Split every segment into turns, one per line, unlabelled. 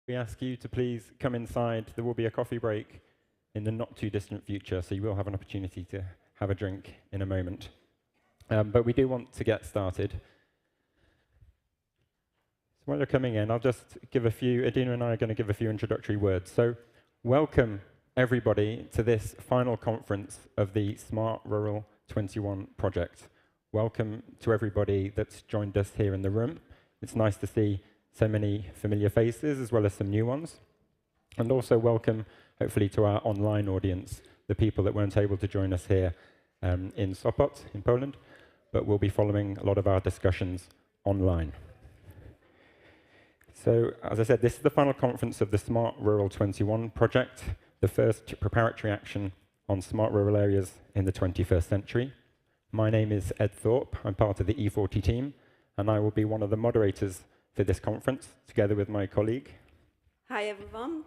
we ask you to please come inside. There will be a coffee break in the not too distant future, so you will have an opportunity to have a drink in a moment. But we do want to get started. So while you're coming in, I'll just give a few, Adina and I are going to give a few introductory words. So welcome everybody to this final conference of the Smart Rural 21 project. Welcome to everybody that's joined us here in the room. It's nice to see so many familiar faces as well as some new ones. And also welcome, hopefully, to our online audience, the people that weren't able to join us here in Sopot, in Poland, but will be following a lot of our discussions online. So, as I said, this is the final conference of the Smart Rural 21 project, the first preparatory action on smart rural areas in the 21st century. My name is Ed Thorpe. I'm part of the E40 team, and I will be one of the moderators for this conference, together with my colleague.
Hi, everyone.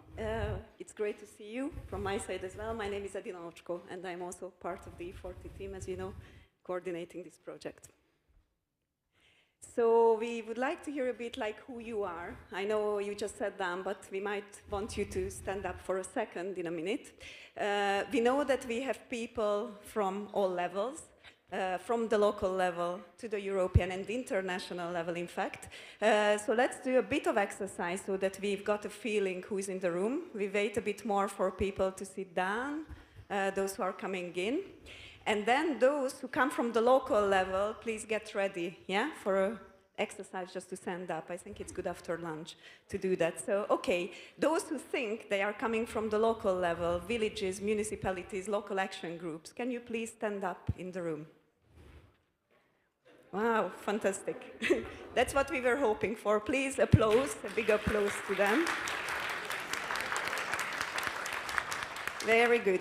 It's great to see you from my side as well. My name is Anina Irola, and I'm also part of the E40 team, as you know, coordinating this project. So we would like to hear a bit like who you are. I know you just sat down, but we might want you to stand up for a second in a minute. We know that we have people from all levels, from the local level to the European and international level, in fact. So let's do a bit of exercise so that we've got a feeling who's in the room. We wait a bit more for people to sit down, those who are coming in. And then those who come from the local level, please get ready, yeah, for an exercise just to stand up. I think it's good after lunch to do that. So, okay, those who think they are coming from the local level, villages, municipalities, local action groups, can you please stand up in the room? Wow, fantastic. That's what we were hoping for. Please applause, a big applause to them. Very good.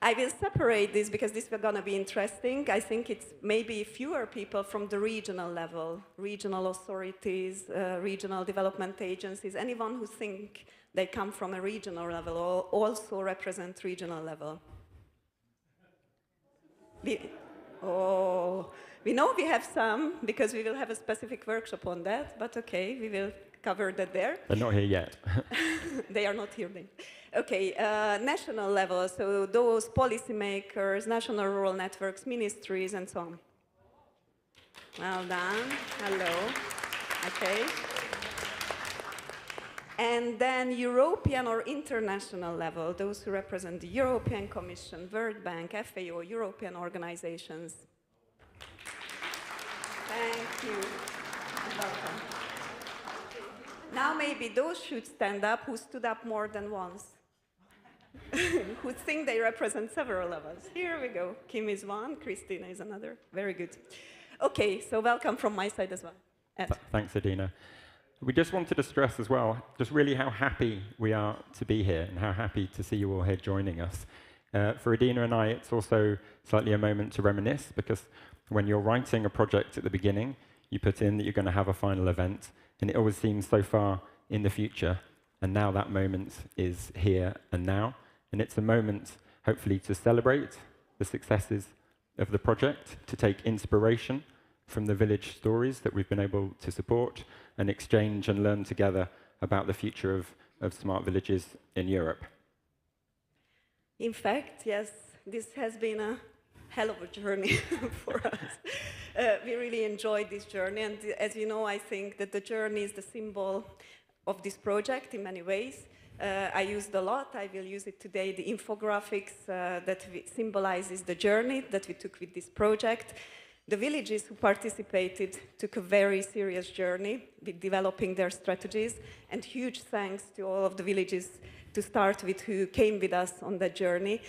I will separate this because this is going to be interesting. I think it's maybe fewer people from the regional level, regional authorities, regional development agencies, anyone who think they come from a regional level or also represent regional level. We know we have some, because we will have a specific workshop on that, but okay, we will cover that there.
They're not here yet.
They are not here then. Okay, national level, so those policymakers, national rural networks, ministries, and so on. Well done. Hello. Okay. And then European or international level, those who represent the European Commission, World Bank, FAO, European organizations. Thank you. Welcome. Now maybe those should stand up who stood up more than once, who think they represent several levels. Here we go. Kim is one, Christina is another. Very good. Okay, so welcome from my side as well. Ed.
Thanks, Adina. We just wanted to stress as well, just really how happy we are to be here and how happy to see you all here joining us. For Adina and I, it's also slightly a moment to reminisce, because when you're writing a project at the beginning, you put in that you're going to have a final event, and it always seems so far in the future, and now that moment is here and now, and it's a moment, hopefully, to celebrate the successes of the project, to take inspiration from the village stories that we've been able to support, and exchange and learn together about the future of smart villages in Europe.
In fact, yes, this has been a hell of a journey for us. We really enjoyed this journey, and as you know, I think that the journey is the symbol of this project in many ways. I used a lot, I will use it today, the infographics that symbolizes the journey that we took with this project. The villages who participated took a very serious journey with developing their strategies, and huge thanks to all of the villages to start with who came with us on that journey.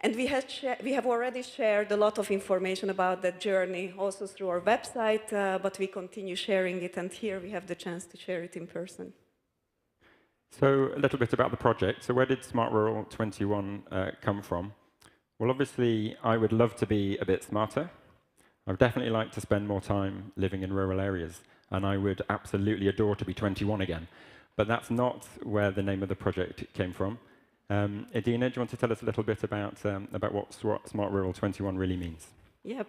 And we have already shared a lot of information about that journey, also through our website, but we continue sharing it, and here we have the chance to share it in person.
So a little bit about the project. So where did Smart Rural 21 come from? Well, obviously, I would love to be a bit smarter. I would definitely like to spend more time living in rural areas, and I would absolutely adore to be 21 again. But that's not where the name of the project came from. Adina, do you want to tell us a little bit about what Smart Rural 21 really means?
Yep.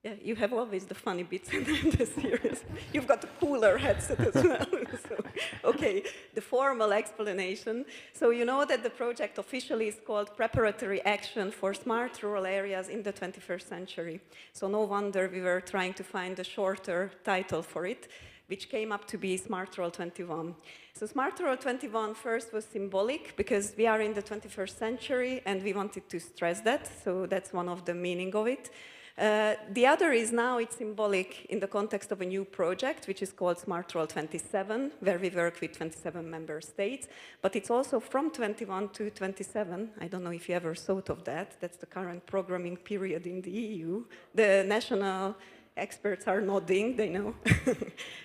Yeah, you have always the funny bits and the serious. You've got the cooler headset as well. So, okay, the formal explanation. So you know that the project officially is called Preparatory Action for Smart Rural Areas in the 21st Century. So no wonder we were trying to find a shorter title for it, which came up to be Smart Rural 21. So Smart Rural 21 first was symbolic because we are in the 21st century and we wanted to stress that, so that's one of the meaning of it. The other is now it's symbolic in the context of a new project, which is called Smart Rural 27, where we work with 27 member states, but it's also from 21 to 27. I don't know if you ever thought of that. That's the current programming period in the EU. The national experts are nodding, they know.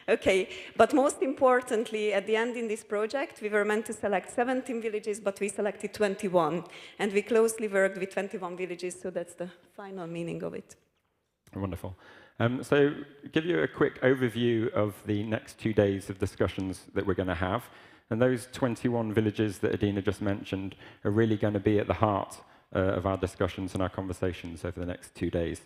Okay, but most importantly, at the end in this project, we were meant to select 17 villages, but we selected 21. And we closely worked with 21 villages, so that's the final meaning of it.
Wonderful. So give you a quick overview of the next 2 days of discussions that we're going to have. And those 21 villages that Adina just mentioned are really going to be at the heart of our discussions and our conversations over the next 2 days.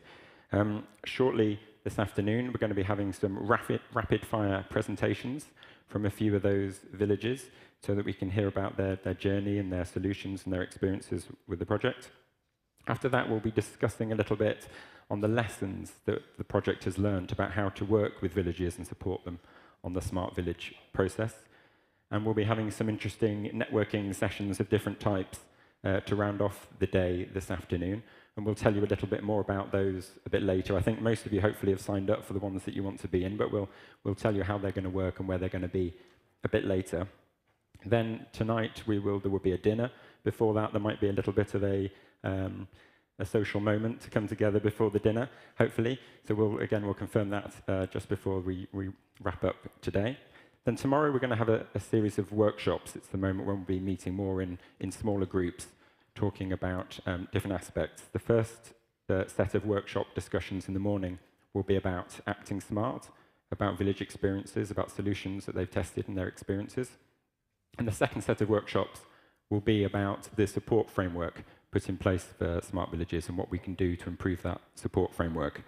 Shortly this afternoon, we're going to be having some rapid-fire presentations from a few of those villages so that we can hear about their journey and their solutions and their experiences with the project. After that, we'll be discussing a little bit on the lessons that the project has learned about how to work with villages and support them on the Smart Village process. And we'll be having some interesting networking sessions of different types to round off the day this afternoon. And we'll tell you a little bit more about those a bit later. I think most of you hopefully have signed up for the ones that you want to be in, but we'll tell you how they're going to work and where they're going to be a bit later. Then tonight there will be a dinner. Before that, there might be a little bit of a social moment to come together before the dinner, hopefully. So we'll confirm that just before we wrap up today. Then tomorrow we're going to have a series of workshops. It's the moment when we'll be meeting more in smaller groups, talking about different aspects. The first set of workshop discussions in the morning will be about acting smart, about village experiences, about solutions that they've tested in their experiences. And the second set of workshops will be about the support framework put in place for smart villages and what we can do to improve that support framework.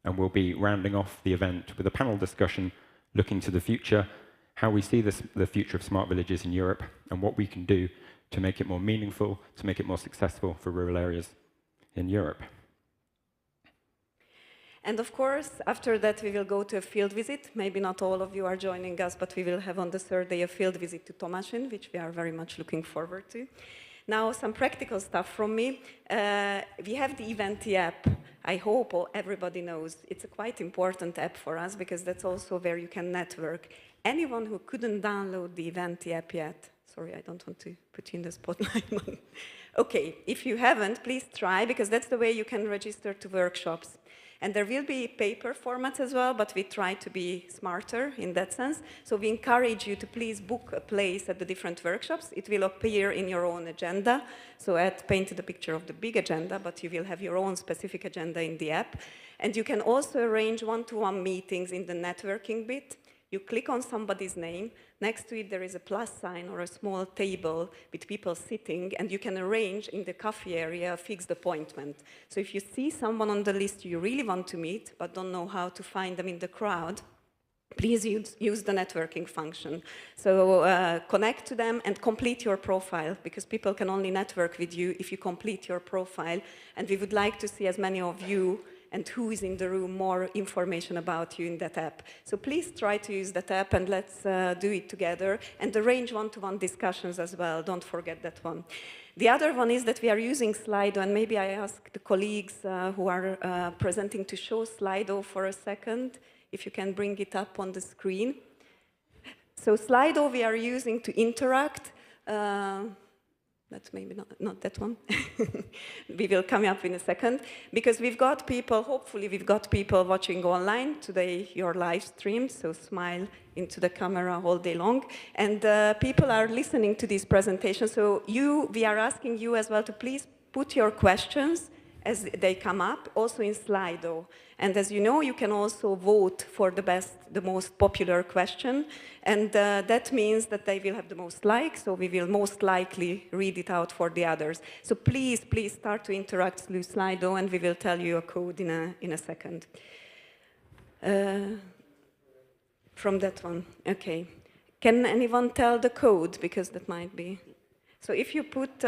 And we'll be rounding off the event with a panel discussion looking to the future, how we see the future of smart villages in Europe, and what we can do to make it more meaningful, to make it more successful for rural areas in Europe.
And of course, after that, we will go to a field visit. Maybe not all of you are joining us, but we will have on the third day a field visit to Tomášin, which we are very much looking forward to. Now, some practical stuff from me. We have the Eventy app. I hope everybody knows. It's a quite important app for us because that's also where you can network. Anyone who couldn't download the Eventy app yet, sorry, I don't want to put you in the spotlight. Okay, if you haven't, please try, because that's the way you can register to workshops. And there will be paper formats as well, but we try to be smarter in that sense. So we encourage you to please book a place at the different workshops. It will appear in your own agenda. So I had painted a picture of the big agenda, but you will have your own specific agenda in the app. And you can also arrange one-to-one meetings in the networking bit. You click on somebody's name, next to it there is a plus sign or a small table with people sitting, and you can arrange in the coffee area a fixed appointment. So if you see someone on the list you really want to meet, but don't know how to find them in the crowd, please use the networking function. So connect to them and complete your profile, because people can only network with you if you complete your profile, and we would like to see as many of you and who is in the room, more information about you in that app. So please try to use that app, and let's do it together, and arrange one-to-one discussions as well. Don't forget that one. The other one is that we are using Slido, and maybe I ask the colleagues who are presenting to show Slido for a second, if you can bring it up on the screen. So Slido we are using to interact. That's maybe not that one. We will come up in a second, because we've got people, hopefully we've got people watching online today, your live stream, so smile into the camera all day long. And people are listening to this presentation, so we are asking you as well to please put your questions as they come up, also in Slido. And as you know, you can also vote for the most popular question. And that means that they will have the most likes, so we will most likely read it out for the others. So please, please start to interact through Slido, and we will tell you a code in a second. From that one, okay. Can anyone tell the code? Because that might be. So if you put,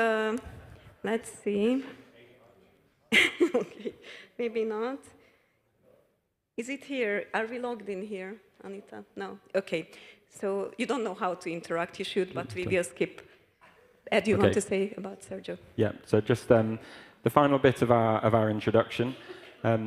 let's see. Okay, maybe not. Is it here? Are we logged in here, Anita? No. Okay. So you don't know how to interact. You should, but we will skip. Ed, you want to say about Sergio?
Yeah. So just the final bit of our introduction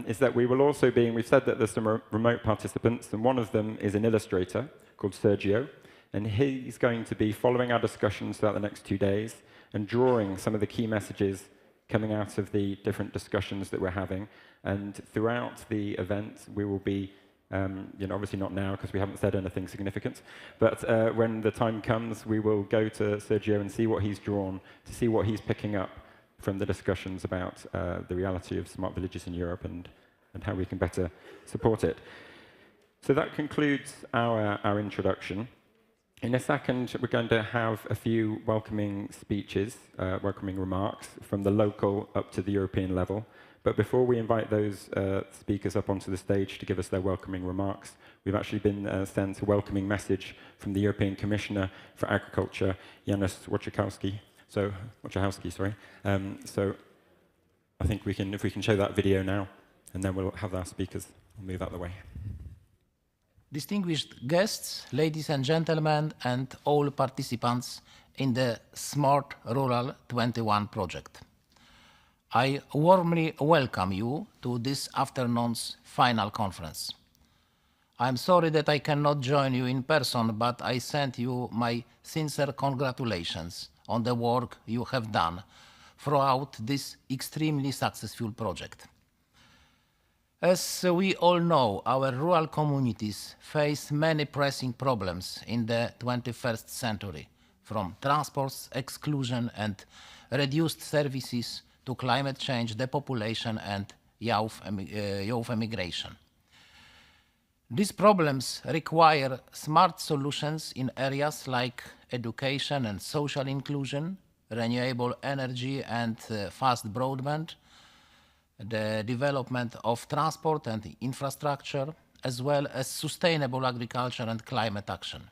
is that we will also be. We've said that there's some remote participants, and one of them is an illustrator called Sergio, and he's going to be following our discussions throughout the next 2 days and drawing some of the key messages coming out of the different discussions that we're having. And throughout the event, we will be, obviously not now because we haven't said anything significant, but when the time comes, we will go to Sergio and see what he's drawn, to see what he's picking up from the discussions about the reality of smart villages in Europe and how we can better support it. So that concludes our introduction. In a second, we're going to have a few welcoming speeches, welcoming remarks from the local up to the European level. But before we invite those speakers up onto the stage to give us their welcoming remarks, we've actually been sent a welcoming message from the European Commissioner for Agriculture, Janusz Wojciechowski. So I think if we can show that video now, and then we'll have our speakers. We'll move out of the way.
Distinguished guests, ladies and gentlemen, and all participants in the Smart Rural 21 project. I warmly welcome you to this afternoon's final conference. I'm sorry that I cannot join you in person, but I send you my sincere congratulations on the work you have done throughout this extremely successful project. As we all know, our rural communities face many pressing problems in the 21st century, from transport exclusion and reduced services to climate change, depopulation, and youth emigration. These problems require smart solutions in areas like education and social inclusion, renewable energy and fast broadband, the development of transport and infrastructure, as well as sustainable agriculture and climate action.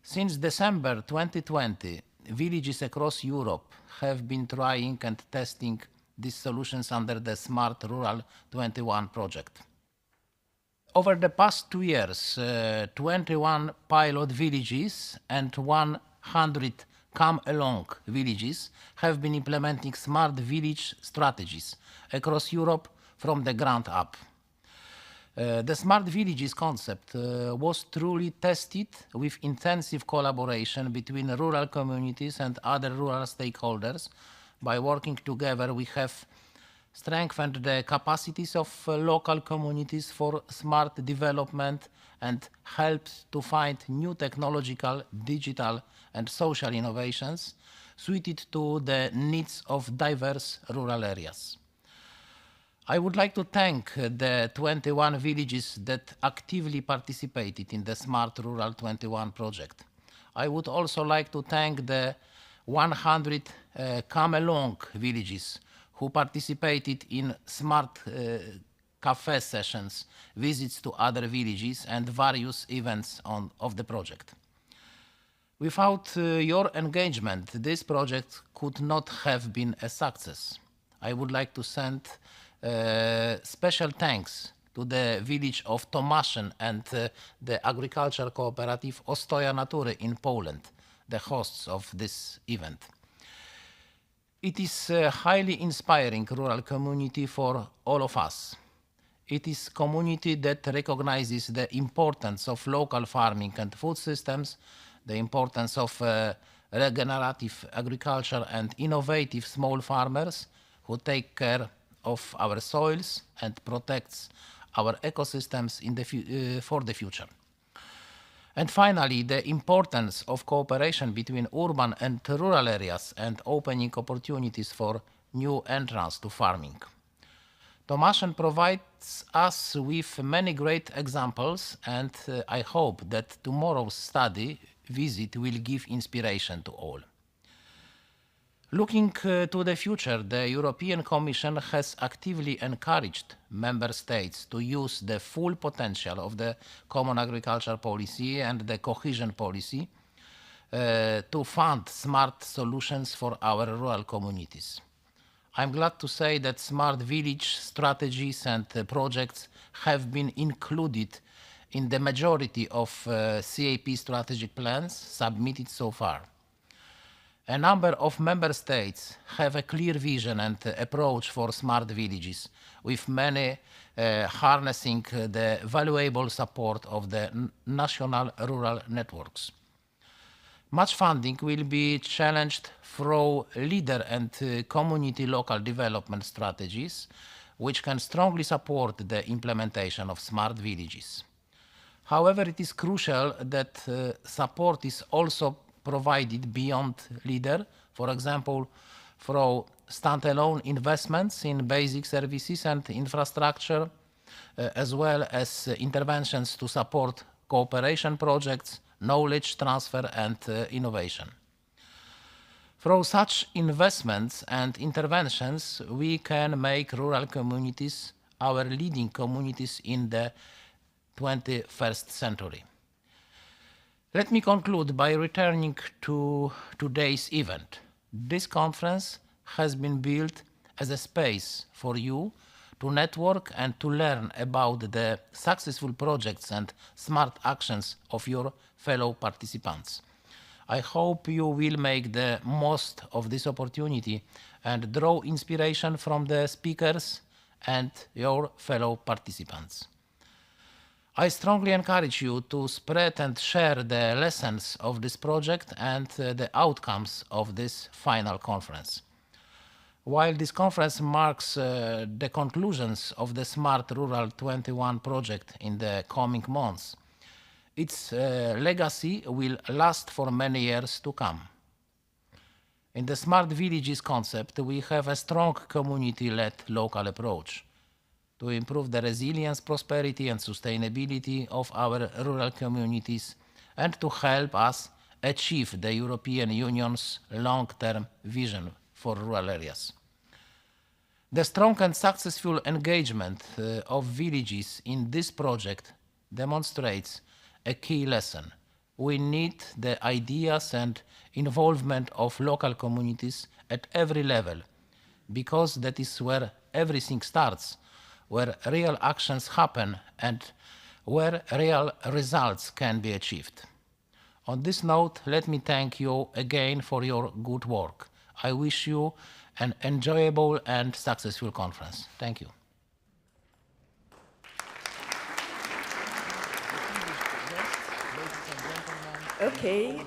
Since December 2020, villages across Europe have been trying and testing these solutions under the Smart Rural 21 project. Over the past 2 years, 21 pilot villages and 100 come-along villages have been implementing smart village strategies across Europe from the ground up. The smart villages concept was truly tested with intensive collaboration between rural communities and other rural stakeholders. By working together, we have strengthened the capacities of local communities for smart development and helped to find new technological, digital, and social innovations suited to the needs of diverse rural areas. I would like to thank the 21 villages that actively participated in the Smart Rural 21 project. I would also like to thank the 100 come-along villages who participated in smart cafe sessions, visits to other villages, and various events of the project. Without your engagement, this project could not have been a success. I would like to send special thanks to the village of Tomaszyn and the agricultural cooperative Ostoja Natury in Poland, the hosts of this event. It is a highly inspiring rural community for all of us. It is a community that recognizes the importance of local farming and food systems, the importance of regenerative agriculture and innovative small farmers who take care of our soils and protects our ecosystems for the future. And finally, the importance of cooperation between urban and rural areas and opening opportunities for new entrants to farming. Tomaszyn provides us with many great examples, and I hope that tomorrow's visit will give inspiration to all. Looking to the future, the European Commission has actively encouraged member states to use the full potential of the Common Agricultural Policy and the Cohesion Policy to fund smart solutions for our rural communities. I'm glad to say that smart village strategies and projects have been included in the majority of CAP strategic plans submitted so far. A number of member states have a clear vision and approach for smart villages, with many harnessing the valuable support of the national rural networks. Much funding will be challenged through leader and community local development strategies, which can strongly support the implementation of smart villages. However, it is crucial that support is also provided beyond leader, for example, through standalone investments in basic services and infrastructure, as well as interventions to support cooperation projects, knowledge transfer and innovation. Through such investments and interventions, we can make rural communities our leading communities in the 21st century. Let me conclude by returning to today's event. This conference has been built as a space for you to network and to learn about the successful projects and smart actions of your fellow participants. I hope you will make the most of this opportunity and draw inspiration from the speakers and your fellow participants. I strongly encourage you to spread and share the lessons of this project and the outcomes of this final conference. While this conference marks the conclusions of the Smart Rural 21 project in the coming months, its legacy will last for many years to come. In the Smart Villages concept, we have a strong community-led local approach to improve the resilience, prosperity and sustainability of our rural communities and to help us achieve the European Union's long-term vision for rural areas. The strong and successful engagement of villages in this project demonstrates a key lesson. We need the ideas and involvement of local communities at every level, because that is where everything starts, where real actions happen and where real results can be achieved. On this note, let me thank you again for your good work. I wish you an enjoyable and successful conference. Thank you.
Okay,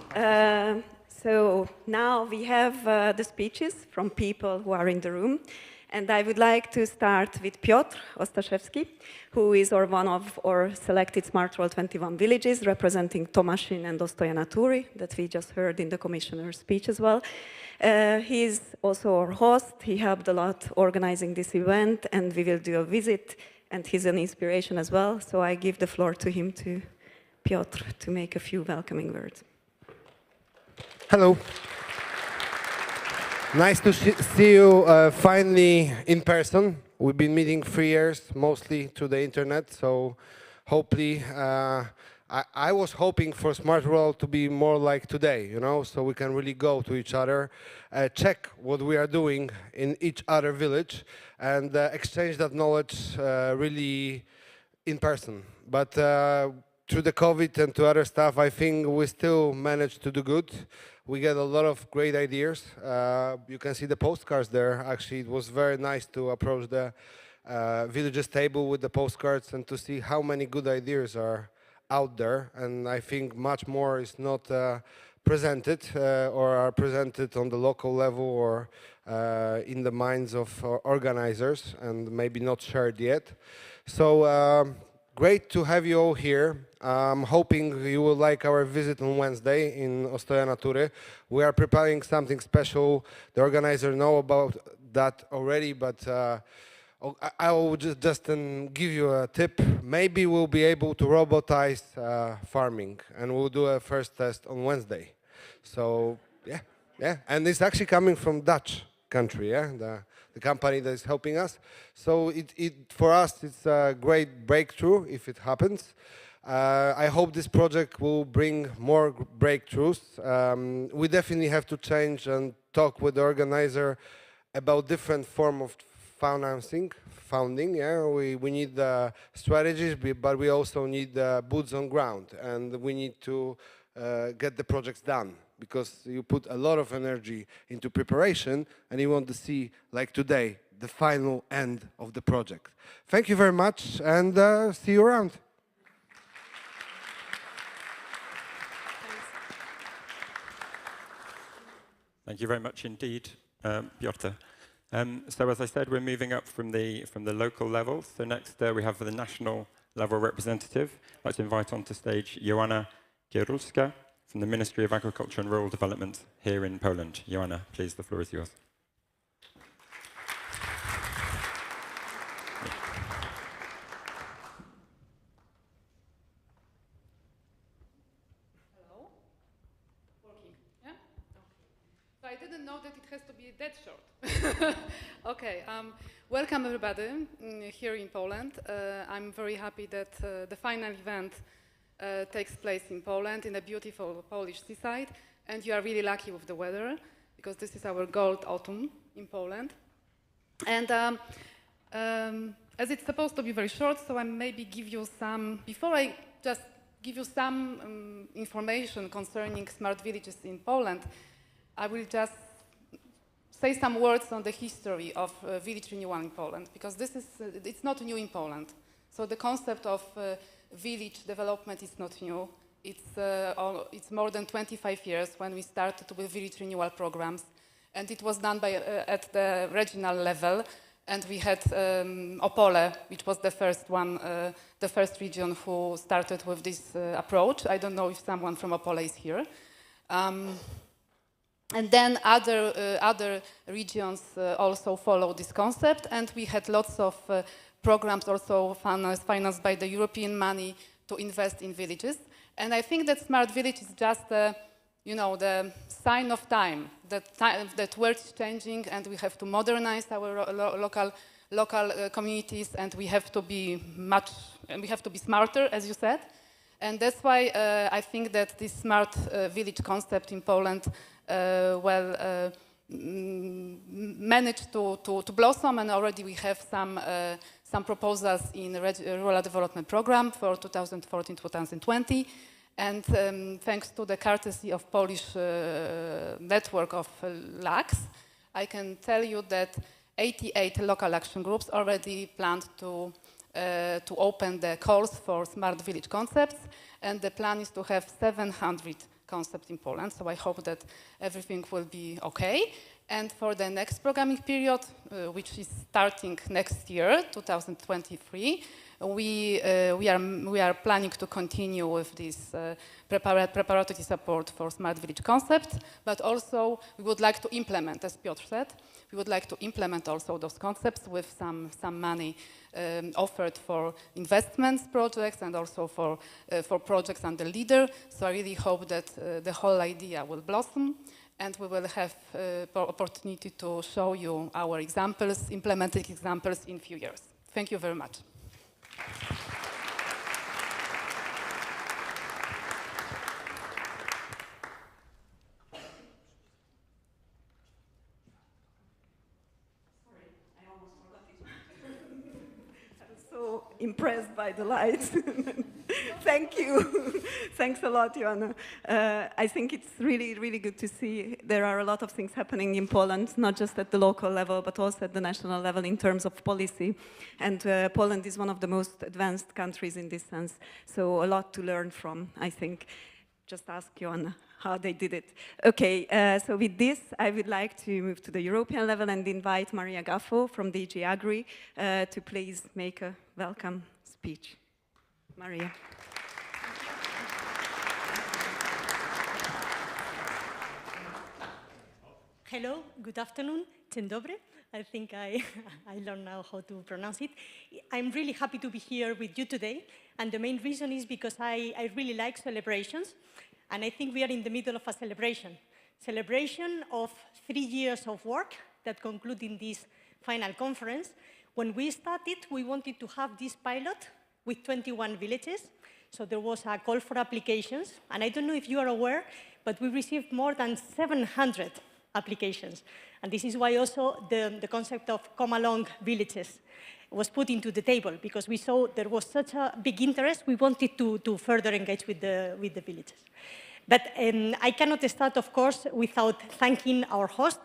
so now we have the speeches from people who are in the room. And I would like to start with Piotr Ostaszewski, who is one of our selected Smart Rural 21 villages, representing Tomashin and Ostoyanaturi, that we just heard in the commissioner's speech as well. He is also our host. He helped a lot organizing this event, and we will do a visit, and he's an inspiration as well. So I give the floor to him, to Piotr, to make a few welcoming words.
Hello. Nice to see you finally in person. We've been meeting 3 years, mostly through the internet, so hopefully, I was hoping for Smart Rural to be more like today, you know, so we can really go to each other, check what we are doing in each other village, and exchange that knowledge really in person. But through the COVID and to other stuff, I think we still managed to do good. We get a lot of great ideas. You can see the postcards there. Actually, it was very nice to approach the villages table with the postcards and to see how many good ideas are out there. And I think much more is not presented or are presented on the local level or in the minds of organizers and maybe not shared yet. So great to have you all here. I'm hoping you will like our visit on Wednesday in Ostoyanaturi. We are preparing something special. The organizers know about that already, but I will just give you a tip. Maybe we'll be able to robotize farming, and we'll do a first test on Wednesday. So, yeah, Yeah, and it's actually coming from Dutch country, yeah, the company that is helping us. So for us, it's a great breakthrough if it happens. I hope this project will bring more breakthroughs. We definitely have to change and talk with the organizer about different form of founding. Yeah, we need strategies, but we also need boots on ground, and we need to get the projects done, because you put a lot of energy into preparation and you want to see, like today, the final end of the project. Thank you very much, and see you around.
Thank you very much indeed, Piotr. So as I said, we're moving up from the local level. So next we have the national level representative. I'd like to invite onto stage Joanna Gierulska from the Ministry of Agriculture and Rural Development here in Poland. Joanna, please, the floor is yours.
Hello? Working, yeah? Okay. So I didn't know that it has to be that short. Okay, welcome everybody here in Poland. I'm very happy that the final event takes place in Poland, in a beautiful Polish seaside, and you are really lucky with the weather, because this is our gold autumn in Poland. And as it's supposed to be very short, so I maybe give you some, before I just give you some information concerning smart villages in Poland, I will just say some words on the history of village renewal in Poland, because this is, it's not new in Poland. So the concept of village development is not new. It's more than 25 years when we started with village renewal programs, and it was done by, at the regional level, and we had Opole, which was the first one, the first region who started with this approach. I don't know if someone from Opole is here. And then other regions also followed this concept, and we had lots of programs also financed by the European money to invest in villages. And I think that smart village is just, you know, the sign of time, that world is changing, and we have to modernize our local communities, and we have to be smarter, as you said. And that's why I think that this smart village concept in Poland managed to blossom, and already we have some proposals in the Rural Development Program for 2014-2020. And thanks to the courtesy of Polish network of LACs, I can tell you that 88 local action groups already planned to open the calls for smart village concepts, and the plan is to have 700 concepts in Poland, so I hope that everything will be okay. And for the next programming period, which is starting next year, 2023, we are planning to continue with this preparatory support for smart village concepts, but also we would like to implement, as Piotr said, we would like to implement also those concepts with some money offered for investments projects, and also for projects under LEADER. So I really hope that the whole idea will blossom, and we will have opportunity to show you our examples, implemented examples in a few years. Thank you very much.
So impressed by the lights. Thank you. Thanks a lot, Joanna. I think it's really, really good to see there are a lot of things happening in Poland, not just at the local level, but also at the national level in terms of policy. And Poland is one of the most advanced countries in this sense. So a lot to learn from, I think. Just ask Joanna how they did it. Okay, so with this, I would like to move to the European level and invite Maria Gaffo from DG Agri to please make a welcome speech. Maria.
Hello, good afternoon, dzień dobry. I think I learned now how to pronounce it. I'm really happy to be here with you today, and the main reason is because I really like celebrations, and I think we are in the middle of a celebration. celebration of 3 years of work that conclude in this final conference. When we started, we wanted to have this pilot with 21 villages. So there was a call for applications. And I don't know if you are aware, but we received more than 700 applications. And this is why also the concept of come along villages was put into the table, because we saw there was such a big interest, we wanted to further engage with the villages. But I cannot start, of course, without thanking our host,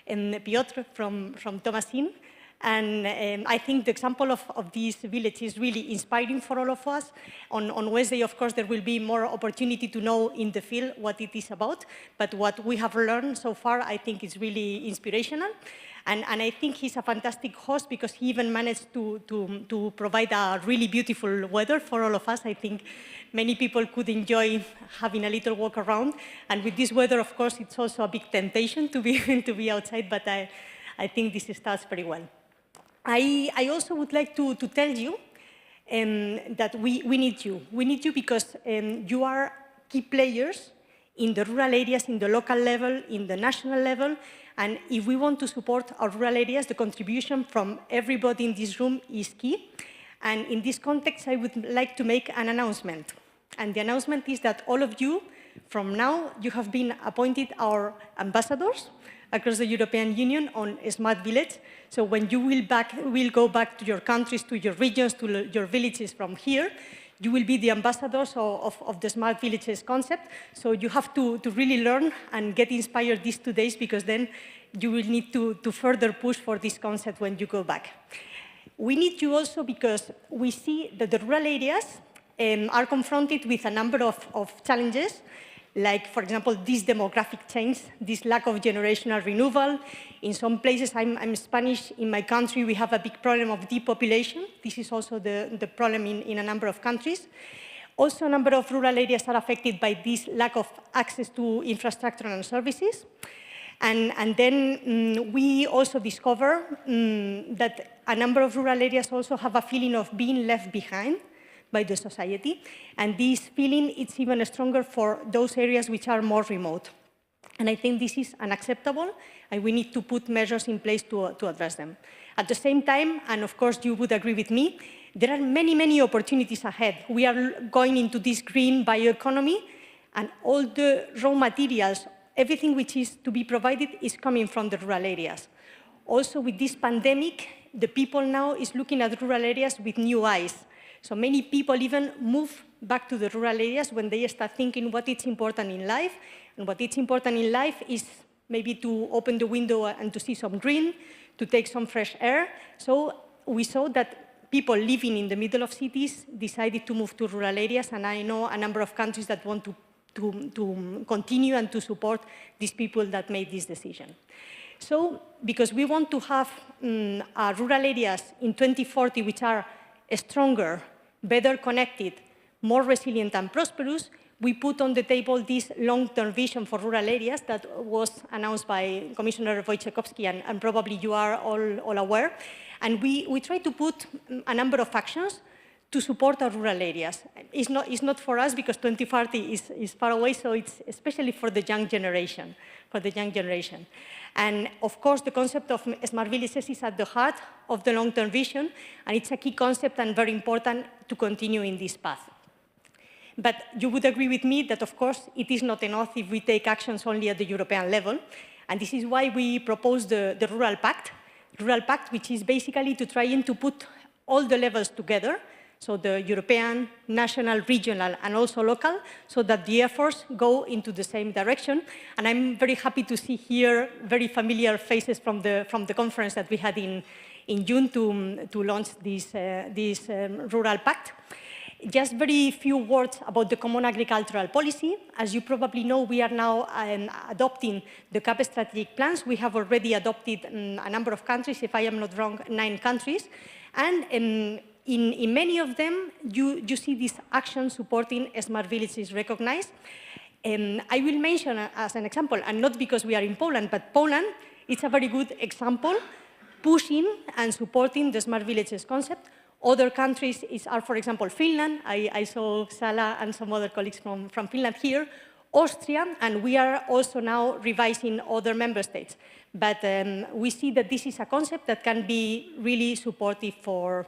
Piotr from Tomasin. And I think the example of this village is really inspiring for all of us. On Wednesday, of course, there will be more opportunity to know in the field what it is about. But what we have learned so far, I think, is really inspirational. And I think he's a fantastic host because he even managed to provide a really beautiful weather for all of us. I think many people could enjoy having a little walk around. And with this weather, of course, it's also a big temptation to be outside, but I think this starts very well. I also would like to tell you that we need you. We need you because you are key players in the rural areas, in the local level, in the national level. And if we want to support our rural areas, the contribution from everybody in this room is key. And in this context, I would like to make an announcement. And the announcement is that all of you, from now, you have been appointed our ambassadors across the European Union on Smart Village. So when you will go back to your countries, to your regions, to your villages from here, you will be the ambassadors of the Smart Villages concept. So you have to really learn and get inspired these 2 days, because then you will need to further push for this concept when you go back. We need you also because we see that the rural areas are confronted with a number of challenges, like, for example, this demographic change, this lack of generational renewal. In some places, I'm Spanish, in my country, we have a big problem of depopulation. This is also the problem in a number of countries. Also, a number of rural areas are affected by this lack of access to infrastructure and services. And then we also discover that a number of rural areas also have a feeling of being left behind by the society. And this feeling is even stronger for those areas which are more remote. And I think this is unacceptable, and we need to put measures in place to address them. At the same time, and of course you would agree with me, there are many, many opportunities ahead. We are going into this green bioeconomy, and all the raw materials, everything which is to be provided is coming from the rural areas. Also, with this pandemic, the people now is looking at rural areas with new eyes. So many people even move back to the rural areas when they start thinking what is important in life. And what is important in life is maybe to open the window and to see some green, to take some fresh air. So we saw that people living in the middle of cities decided to move to rural areas, and I know a number of countries that want to continue and to support these people that made this decision. So, because we want to have rural areas in 2040 which are stronger, better connected, more resilient and prosperous, we put on the table this long-term vision for rural areas that was announced by Commissioner Wojciechowski, and probably you are all aware. And we try to put a number of actions to support our rural areas. It's not for us because 2040 is far away, so it's especially for the young generation, And of course, the concept of smart villages is at the heart of the long-term vision, and it's a key concept and very important to continue in this path. But you would agree with me that, of course, it is not enough if we take actions only at the European level, and this is why we propose the Rural Pact, which is basically to try and to put all the levels together, so the European, national, regional, and also local, so that the efforts go into the same direction. And I'm very happy to see here very familiar faces from the conference that we had in June to launch this Rural Pact. Just very few words about the Common Agricultural Policy. As you probably know, we are now adopting the CAP strategic plans. We have already adopted a number of countries, if I am not wrong, 9 countries. And in many of them, you see these actions supporting smart villages recognized. I will mention as an example, and not because we are in Poland, but Poland is a very good example, pushing and supporting the smart villages concept. Other countries are, for example, Finland. I saw Sala and some other colleagues from Finland here. Austria, and we are also now revising other member states. But we see that this is a concept that can be really supportive for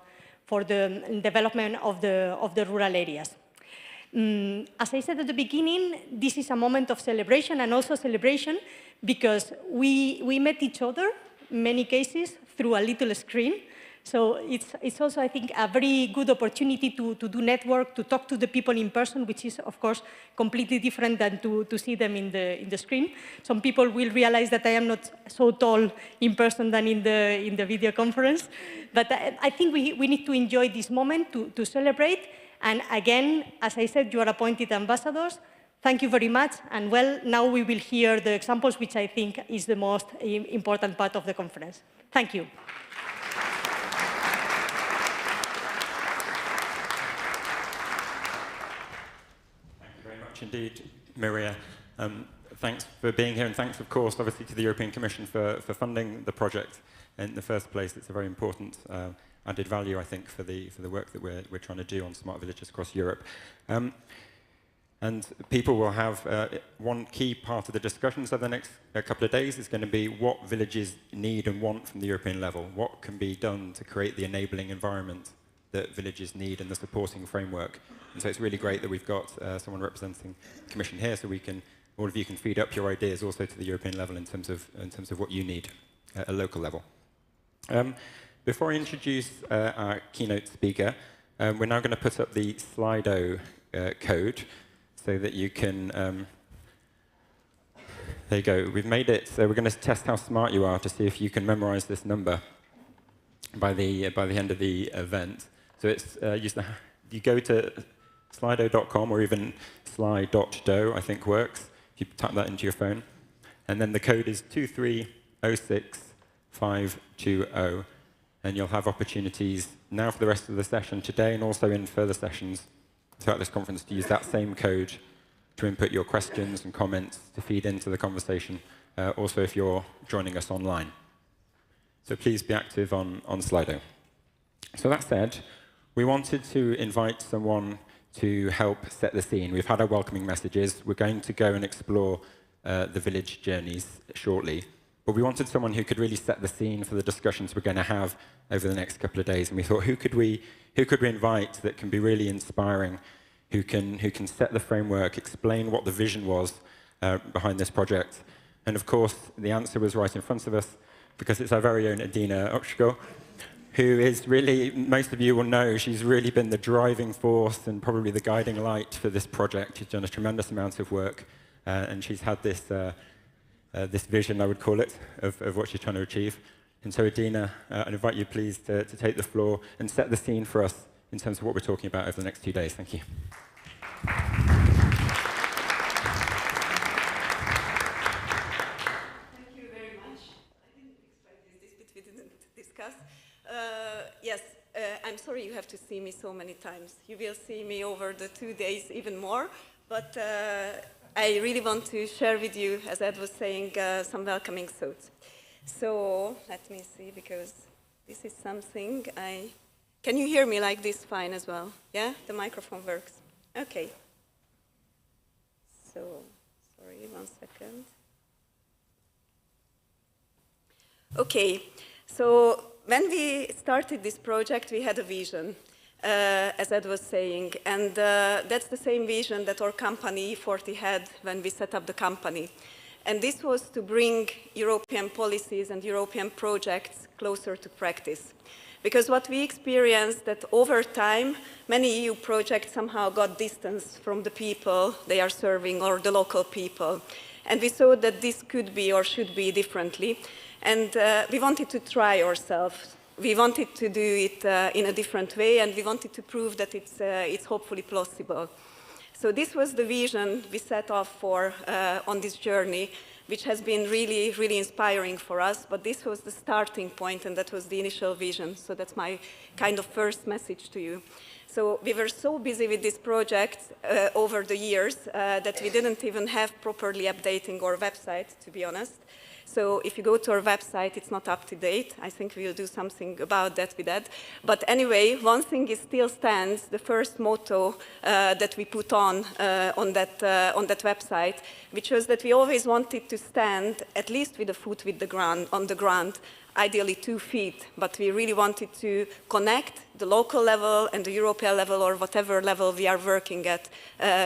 the development of the rural areas. As I said at the beginning, this is a moment of celebration, and also celebration because we met each other, in many cases, through a little screen. So it's also, I think, a very good opportunity to do network, to talk to the people in person, which is, of course, completely different than to see them in the screen. Some people will realize that I am not so tall in person than in the video conference. But I think we need to enjoy this moment to celebrate. And again, as I said, you are appointed ambassadors. Thank you very much. And well, now we will hear the examples, which I think is the most important part of the conference. Thank you.
Indeed, Maria. Thanks for being here, and thanks, of course, obviously, to the European Commission for funding the project in the first place. It's a very important added value, I think, for the work that we're trying to do on smart villages across Europe. And people will have one key part of the discussions over the next couple of days is going to be what villages need and want from the European level. What can be done to create the enabling environment that villages need and the supporting framework. And so it's really great that we've got someone representing the Commission here, so all of you can feed up your ideas also to the European level in terms of what you need at a local level. Before I introduce our keynote speaker, we're now going to put up the Slido code so that you can. There you go. We've made it. So we're going to test how smart you are to see if you can memorize this number by the end of the event. So it's you go to slido.com or even sly.do, I think works, if you type that into your phone. And then the code is 2306520. And you'll have opportunities now for the rest of the session today and also in further sessions throughout this conference to use that same code to input your questions and comments to feed into the conversation, also if you're joining us online. So please be active on Slido. So that said, we wanted to invite someone to help set the scene. We've had our welcoming messages. We're going to go and explore the village journeys shortly. But we wanted someone who could really set the scene for the discussions we're going to have over the next couple of days. And we thought, who could we invite that can be really inspiring, who can set the framework, explain what the vision was behind this project. And of course, the answer was right in front of us, because it's our very own Anina Irola, who is really, most of you will know, she's really been the driving force and probably the guiding light for this project. She's done a tremendous amount of work, and she's had this vision, I would call it, of what she's trying to achieve. And so, Anina, I invite you, please, to take the floor and set the scene for us in terms of what we're talking about over the next 2 days. Thank you.
Yes, I'm sorry you have to see me so many times. You will see me over the 2 days even more, but I really want to share with you, as Ed was saying, some welcoming thoughts. So let me see, because this is something Can you hear me like this fine as well? Yeah, the microphone works. Okay. So, sorry, 1 second. Okay, so when we started this project, we had a vision, as Ed was saying, and that's the same vision that our company, E40, had when we set up the company. And this was to bring European policies and European projects closer to practice. Because what we experienced that over time, many EU projects somehow got distance from the people they are serving or the local people. And we saw that this could be or should be differently. And we wanted to try ourselves. We wanted to do it in a different way, and we wanted to prove that it's hopefully possible. So this was the vision we set off for on this journey, which has been really, really inspiring for us. But this was the starting point, and that was the initial vision. So that's my kind of first message to you. So we were so busy with this project over the years that we didn't even have properly updating our website, to be honest. So if you go to our website, it's not up to date. I think we'll do something about that with that. But anyway, one thing is still stands, the first motto that we put on that website, which was that we always wanted to stand at least with a foot on the ground, ideally 2 feet, but we really wanted to connect the local level and the European level or whatever level we are working at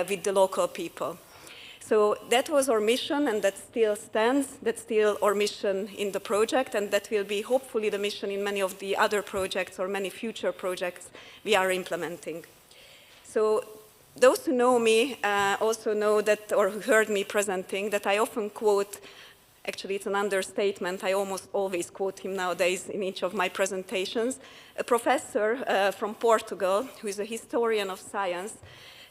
with the local people. So that was our mission, and that still stands. That's still our mission in the project, and that will be hopefully the mission in many of the other projects or many future projects we are implementing. So those who know me also know that, or who heard me presenting, that I often quote, actually it's an understatement, I almost always quote him nowadays in each of my presentations, a professor from Portugal who is a historian of science.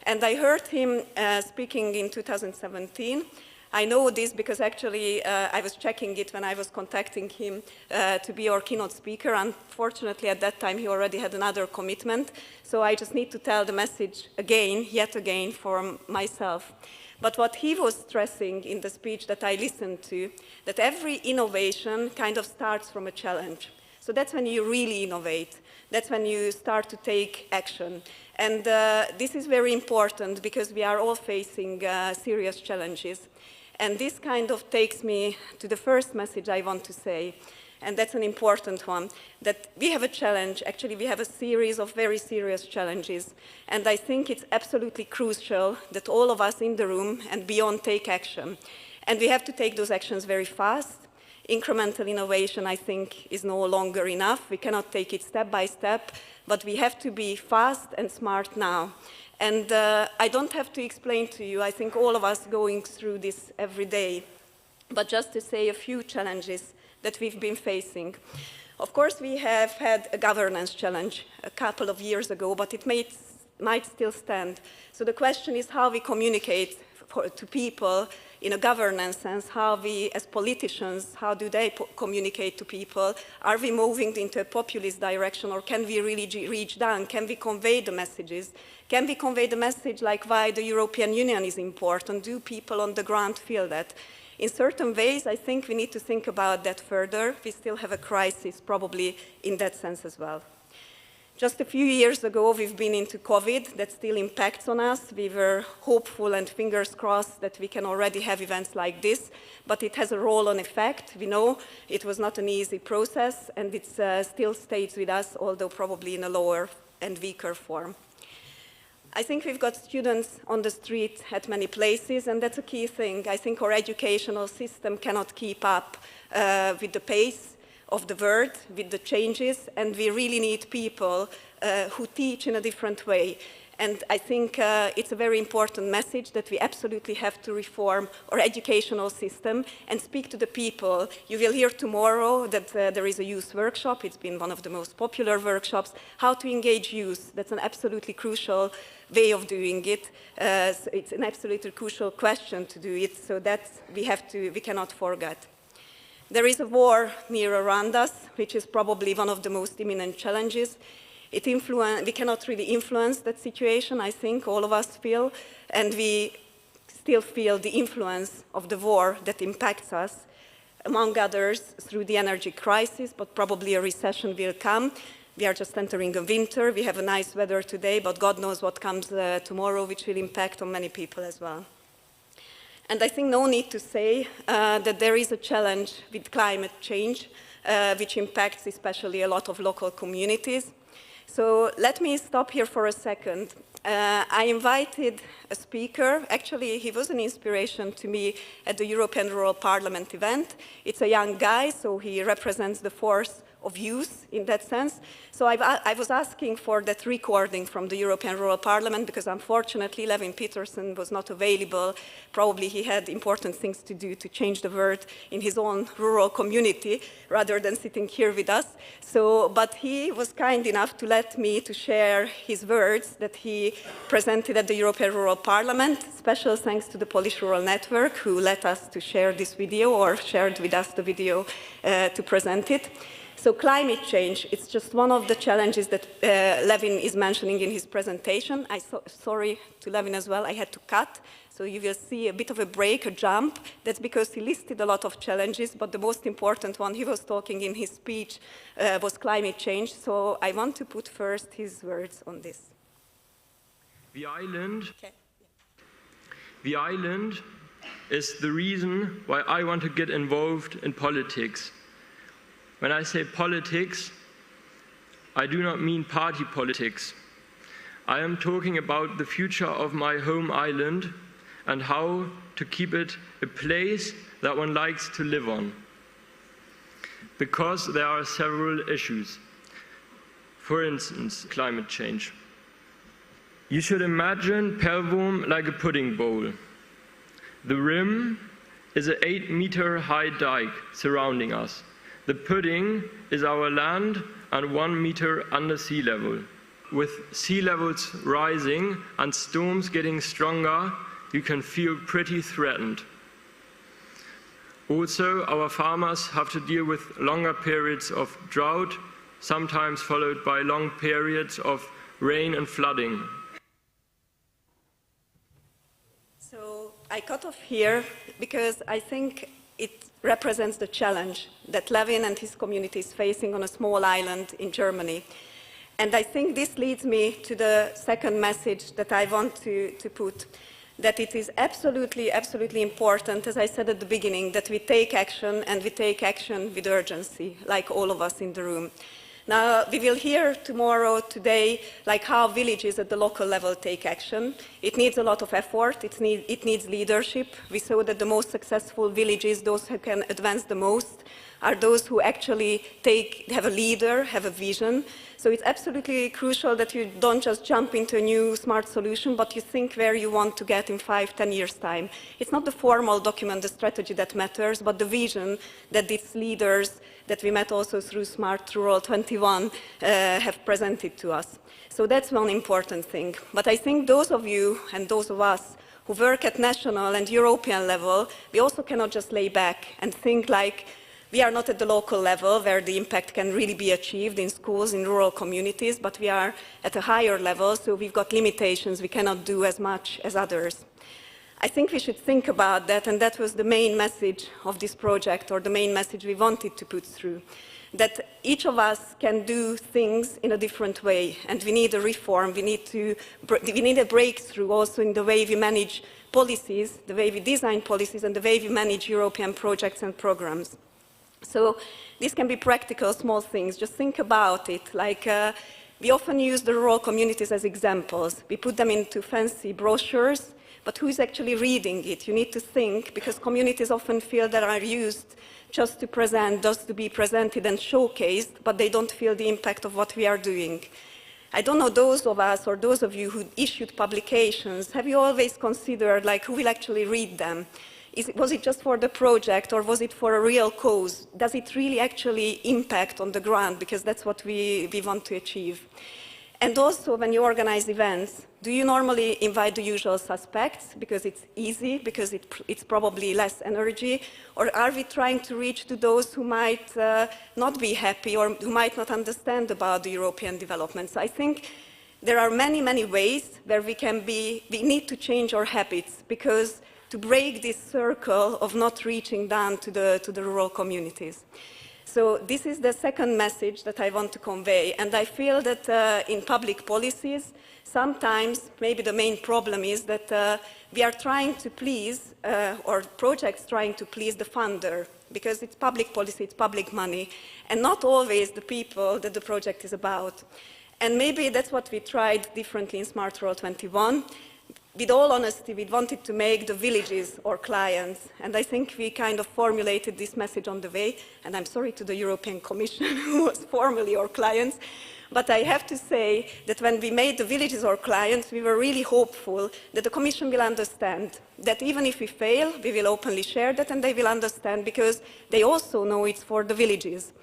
And I heard him speaking in 2017. I know this because actually I was checking it when I was contacting him to be our keynote speaker. Unfortunately, at that time, he already had another commitment. So I just need to tell the message again, yet again, for myself. But what he was stressing in the speech that I listened to, that every innovation kind of starts from a challenge. So that's when you really innovate. That's when you start to take action. And this is very important because we are all facing serious challenges. And this kind of takes me to the first message I want to say, and that's an important one, that we have a challenge. Actually, we have a series of very serious challenges. And I think it's absolutely crucial that all of us in the room and beyond take action. And we have to take those actions very fast. Incremental innovation, I think, is no longer enough. We cannot take it step by step, but we have to be fast and smart now. And I don't have to explain to you, I think all of us going through this every day, but just to say a few challenges that we've been facing. Of course, we have had a governance challenge a couple of years ago, but it might still stand. So the question is how we communicate to people in a governance sense, how we as politicians, how do they communicate to people? Are we moving into a populist direction, or can we really reach down? Can we convey the messages? Can we convey the message like why the European Union is important? Do people on the ground feel that? In certain ways, I think we need to think about that further. We still have a crisis probably in that sense as well. Just a few years ago, we've been into COVID. That still impacts on us. We were hopeful and fingers crossed that we can already have events like this, but it has a roll-on effect. We know it was not an easy process, and it still stays with us, although probably in a lower and weaker form. I think we've got students on the street at many places, and that's a key thing. I think our educational system cannot keep up with the pace of the world, with the changes, and we really need people who teach in a different way. And I think it's a very important message that we absolutely have to reform our educational system and speak to the people. You will hear tomorrow that there is a youth workshop. It's been one of the most popular workshops. How to engage youth, that's an absolutely crucial way of doing it. It's an absolutely crucial question to do it, so that we cannot forget. There is a war near around us, which is probably one of the most imminent challenges. We cannot really influence that situation, I think, all of us feel, and we still feel the influence of the war that impacts us, among others, through the energy crisis, but probably a recession will come. We are just entering a winter. We have a nice weather today, but God knows what comes tomorrow, which will impact on many people as well. And I think no need to say that there is a challenge with climate change, which impacts especially a lot of local communities. So let me stop here for a second. I invited a speaker. Actually, he was an inspiration to me at the European Rural Parliament event. It's a young guy, so he represents the force of youth in that sense. So I was asking for that recording from the European Rural Parliament because unfortunately Levin Peterson was not available. Probably he had important things to do to change the world in his own rural community rather than sitting here with us. But he was kind enough to let me to share his words that he presented at the European Rural Parliament. Special thanks to the Polish Rural Network who let us to share this video or shared with us the video to present it. So climate change, it's just one of the challenges that Levin is mentioning in his presentation. Sorry to Levin as well, I had to cut. So you will see a bit of a break, a jump. That's because he listed a lot of challenges, but the most important one he was talking in his speech was climate change. So I want to put first his words on this.
The island is the reason why I want to get involved in politics. When I say politics, I do not mean party politics. I am talking about the future of my home island and how to keep it a place that one likes to live on. Because there are several issues. For instance, climate change. You should imagine Pelvorm like a pudding bowl. The rim is an 8-meter high dike surrounding us. The pudding is our land and 1 meter under sea level. With sea levels rising and storms getting stronger, you can feel pretty threatened. Also, our farmers have to deal with longer periods of drought, sometimes followed by long periods of rain and flooding.
So I cut off here because I think it represents the challenge that Levin and his community is facing on a small island in Germany. And I think this leads me to the second message that I want to put, that it is absolutely, absolutely important, as I said at the beginning, that we take action, and we take action with urgency, like all of us in the room. Now, we will hear today, like how villages at the local level take action. It needs a lot of effort, it needs leadership. We saw that the most successful villages, those who can advance the most, are those who actually have a leader, have a vision. So it's absolutely crucial that you don't just jump into a new smart solution, but you think where you want to get in 5–10 years' time. It's not the formal document, the strategy that matters, but the vision that these leaders that we met also through Smart Rural 21 have presented to us. So that's one important thing. But I think those of you and those of us who work at national and European level, we also cannot just lay back and think like we are not at the local level where the impact can really be achieved in schools, in rural communities, but we are at a higher level, so we've got limitations. We cannot do as much as others. I think we should think about that, and that was the main message of this project, or the main message we wanted to put through, that each of us can do things in a different way, and we need a reform. We need a breakthrough also in the way we manage policies, the way we design policies, and the way we manage European projects and programs. So these can be practical, small things. Just think about it. Like we often use the rural communities as examples. We put them into fancy brochures, but who is actually reading it? You need to think, because communities often feel that are used just to present, just to be presented and showcased, but they don't feel the impact of what we are doing. I don't know, those of us or those of you who issued publications, have you always considered like who will actually read them? Was it just for the project, or was it for a real cause? Does it really actually impact on the ground? Because that's what we want to achieve. And also, when you organize events, do you normally invite the usual suspects because it's easy, because it's probably less energy? Or are we trying to reach to those who might not be happy or who might not understand about the European development? So I think there are many, many ways where we need to change our habits, because to break this circle of not reaching down to the rural communities. So this is the second message that I want to convey, and I feel that in public policies, sometimes maybe the main problem is that we are trying to please, or projects trying to please the funder, because it's public policy, it's public money, and not always the people that the project is about. And maybe that's what we tried differently in Smart Rural 21. With all honesty, we wanted to make the villages our clients, and I think we kind of formulated this message on the way, and I'm sorry to the European Commission, who was formerly our clients, but I have to say that when we made the villages our clients, we were really hopeful that the Commission will understand that even if we fail, we will openly share that, and they will understand, because they also know it's for the villages.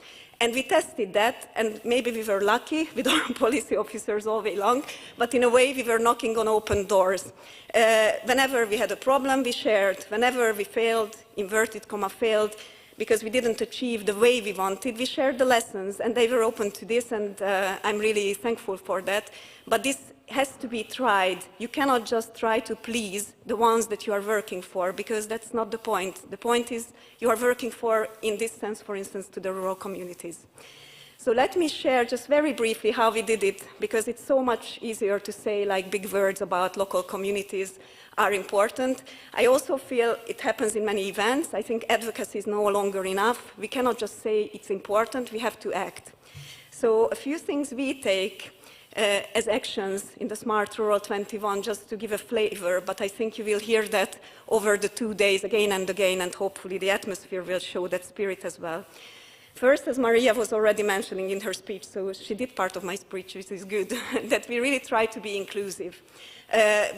And we tested that, and maybe we were lucky with our policy officers all day long, but in a way we were knocking on open doors. Whenever we had a problem, we shared. Whenever we failed, inverted comma failed, because we didn't achieve the way we wanted. We shared the lessons, and they were open to this, and I'm really thankful for that. But this has to be tried. You cannot just try to please the ones that you are working for, because that's not the point. The point is you are working for, in this sense, for instance, to the rural communities. So let me share just very briefly how we did it, because it's so much easier to say like big words about local communities are important. I also feel it happens in many events. I think advocacy is no longer enough. We cannot just say it's important, we have to act. So a few things we take as actions in the Smart Rural 21, just to give a flavor, but I think you will hear that over the 2 days again and again, and hopefully the atmosphere will show that spirit as well. First, as Maria was already mentioning in her speech, so she did part of my speech, which is good, that we really try to be inclusive.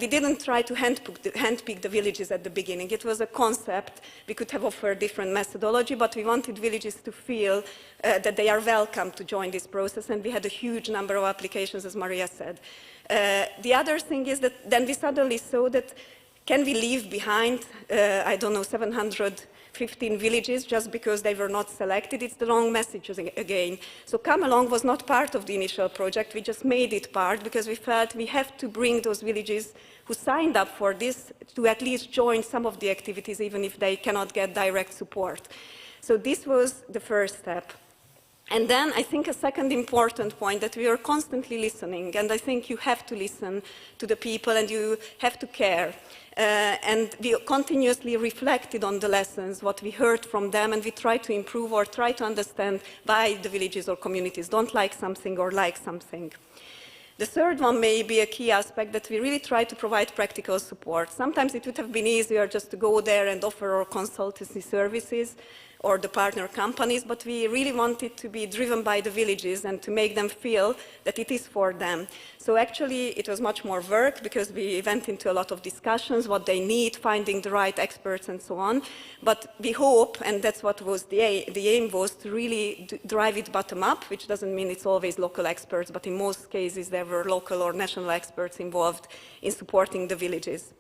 We didn't try to handpick the villages at the beginning. It was a concept. We could have offered different methodology, but we wanted villages to feel that they are welcome to join this process, and we had a huge number of applications, as Maria said. The other thing is that then we suddenly saw that can we leave behind, I don't know, 715 villages just because they were not selected? It's the wrong message again. So Come Along was not part of the initial project. We just made it part because we felt we have to bring those villages who signed up for this to at least join some of the activities, even if they cannot get direct support. So this was the first step. And then I think a second important point, that we are constantly listening, and I think you have to listen to the people and you have to care. And we continuously reflected on the lessons, what we heard from them, and we try to improve or try to understand why the villages or communities don't like something or like something. The third one may be a key aspect, that we really try to provide practical support. Sometimes it would have been easier just to go there and offer our consultancy services or the partner companies, but we really wanted to be driven by the villages and to make them feel that it is for them. So actually it was much more work, because we went into a lot of discussions, what they need, finding the right experts and so on. But we hope, and that's what was the aim was, to really drive it bottom up, which doesn't mean it's always local experts, but in most cases there were local or national experts involved in supporting the villages.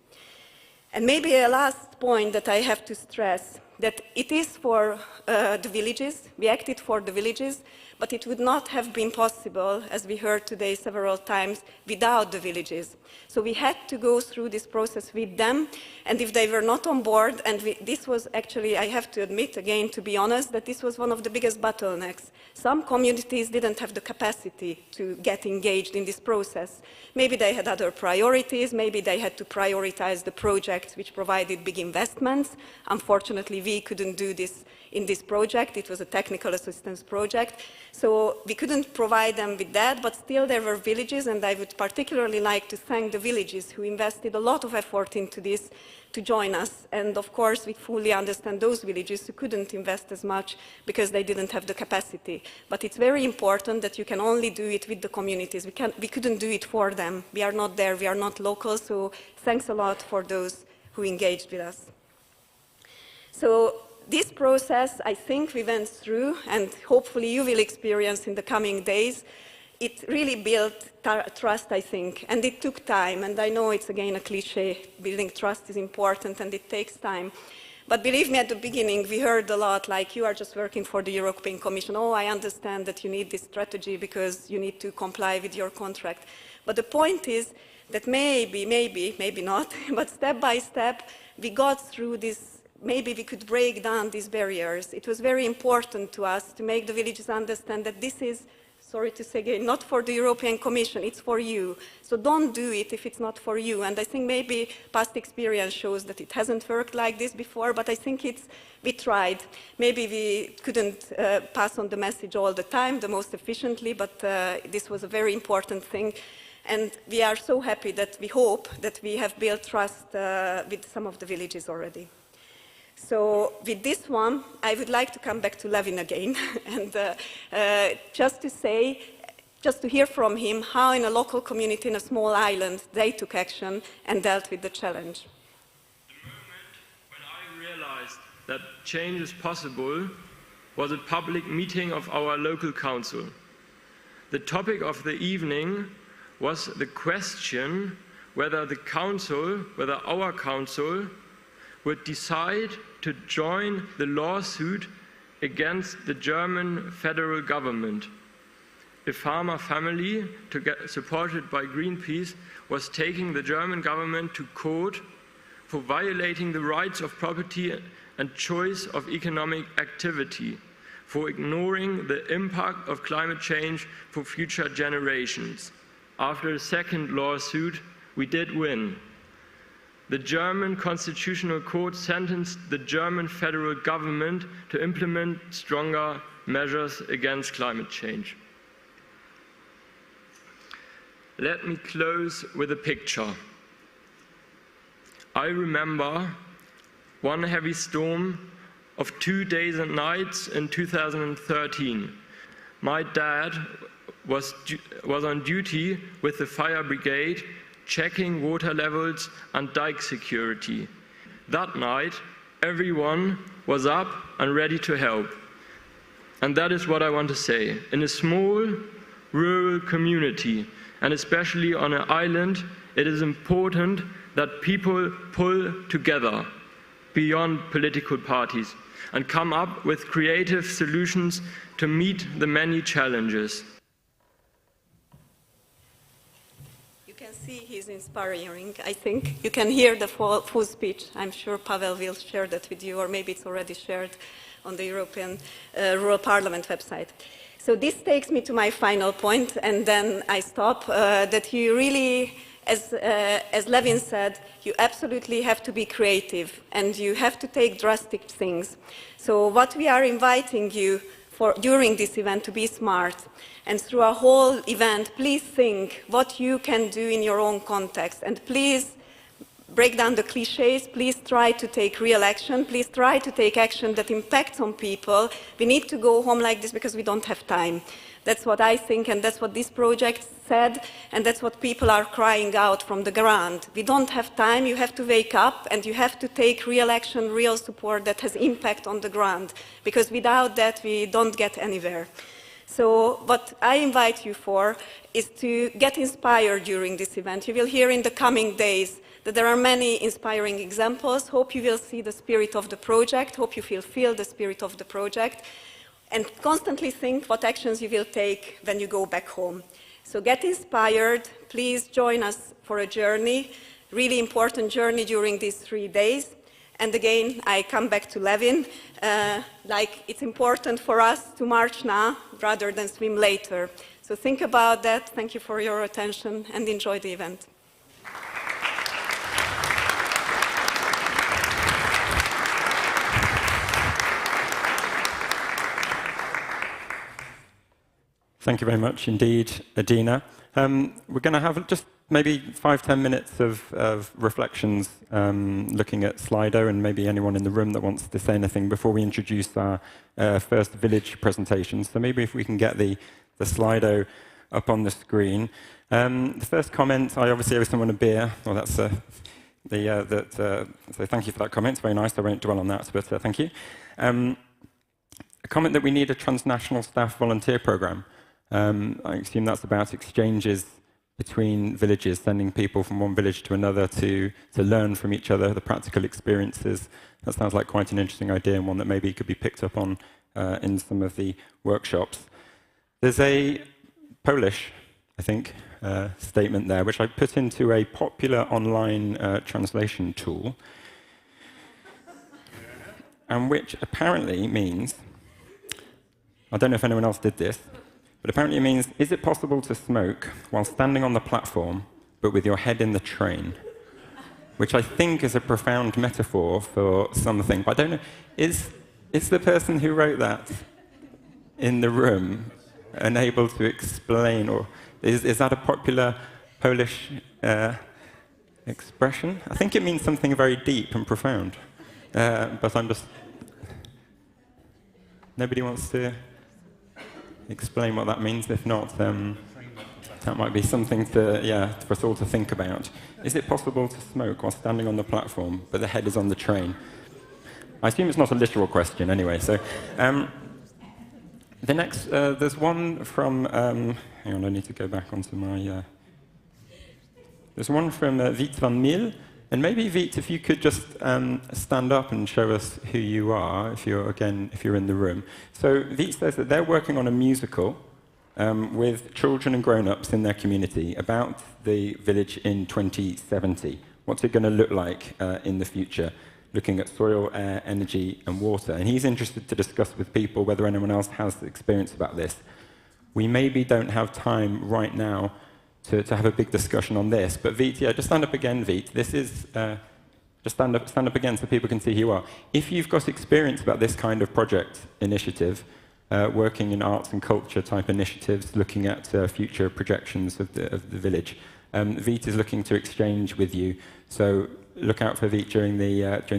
And maybe a last point that I have to stress, that it is for the villages, we acted for the villages, but it would not have been possible, as we heard today several times, without the villages. So we had to go through this process with them, and if they were not on board, and this was actually, I have to admit again, to be honest, that this was one of the biggest bottlenecks. Some communities didn't have the capacity to get engaged in this process. Maybe they had other priorities, maybe they had to prioritize the projects which provided big investments. Unfortunately, we couldn't do this in this project. It was a technical assistance project. So we couldn't provide them with that, but still there were villages, and I would particularly like to thank the villages who invested a lot of effort into this to join us. And of course, we fully understand those villages who couldn't invest as much because they didn't have the capacity. But it's very important that you can only do it with the communities. We couldn't do it for them. We are not there, we are not local, so thanks a lot for those who engaged with us. So this process, I think we went through, and hopefully you will experience in the coming days. It really built trust, I think, and it took time. And I know it's again a cliche, building trust is important and it takes time. But believe me, at the beginning, we heard a lot like, you are just working for the European Commission. Oh, I understand that you need this strategy because you need to comply with your contract. But the point is that maybe not, but step by step, we got through this. Maybe we could break down these barriers. It was very important to us to make the villages understand that this is, sorry to say again, not for the European Commission, it's for you. So don't do it if it's not for you. And I think maybe past experience shows that it hasn't worked like this before, but I think we tried. Maybe we couldn't pass on the message all the time, the most efficiently, but this was a very important thing. And we are so happy that we hope that we have built trust with some of the villages already. So with this one, I would like to come back to Levin again, and just to hear from him how in a local community in a small island they took action and dealt with the challenge.
The moment when I realized that change is possible was a public meeting of our local council. The topic of the evening was the question whether our council would decide to join the lawsuit against the German federal government. A farmer family, supported by Greenpeace, was taking the German government to court for violating the rights of property and choice of economic activity, for ignoring the impact of climate change for future generations. After a second lawsuit, we did win. The German Constitutional Court sentenced the German federal government to implement stronger measures against climate change. Let me close with a picture. I remember one heavy storm of 2 days and nights in 2013. My dad was on duty with the fire brigade, checking water levels and dike security. That night, everyone was up and ready to help. And that is what I want to say. In a small, rural community, and especially on an island, it is important that people pull together beyond political parties and come up with creative solutions to meet the many challenges.
You can see he's inspiring, I think. You can hear the full speech. I'm sure Pavel will share that with you, or maybe it's already shared on the European Rural Parliament website. So this takes me to my final point, and then I stop, that you really, as Levin said, you absolutely have to be creative, and you have to take drastic things. So what we are inviting you for during this event to be smart, and through a whole event, please think what you can do in your own context, and please break down the cliches, please try to take real action, please try to take action that impacts on people. We need to go home like this because we don't have time. That's what I think, and that's what this project said, and that's what people are crying out from the ground. We don't have time, you have to wake up, and you have to take real action, real support that has impact on the ground, because without that we don't get anywhere. So what I invite you for is to get inspired during this event. You will hear in the coming days that there are many inspiring examples. Hope you will see the spirit of the project, hope you will feel the spirit of the project, and constantly think what actions you will take when you go back home. So get inspired, please join us for a journey, really important journey during these 3 days. And again, I come back to Levin, like it's important for us to march now rather than swim later. So think about that, thank you for your attention, and enjoy the event.
Thank you very much indeed, Adina. We're going to have just maybe 5-10 minutes of reflections looking at Slido, and maybe anyone in the room that wants to say anything before we introduce our first village presentation. So maybe if we can get the Slido up on the screen. The first comment, I obviously owe someone a beer. Well, that's so thank you for that comment. It's very nice. I won't dwell on that, but thank you. A comment that we need a transnational staff volunteer program. I assume that's about exchanges between villages, sending people from one village to another to learn from each other, the practical experiences. That sounds like quite an interesting idea, and one that maybe could be picked up on in some of the workshops. There's a Polish, I think, statement there, which I put into a popular online translation tool, and which apparently means, I don't know if anyone else did this, but apparently it means, is it possible to smoke while standing on the platform, but with your head in the train? Which I think is a profound metaphor for something, but I don't know, is the person who wrote that in the room unable to explain, or is that a popular Polish expression? I think it means something very deep and profound, but I'm just, nobody wants to explain what that means. If not, that might be something to, for us all to think about. Is it possible to smoke while standing on the platform, but the head is on the train? I assume it's not a literal question anyway. So the next, there's one from, hang on, I need to go back onto my, there's one from Wiet van Mil, And maybe, Vít, if you could just stand up and show us who you are, if you're in the room. So Vít says that they're working on a musical with children and grown-ups in their community about the village in 2070. What's it going to look like in the future, looking at soil, air, energy, and water. And he's interested to discuss with people whether anyone else has experience about this. We maybe don't have time right now to have a big discussion on this. But Vít, yeah, just stand up again, Vít. This is, just stand up again so people can see who you are. If you've got experience about this kind of project initiative, working in arts and culture type initiatives, looking at future projections of the village, Vít is looking to exchange with you. So look out for Vít during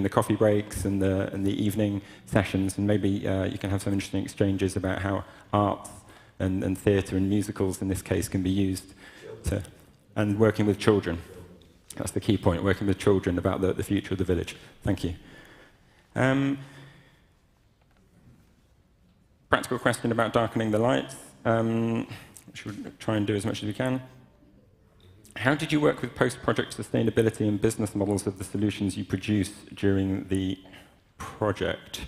the coffee breaks and the evening sessions, and maybe you can have some interesting exchanges about how arts and theatre and musicals in this case can be used and working with children. That's the key point, working with children about the future of the village. Thank you. Practical question about darkening the lights, which we'll try and do as much as we can. How did you work with post-project sustainability and business models of the solutions you produce during the project?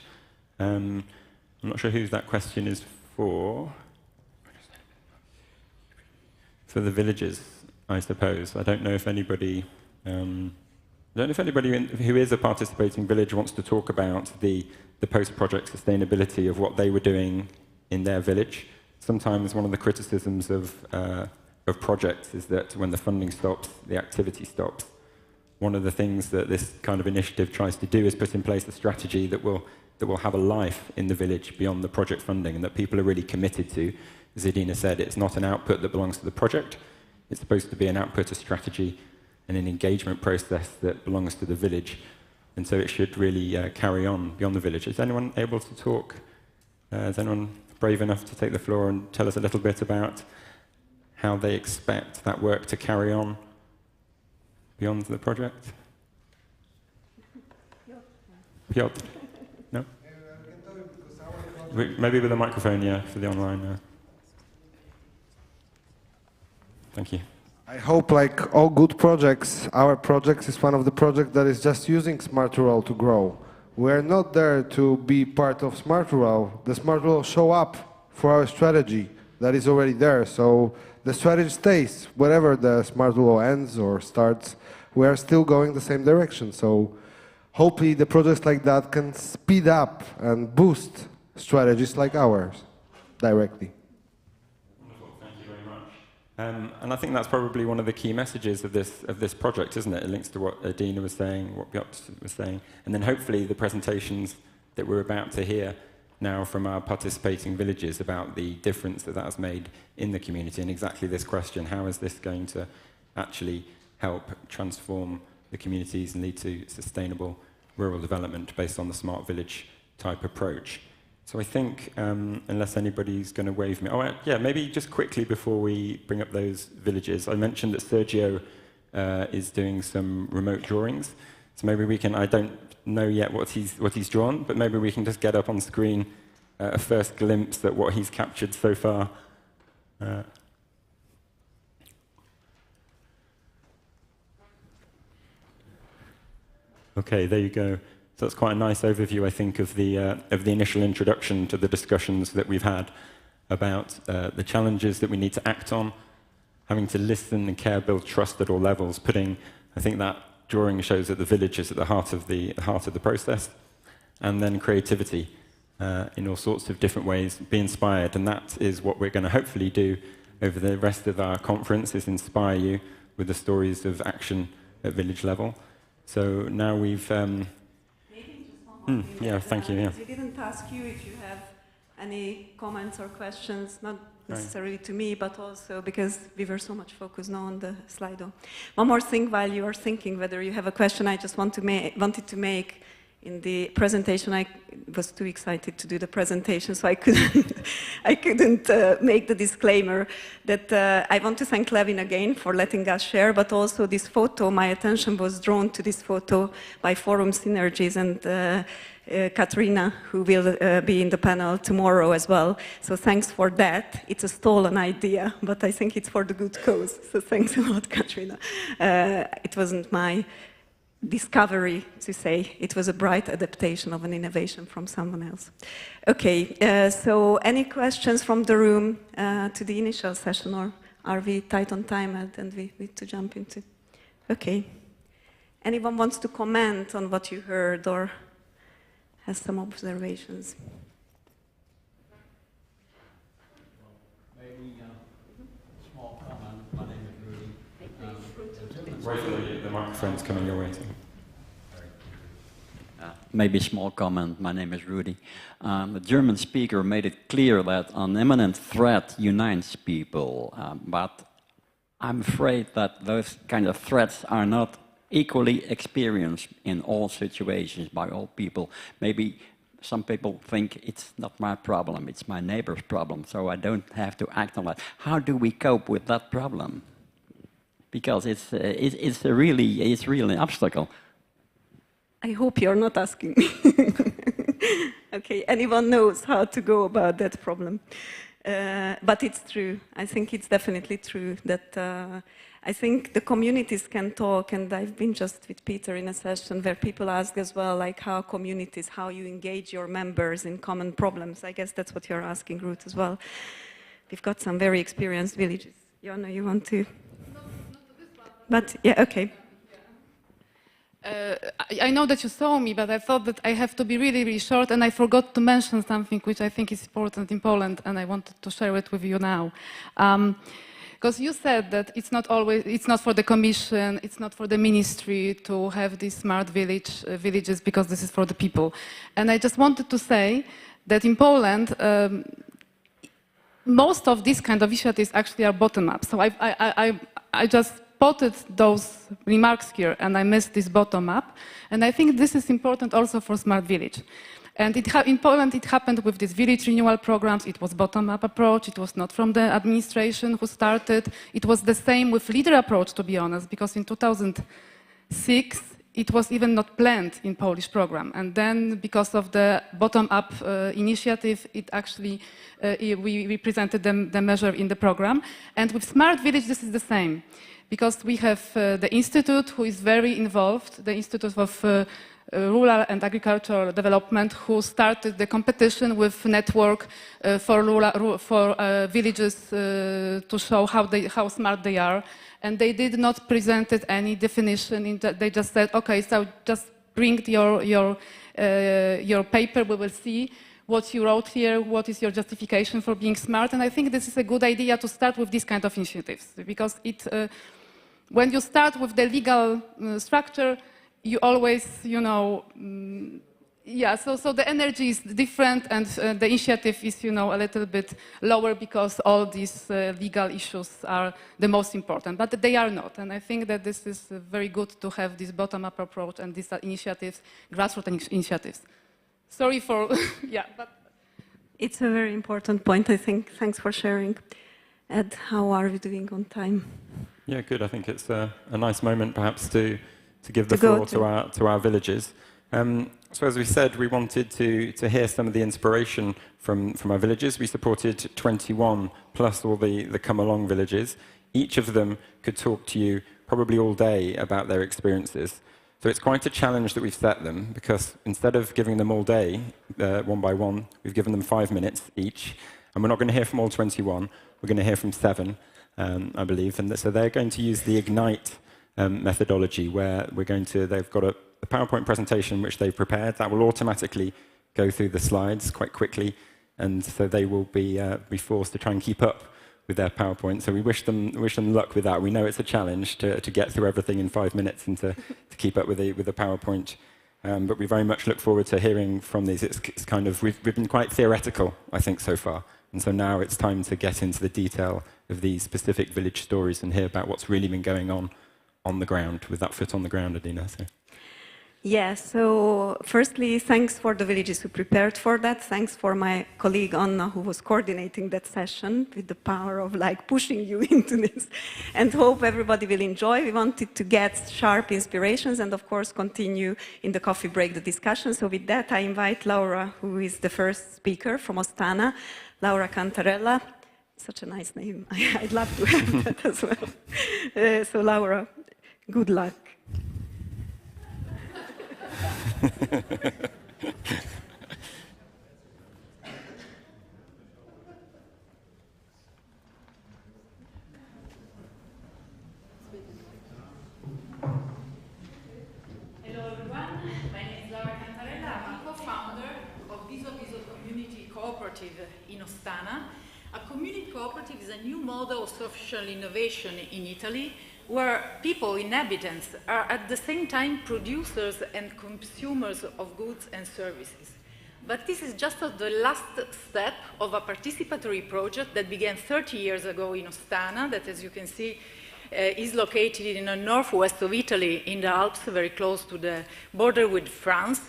I'm not sure who that question is for. For the villages, I suppose. I don't know if anybody, who is a participating village wants to talk about the post-project sustainability of what they were doing in their village. Sometimes one of the criticisms of projects is that when the funding stops, the activity stops. One of the things that this kind of initiative tries to do is put in place a strategy that will have a life in the village beyond the project funding, and that people are really committed to. As Adina said, it's not an output that belongs to the project. It's supposed to be an output, a strategy, and an engagement process that belongs to the village. And so it should really carry on beyond the village. Is anyone able to talk? Is anyone brave enough to take the floor and tell us a little bit about how they expect that work to carry on beyond the project? Piotr? No? Maybe with a microphone, yeah, for the online. Thank you.
I hope, like all good projects, our project is one of the projects that is just using Smart Rural to grow. We're not there to be part of Smart Rural. The Smart Rural show up for our strategy that is already there. So the strategy stays. Wherever the Smart Rural ends or starts, we are still going the same direction. So hopefully the projects like that can speed up and boost strategies like ours directly.
And I think that's probably one of the key messages of this project, isn't it? It links to what Adina was saying, what Piotr was saying, and then hopefully the presentations that we're about to hear now from our participating villages about the difference that has made in the community, and exactly this question: how is this going to actually help transform the communities and lead to sustainable rural development based on the smart village type approach? So I think, unless anybody's going to wave me... Oh, yeah, maybe just quickly before we bring up those villages, I mentioned that Sergio is doing some remote drawings. So maybe we can... I don't know yet what he's drawn, but maybe we can just get up on screen a first glimpse at what he's captured so far. Okay, there you go. So that's quite a nice overview, I think, of the initial introduction to the discussions that we've had about the challenges that we need to act on, having to listen and care, build trust at all levels, putting, I think that drawing shows that the village is at the heart of the process, and then creativity in all sorts of different ways, be inspired, and that is what we're going to hopefully do over the rest of our conference, is inspire you with the stories of action at village level. So now we've... yeah, thank you. Yeah.
We didn't ask you if you have any comments or questions, not necessarily to me, but also because we were so much focused now on the Slido. One more thing while you are thinking whether you have a question, I just wanted to make in the presentation. I was too excited to do the presentation, so I couldn't make the disclaimer that I want to thank Levin again for letting us share, but also this photo, my attention was drawn to this photo by Forum Synergies and Katarina, who will be in the panel tomorrow as well. So thanks for that. It's a stolen idea, but I think it's for the good cause. So thanks a lot, Katarina. It wasn't my discovery, to say. It was a bright adaptation of an innovation from someone else. Okay, so any questions from the room to the initial session, or are we tight on time and we need to jump into? Okay. Anyone wants to comment on what you heard or has some observations?
Maybe a small comment. My name is Rudy.
Wait for the microphone's coming your way too.
Maybe a small comment. My name is Rudy. The German speaker made it clear that an imminent threat unites people, but I'm afraid that those kind of threats are not equally experienced in all situations by all people. Maybe some people think it's not my problem, it's my neighbor's problem, so I don't have to act on that. How do we cope with that problem? Because it's really an obstacle.
I hope you're not asking me. Okay, anyone knows how to go about that problem. But it's true. I think it's definitely true that I think the communities can talk, and I've been just with Peter in a session where people ask as well, like how communities, how you engage your members in common problems. I guess that's what you're asking, Ruth, as well. We've got some very experienced villages. Jonna, you want to? But yeah, okay.
I know that you saw me, but I thought that I have to be really, really short, and I forgot to mention something which I think is important in Poland, and I wanted to share it with you now. Because you said that it's not for the Commission, it's not for the Ministry to have these smart villages, because this is for the people. And I just wanted to say that in Poland, most of these kind of initiatives actually are bottom-up. So I just spotted those remarks here, and I missed this bottom-up. And I think this is important also for Smart Village. And in Poland, it happened with these village renewal programs. It was bottom-up approach. It was not from the administration who started. It was the same with leader approach, to be honest, because in 2006, it was even not planned in Polish program. And then, because of the bottom-up initiative, it actually, we presented the measure in the program. And with Smart Village, this is the same. Because we have the institute who is very involved, the Institute of Rural and Agricultural Development, who started the competition with network for villages to show how smart they are. And they did not present any definition. They just said, okay, so just bring your paper, we will see what you wrote here, what is your justification for being smart. And I think this is a good idea to start with these kind of initiatives, because when you start with the legal structure, you always, so the energy is different, and the initiative is, a little bit lower, because all these legal issues are the most important, but they are not. And I think that this is very good to have this bottom-up approach and these initiatives, grassroots initiatives. Sorry for, but...
It's a very important point, I think. Thanks for sharing. Ed, how are we doing on time?
Yeah, good. I think it's a nice moment, perhaps, to give the floor to our villages. So as we said, we wanted to hear some of the inspiration from our villages. We supported 21 plus all the come-along villages. Each of them could talk to you probably all day about their experiences. So it's quite a challenge that we've set them, because instead of giving them all day, one by one, we've given them 5 minutes each. And we're not going to hear from all 21. We're going to hear from 7, I believe. And so they're going to use the Ignite methodology, where they've got a PowerPoint presentation which they've prepared that will automatically go through the slides quite quickly, and so they will be forced to try and keep up with their PowerPoint. So we wish them luck with that. We know it's a challenge to get through everything in 5 minutes and to keep up with the PowerPoint. But we very much look forward to hearing from these. It's kind of we've been quite theoretical, I think, so far, and so now it's time to get into the detail of these specific village stories and hear about what's really been going on the ground, with that foot on the ground, Anina. So.
Yeah, so firstly, thanks for the villages who prepared for that. Thanks for my colleague Anna, who was coordinating that session with the power of pushing you into this, and hope everybody will enjoy. We wanted to get sharp inspirations and of course continue in the coffee break the discussion. So with that, I invite Laura, who is the first speaker from Ostana, Laura Cantarella. Such a nice name. I'd love to have that as well. So Laura, good luck.
Hello everyone, my name is Katarina. I'm a co-founder of Viso Community Cooperative in Ostana. A community cooperative is a new model of social innovation in Italy where people, inhabitants, are at the same time producers and consumers of goods and services. But this is just the last step of a participatory project that began 30 years ago in Ostana, that, as you can see, is located in the northwest of Italy, in the Alps, very close to the border with France.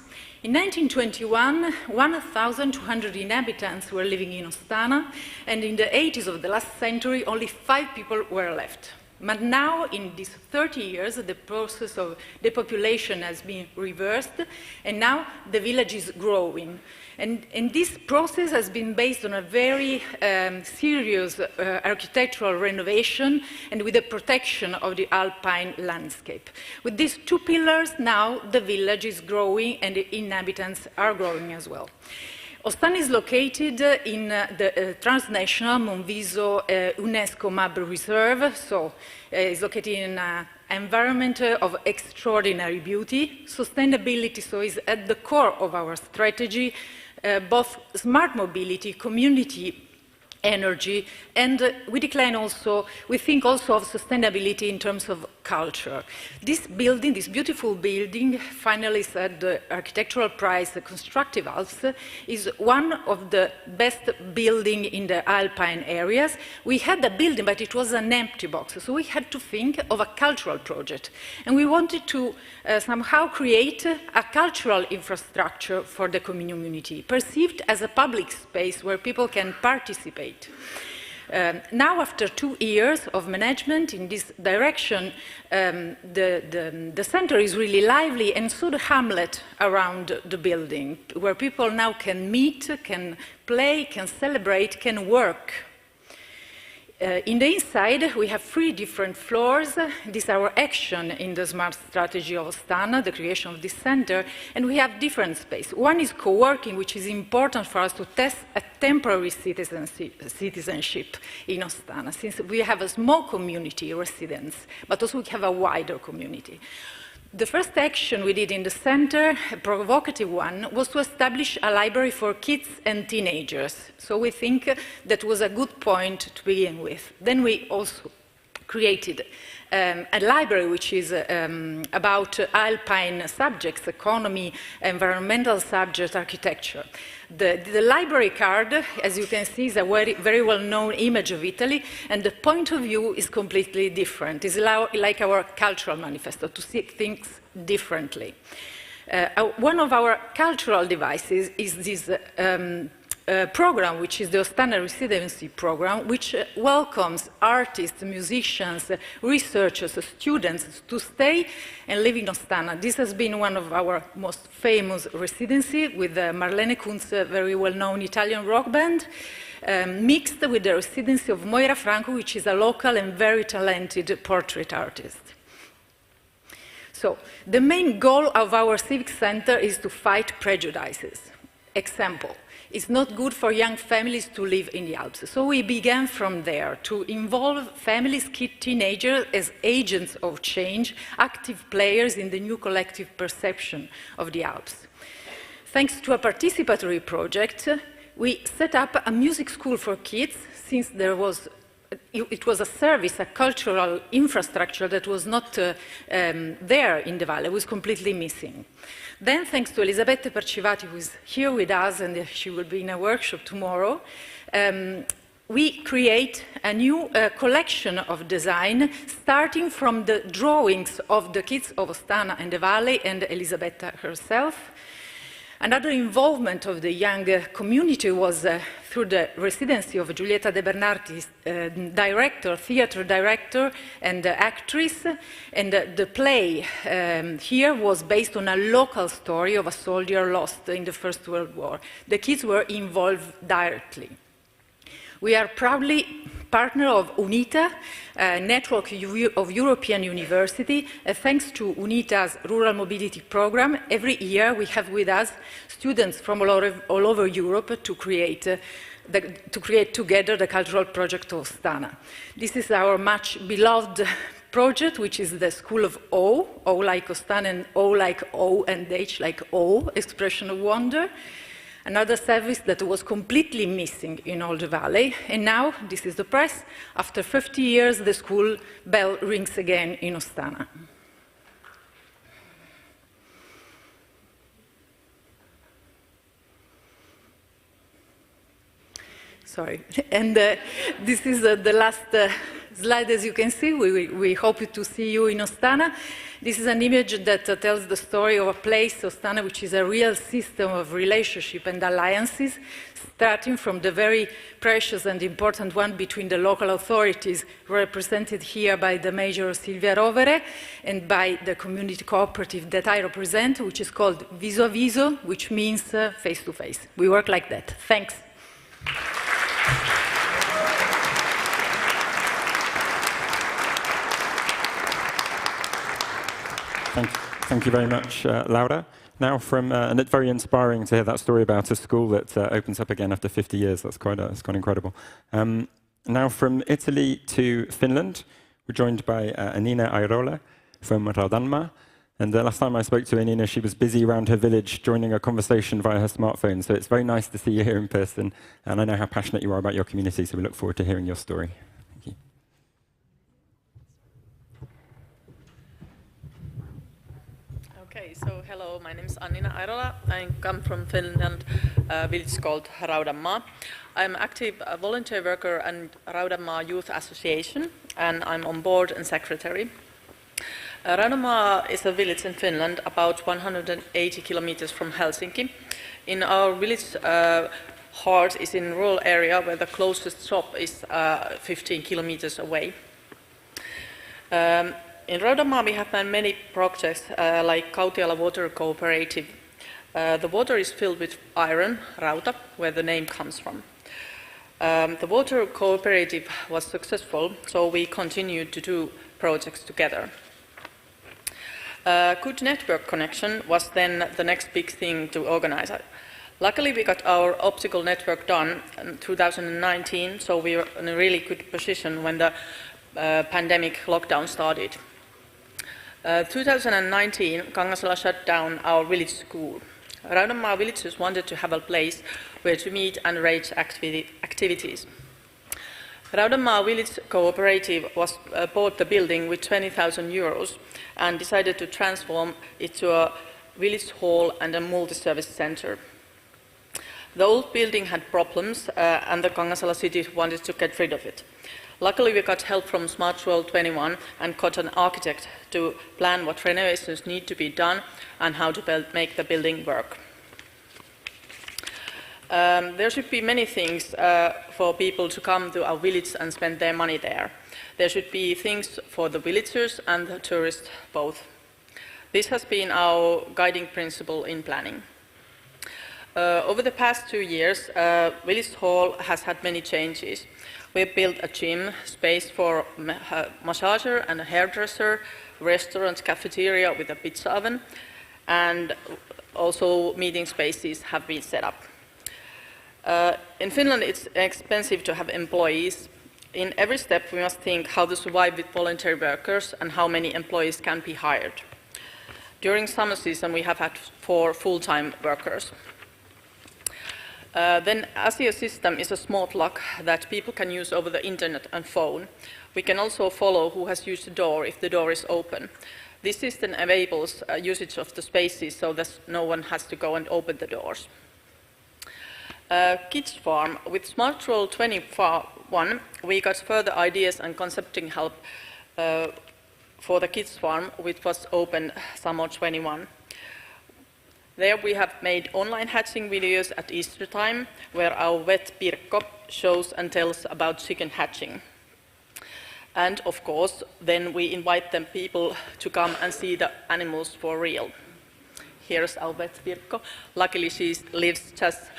In 1921, 1,200 inhabitants were living in Ostana, and in the 80s of the last century, only 5 people were left. But now, in these 30 years, the process of depopulation has been reversed, and now the village is growing. And this process has been based on a very serious architectural renovation and with the protection of the alpine landscape. With these 2 pillars, now the village is growing and the inhabitants are growing as well. Ostana is located in the transnational Monviso UNESCO Map Reserve, so it's located in an environment of extraordinary beauty. Sustainability is at the core of our strategy, both smart mobility, community energy, and we think also of sustainability in terms of culture. This building, this beautiful building, finalist at the architectural prize, the Constructive Alps, is one of the best buildings in the alpine areas. We had a building, but it was an empty box, so we had to think of a cultural project. And we wanted to somehow create a cultural infrastructure for the community, perceived as a public space where people can participate. Now, after 2 years of management in this direction, the center is really lively, and so the hamlet around the building, where people now can meet, can play, can celebrate, can work. In the inside, we have 3 different floors. This is our action in the smart strategy of Ostana, the creation of this center, and we have different space. One is co-working, which is important for us to test a temporary citizenship in Ostana, since we have a small community, residents, but also we have a wider community. The first action we did in the center, a provocative one, was to establish a library for kids and teenagers. So we think that was a good point to begin with. Then we also created a library which is about alpine subjects, economy, environmental subjects, architecture. The library card, as you can see, is a very well-known image of Italy, and the point of view is completely different. It's like our cultural manifesto, to see things differently. One of our cultural devices is this program, which is the Ostana Residency program, which welcomes artists, musicians, researchers, students to stay and live in Ostana. This has been one of our most famous residencies with Marlene Kunz, a very well-known Italian rock band, mixed with the residency of Moira Franco, which is a local and very talented portrait artist. So, the main goal of our civic center is to fight prejudices. Example. It's not good for young families to live in the Alps. So we began from there to involve families, teenagers as agents of change, active players in the new collective perception of the Alps. Thanks to a participatory project, we set up a music school for kids, since it was a service, a cultural infrastructure that was not there in the valley, it was completely missing. Then, thanks to Elisabetta Percivati, who is here with us, and she will be in a workshop tomorrow, we create a new collection of design, starting from the drawings of the kids of Ostana and the Valley and Elisabetta herself. Another involvement of the young community was through the residency of Giulietta De Bernardi, director, theater director, and actress. And the play here was based on a local story of a soldier lost in the First World War. The kids were involved directly.
We are proudly partner of UNITA, a network of European universities. Thanks to UNITA's Rural Mobility Program, every year we have with us students from all over Europe to create together the cultural project of Ostana. This is our much beloved project, which is the School of O like Ostana, and O like O, and H like O, expression of wonder. Another service that was completely missing in all the valley. And now, this is the press, after 50 years, the school bell rings again in Ostana. Sorry. And this is the last slide, as you can see. We hope to see you in Ostana. This is an image that tells the story of a place, Ostana, which is a real system of relationship and alliances, starting from the very precious and important one between the local authorities, represented here by the Major Silvia Rovere, and by the community cooperative that I represent, which is called Viso a Viso, which means face to face. We work like that. Thanks.
Thank you very much, Laura. Now, and it's very inspiring to hear that story about a school that opens up again after 50 years. That's quite incredible. Now, from Italy to Finland, we're joined by Anina Irola from Raudanmaa. And the last time I spoke to Anina, she was busy around her village joining a conversation via her smartphone. So it's very nice to see you here in person. And I know how passionate you are about your community, so we look forward to hearing your story. Thank you.
Okay, so hello, my name is Anina Irola. I come from Finland, a village called Raudanmaa. I'm active volunteer worker in Raudanmaa Youth Association, and I'm on board and secretary. Raudanmaa is a village in Finland, about 180 kilometers from Helsinki. In our village, heart is in a rural area where the closest shop is 15 kilometers away. In Raudanmaa, we have done many projects like Kautiala Water Cooperative. The water is filled with iron, rauta, where the name comes from. The water cooperative was successful, so we continued to do projects together. Good network connection was then the next big thing to organize. Luckily, we got our optical network done in 2019, so we were in a really good position when the pandemic lockdown started. 2019, Kangasala shut down our village school. Raudanmaa villagers wanted to have a place where to meet and arrange activities. Raudanmaa Village Cooperative bought the building with 20,000 euros and decided to transform it to a village hall and a multi-service center. The old building had problems and the Kangasala city wanted to get rid of it. Luckily, we got help from Smart World 21 and got an architect to plan what renovations need to be done and how to make the building work. There should be many things for people to come to our village and spend their money there. There should be things for the villagers and the tourists both. This has been our guiding principle in planning. Over the past 2 years, Village Hall has had many changes. We built a gym, space for a massager and a hairdresser, restaurant, cafeteria with a pizza oven, and also meeting spaces have been set up. In Finland, it's expensive to have employees. In every step, we must think how to survive with voluntary workers and how many employees can be hired. During summer season, we have had 4 full-time workers. Then ASIA system is a smart lock that people can use over the internet and phone. We can also follow who has used the door if the door is open. This system enables usage of the spaces so that no one has to go and open the doors. Kids Farm. With Smart Roll 21, we got further ideas and concepting help for the Kids Farm, which was open summer 21. There we have made online hatching videos at Easter time, where our vet Pirkko shows and tells about chicken hatching. And of course, then we invite them people to come and see the animals for real. Here's our vet Pirkko. Luckily, she lives just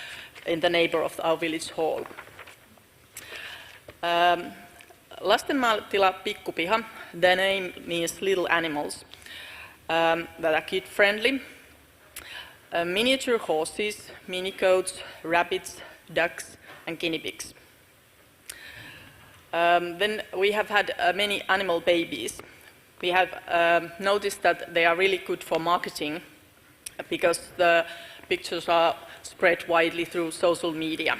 in the neighbor of our village hall. Lastenmaatila Pikkupiha, the name means little animals that are kid-friendly. Miniature horses, mini goats, rabbits, ducks, and guinea pigs. Then we have had many animal babies. We have noticed that they are really good for marketing because the pictures are spread widely through social media.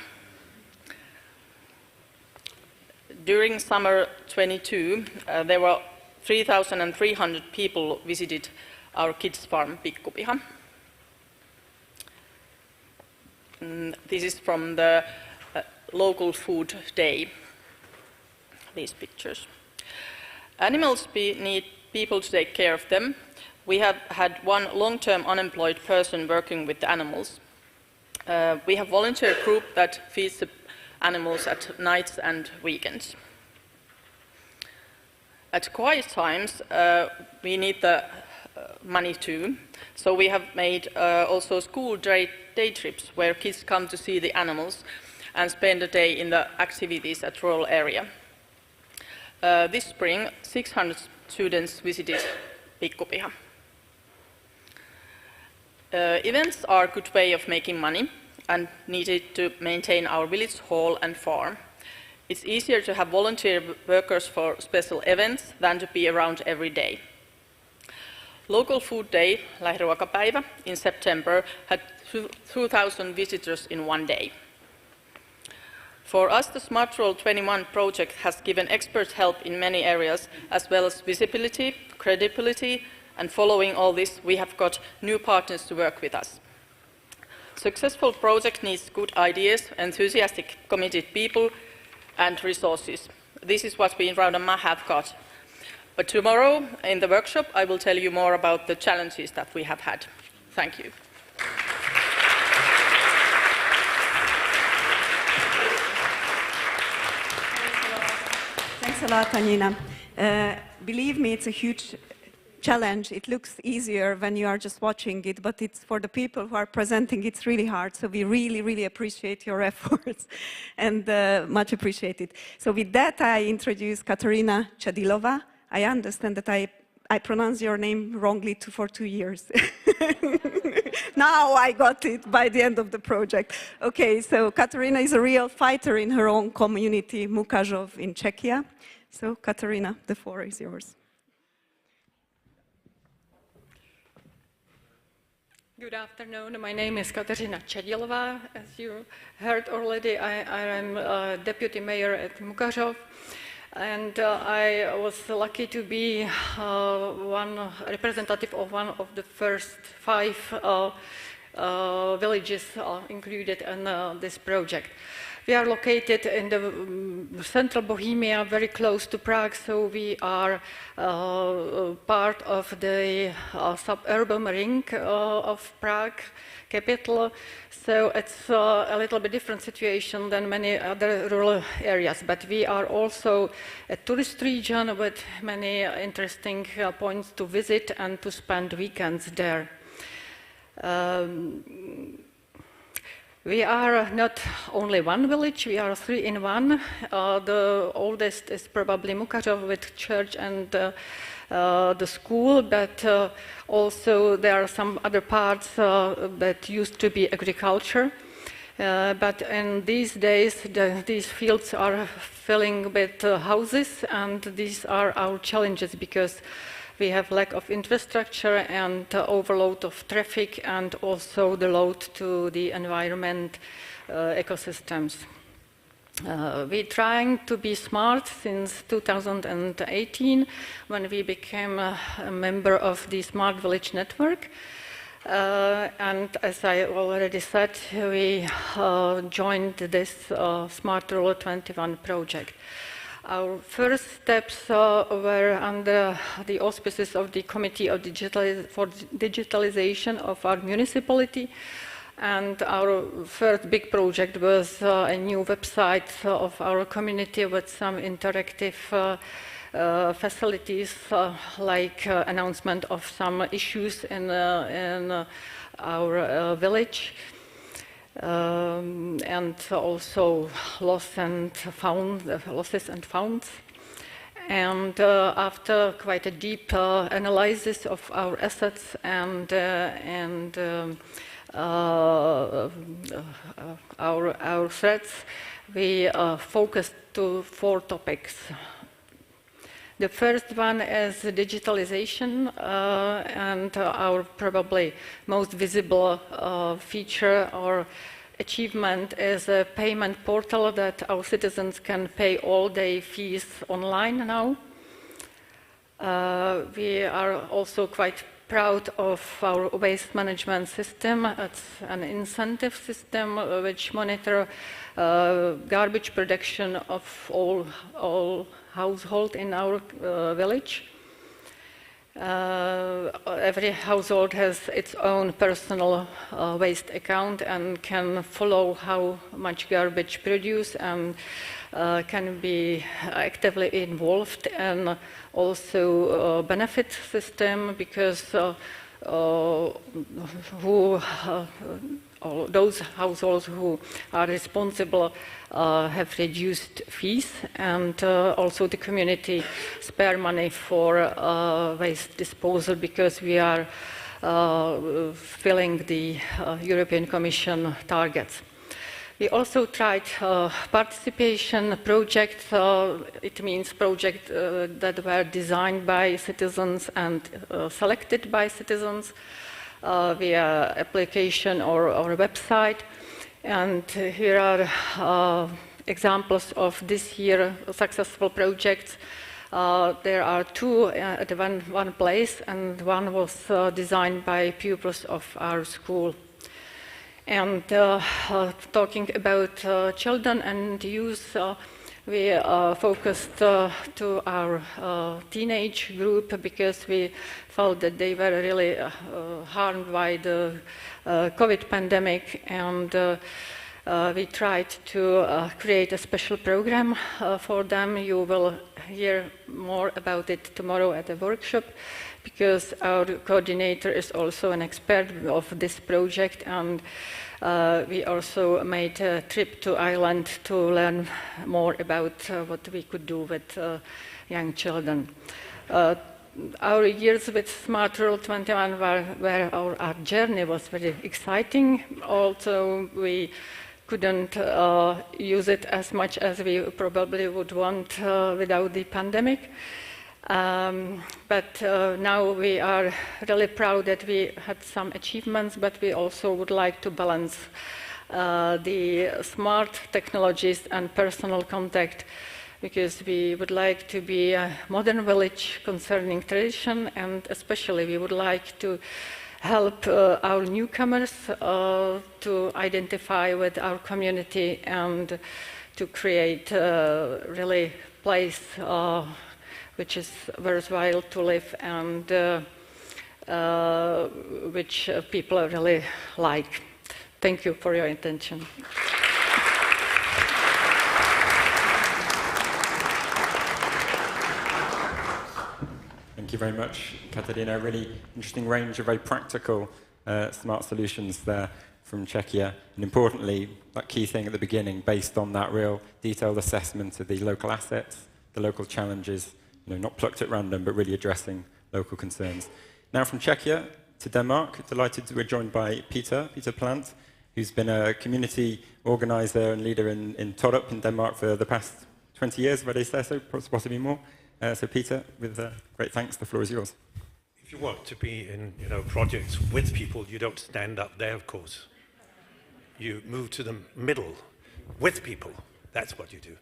During summer 22, there were 3,300 people visited our kids' farm, Pikkupiha. This is from the local food day, these pictures. Animals need people to take care of them. We have had one long-term unemployed person working with the animals. We have a volunteer group that feeds the animals at nights and weekends. At quiet times, we need the money too, so we have made also school day trips where kids come to see the animals and spend a day in the activities at rural area. This spring, 600 students visited Pikkupiha. Events are a good way of making money and needed to maintain our village hall and farm. It's easier to have volunteer workers for special events than to be around every day. Local Food Day, Lähiruokapäivä, in September had 2,000 visitors in one day. For us, the Smart Rural 21 project has given expert help in many areas, as well as visibility, credibility, and following all this, we have got new partners to work with us. Successful project needs good ideas, enthusiastic, committed people, and resources. This is what we in Raudanmaa have got. But tomorrow, in the workshop, I will tell you more about the challenges that we have had. Thank you.
Thanks a lot, Anina. Believe me, it's a huge challenge. It looks easier when you are just watching it, but it's for the people who are presenting, it's really hard. So we really, really appreciate your efforts and much appreciated. So with that, I introduce Katarina Chadilova. I understand that I pronounced your name wrongly for 2 years. Now I got it by the end of the project. Okay, so Katarina is a real fighter in her own community, Mukařov in Czechia. So Katarina, the floor is yours.
Good afternoon. My name is Katarina Chadilova. As you heard already, I am deputy mayor at Mukařov. And I was lucky to be one representative of one of the first 5 villages included in this project. We are located in the central Bohemia, very close to Prague, so we are part of the suburban ring of Prague capital. So it's a little bit different situation than many other rural areas, but we are also a tourist region with many interesting points to visit and to spend weekends there. We are not only one village, we are 3 in 1. The oldest is probably Mukařov with church and the school, but also there are some other parts that used to be agriculture. But in these days, these fields are filling with houses, and these are our challenges because we have lack of infrastructure and overload of traffic and also the load to the environment ecosystems. We're trying to be smart since 2018 when we became a member of the Smart Village Network. And as I already said, we joined this Smart Rural 21 project. Our first steps were under the auspices of the Committee of for Digitalization of our municipality. And our first big project was a new website of our community with some interactive facilities like announcement of some issues in our village. and also losses and founds. And after quite a deep analysis of our assets and our threats, we focused to 4 topics. The first one is digitalization, and our probably most visible feature or achievement is a payment portal that our citizens can pay all their fees online now. We are also quite proud of our waste management system. It's an incentive system which monitor garbage production of all households in our village. Every household has its own personal waste account and can follow how much garbage produced and can be actively involved, and also benefit system because those households who are responsible have reduced fees, and also the community spare money for waste disposal because we are filling the European Commission targets. We also tried participation projects. It means projects that were designed by citizens and selected by citizens via application or website. And here are examples of this year successful projects. There are 2 at one place, and one was designed by pupils of our school. And talking about children and youth, we focused to our teenage group because we felt that they were really harmed by the COVID pandemic, and we tried to create a special program for them. You will hear more about it tomorrow at the workshop, because our coordinator is also an expert of this project, and we also made a trip to Ireland to learn more about what we could do with young children. Our years with Smart Rural 21 where our journey was very exciting. Also, we couldn't use it as much as we probably would want without the pandemic. But now we are really proud that we had some achievements, but we also would like to balance the smart technologies and personal contact, because we would like to be a modern village concerning tradition, and especially we would like to help our newcomers to identify with our community and to create really place which is worthwhile to live, and which people really like. Thank you for your attention.
Thank you very much, Katarina. A really interesting range of very practical smart solutions there from Czechia. And importantly, that key thing at the beginning, based on that real detailed assessment of the local assets, the local challenges, not plucked at random, but really addressing local concerns. Now from Czechia to Denmark, delighted we're joined by Peter Plant, who's been a community organizer and leader in Torup in Denmark for the past 20 years, if I say so, possibly more. So Peter, with great thanks, the floor is yours.
If you want to be in projects with people, you don't stand up there, of course. You move to the middle with people. That's what you do.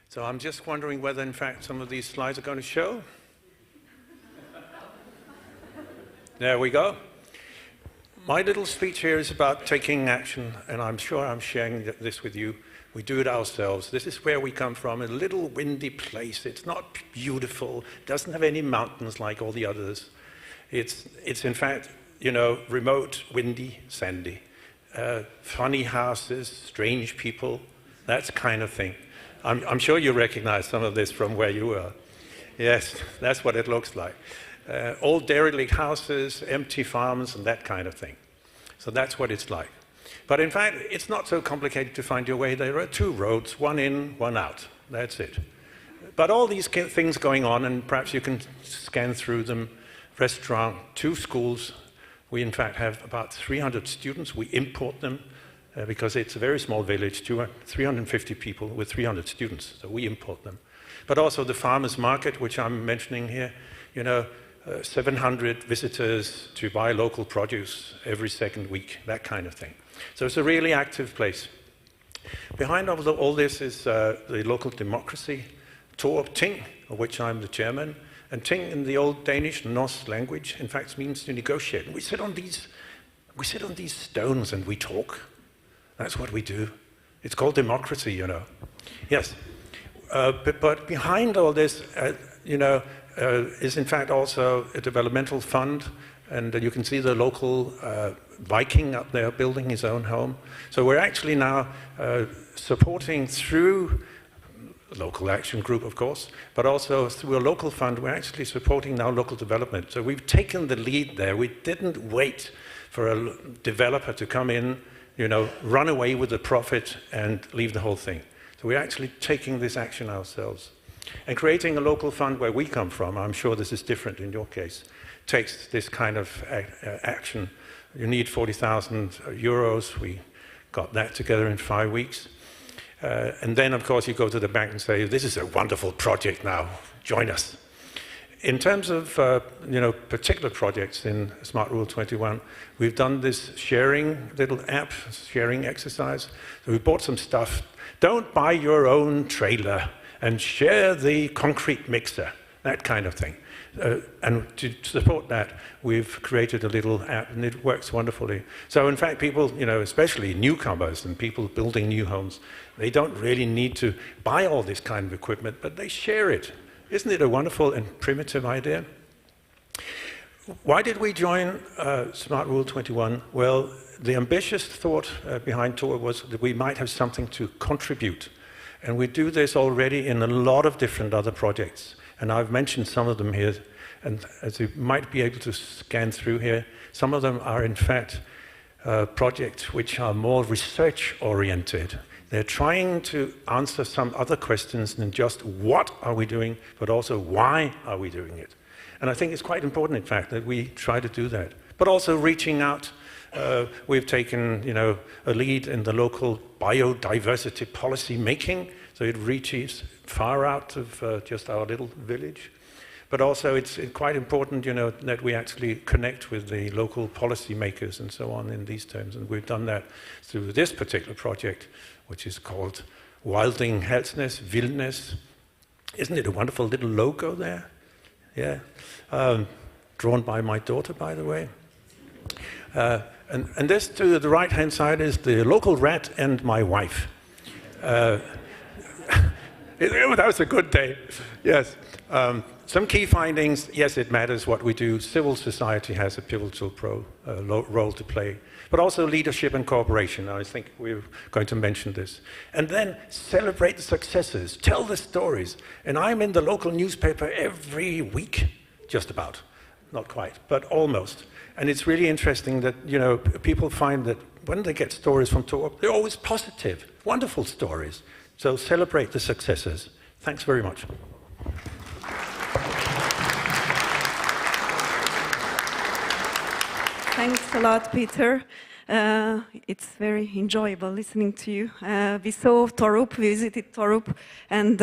So I'm just wondering whether, in fact, some of these slides are going to show. There we go. My little speech here is about taking action, and I'm sure I'm sharing this with you. We do it ourselves. This is where we come from, a little windy place. It's not beautiful, doesn't have any mountains like all the others. It's in fact, remote, windy, sandy. Funny houses, strange people, that kind of thing. I'm sure you recognize some of this from where you were. Yes, that's what it looks like. Old derelict houses, empty farms, and that kind of thing. So that's what it's like. But in fact, it's not so complicated to find your way. There are 2 roads, one in, one out. That's it. But all these things going on, and perhaps you can scan through them. Restaurant, 2 schools. We in fact have about 300 students. We import them because it's a very small village, 350 people with 300 students, so we import them. But also the farmers market, which I'm mentioning here, 700 visitors to buy local produce every second week, that kind of thing. So it's a really active place. Behind all this is the local democracy, Torp Ting, of which I'm the chairman. And Ting in the old Danish Norse language, in fact, means to negotiate. And we sit on these stones and we talk. That's what we do. It's called democracy, Yes. But behind all this, is in fact also a developmental fund, and you can see the local Viking up there building his own home. So we're actually now supporting through a local action group, of course, but also through a local fund, we're actually supporting now local development. So we've taken the lead there. We didn't wait for a developer to come in, run away with the profit and leave the whole thing. So we're actually taking this action ourselves. And creating a local fund where we come from, I'm sure this is different in your case, takes this kind of action. You need 40,000 euros. We got that together in 5 weeks. And then, of course, you go to the bank and say, this is a wonderful project now, join us. In terms of particular projects in Smart Rule 21, we've done this sharing little app, sharing exercise. So we bought some stuff. Don't buy your own trailer and share the concrete mixer, that kind of thing. And to support that, we've created a little app, and it works wonderfully. So in fact, people, especially newcomers and people building new homes, they don't really need to buy all this kind of equipment, but they share it. Isn't it a wonderful and primitive idea? Why did we join Smart Rule 21? Well, the ambitious thought behind TOR was that we might have something to contribute. And we do this already in a lot of different other projects. And I've mentioned some of them here. And as you might be able to scan through here, some of them are in fact projects which are more research-oriented. They're trying to answer some other questions than just what are we doing, but also why are we doing it. And I think it's quite important, in fact, that we try to do that. But also reaching out. We've taken, a lead in the local biodiversity policy making, so it reaches far out of just our little village. But also it's quite important, that we actually connect with the local policy makers and so on in these terms. And we've done that through this particular project, which is called Wilding Helseness, Wildness. Isn't it a wonderful little logo there? Yeah. Drawn by my daughter, by the way. And this to the right-hand side is the local rat and my wife. That was a good day, yes. Some key findings, yes, it matters what we do. Civil society has a pivotal role to play, but also leadership and cooperation. I think we're going to mention this. And then celebrate the successes, tell the stories. And I'm in the local newspaper every week, just about. Not quite, but almost. And it's really interesting that, people find that when they get stories from Torp, they're always positive, wonderful stories. So celebrate the successes. Thanks very much.
Thanks a lot, Peter. It's very enjoyable listening to you. We saw Torup, we visited Torup, and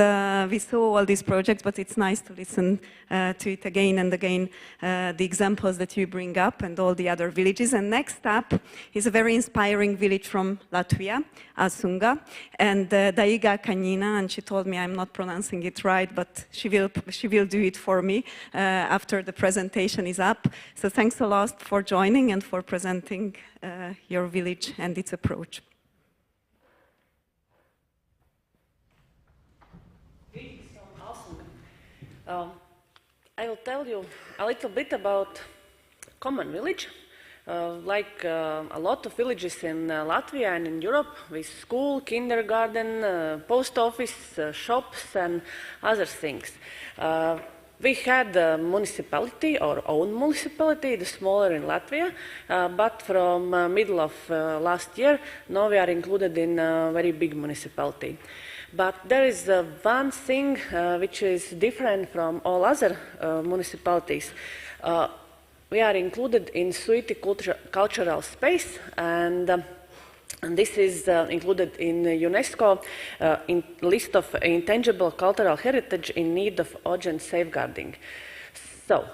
we saw all these projects, but it's nice to listen to it again and again, the examples that you bring up and all the other villages. And next up is a very inspiring village from Latvia, Asunga, and Daiga Kanina, and she told me I'm not pronouncing it right, but she will do it for me after the presentation is up. So thanks a lot for joining and for presenting your village and its approach.
Awesome. I will tell you a little bit about common village. Like a lot of villages in Latvia and in Europe, with school, kindergarten, post office, shops and other things. We had a municipality, our own municipality, the smaller in Latvia, but from middle of last year, now we are included in a very big municipality. But there is one thing which is different from all other municipalities. We are included in Suiti cultural space, and this is included in UNESCO in list of intangible cultural heritage in need of urgent safeguarding. So,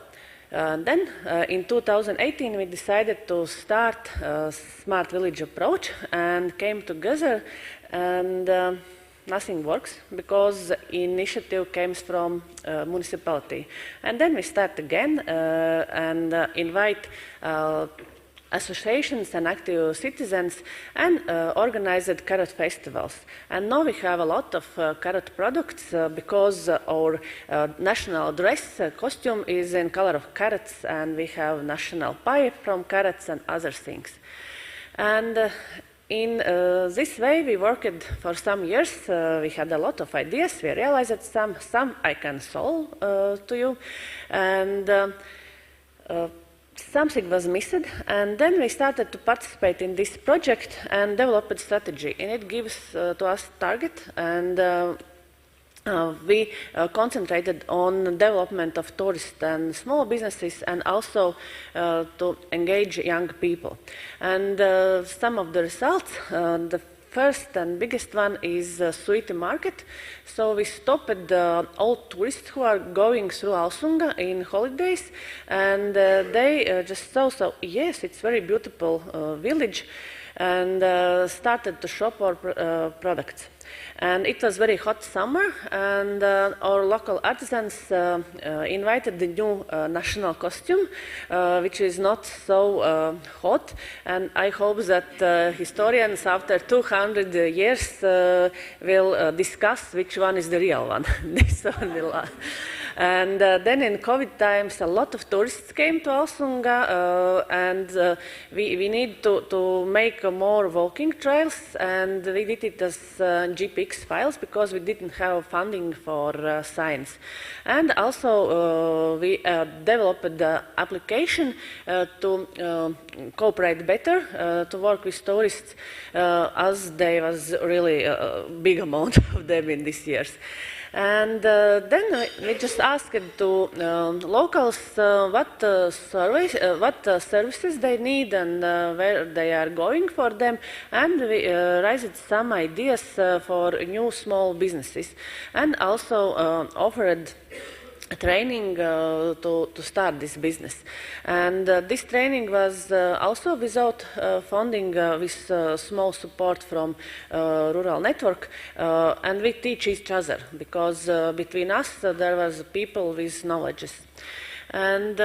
then in 2018 we decided to start a smart village approach and came together, and nothing works because initiative came from municipality. And then we start again and invite associations and active citizens and organized carrot festivals. And now we have a lot of carrot products because our national dress costume is in color of carrots, and we have national pie from carrots and other things. And in this way we worked for some years. We had a lot of ideas. We realized that some I can solve to you, and something was missing, and then we started to participate in this project and develop a strategy, and it gives to us target, and we concentrated on development of tourist and small businesses, and also to engage young people. And some of the results, the first and biggest one is Suiti market. So we stopped all tourists who are going through Alsunga in holidays, and they just saw, so yes, it's very beautiful village, and started to shop our products. And it was very hot summer, and our local artisans invited the new national costume, which is not so hot, and I hope that historians after 200 years will discuss which one is the real one. This one will. And then in COVID times, a lot of tourists came to Alsunga, and we need to make more walking trails, and we did it as GPX files because we didn't have funding for science. And also we developed the application to cooperate better, to work with tourists, as there was really a big amount of them in these years. And then we just asked to locals what services they need and where they are going for them, and we raised some ideas for new small businesses, and also offered training to start this business. And this training was also without funding, with small support from rural network, and we teach each other because between us there was people with knowledges. And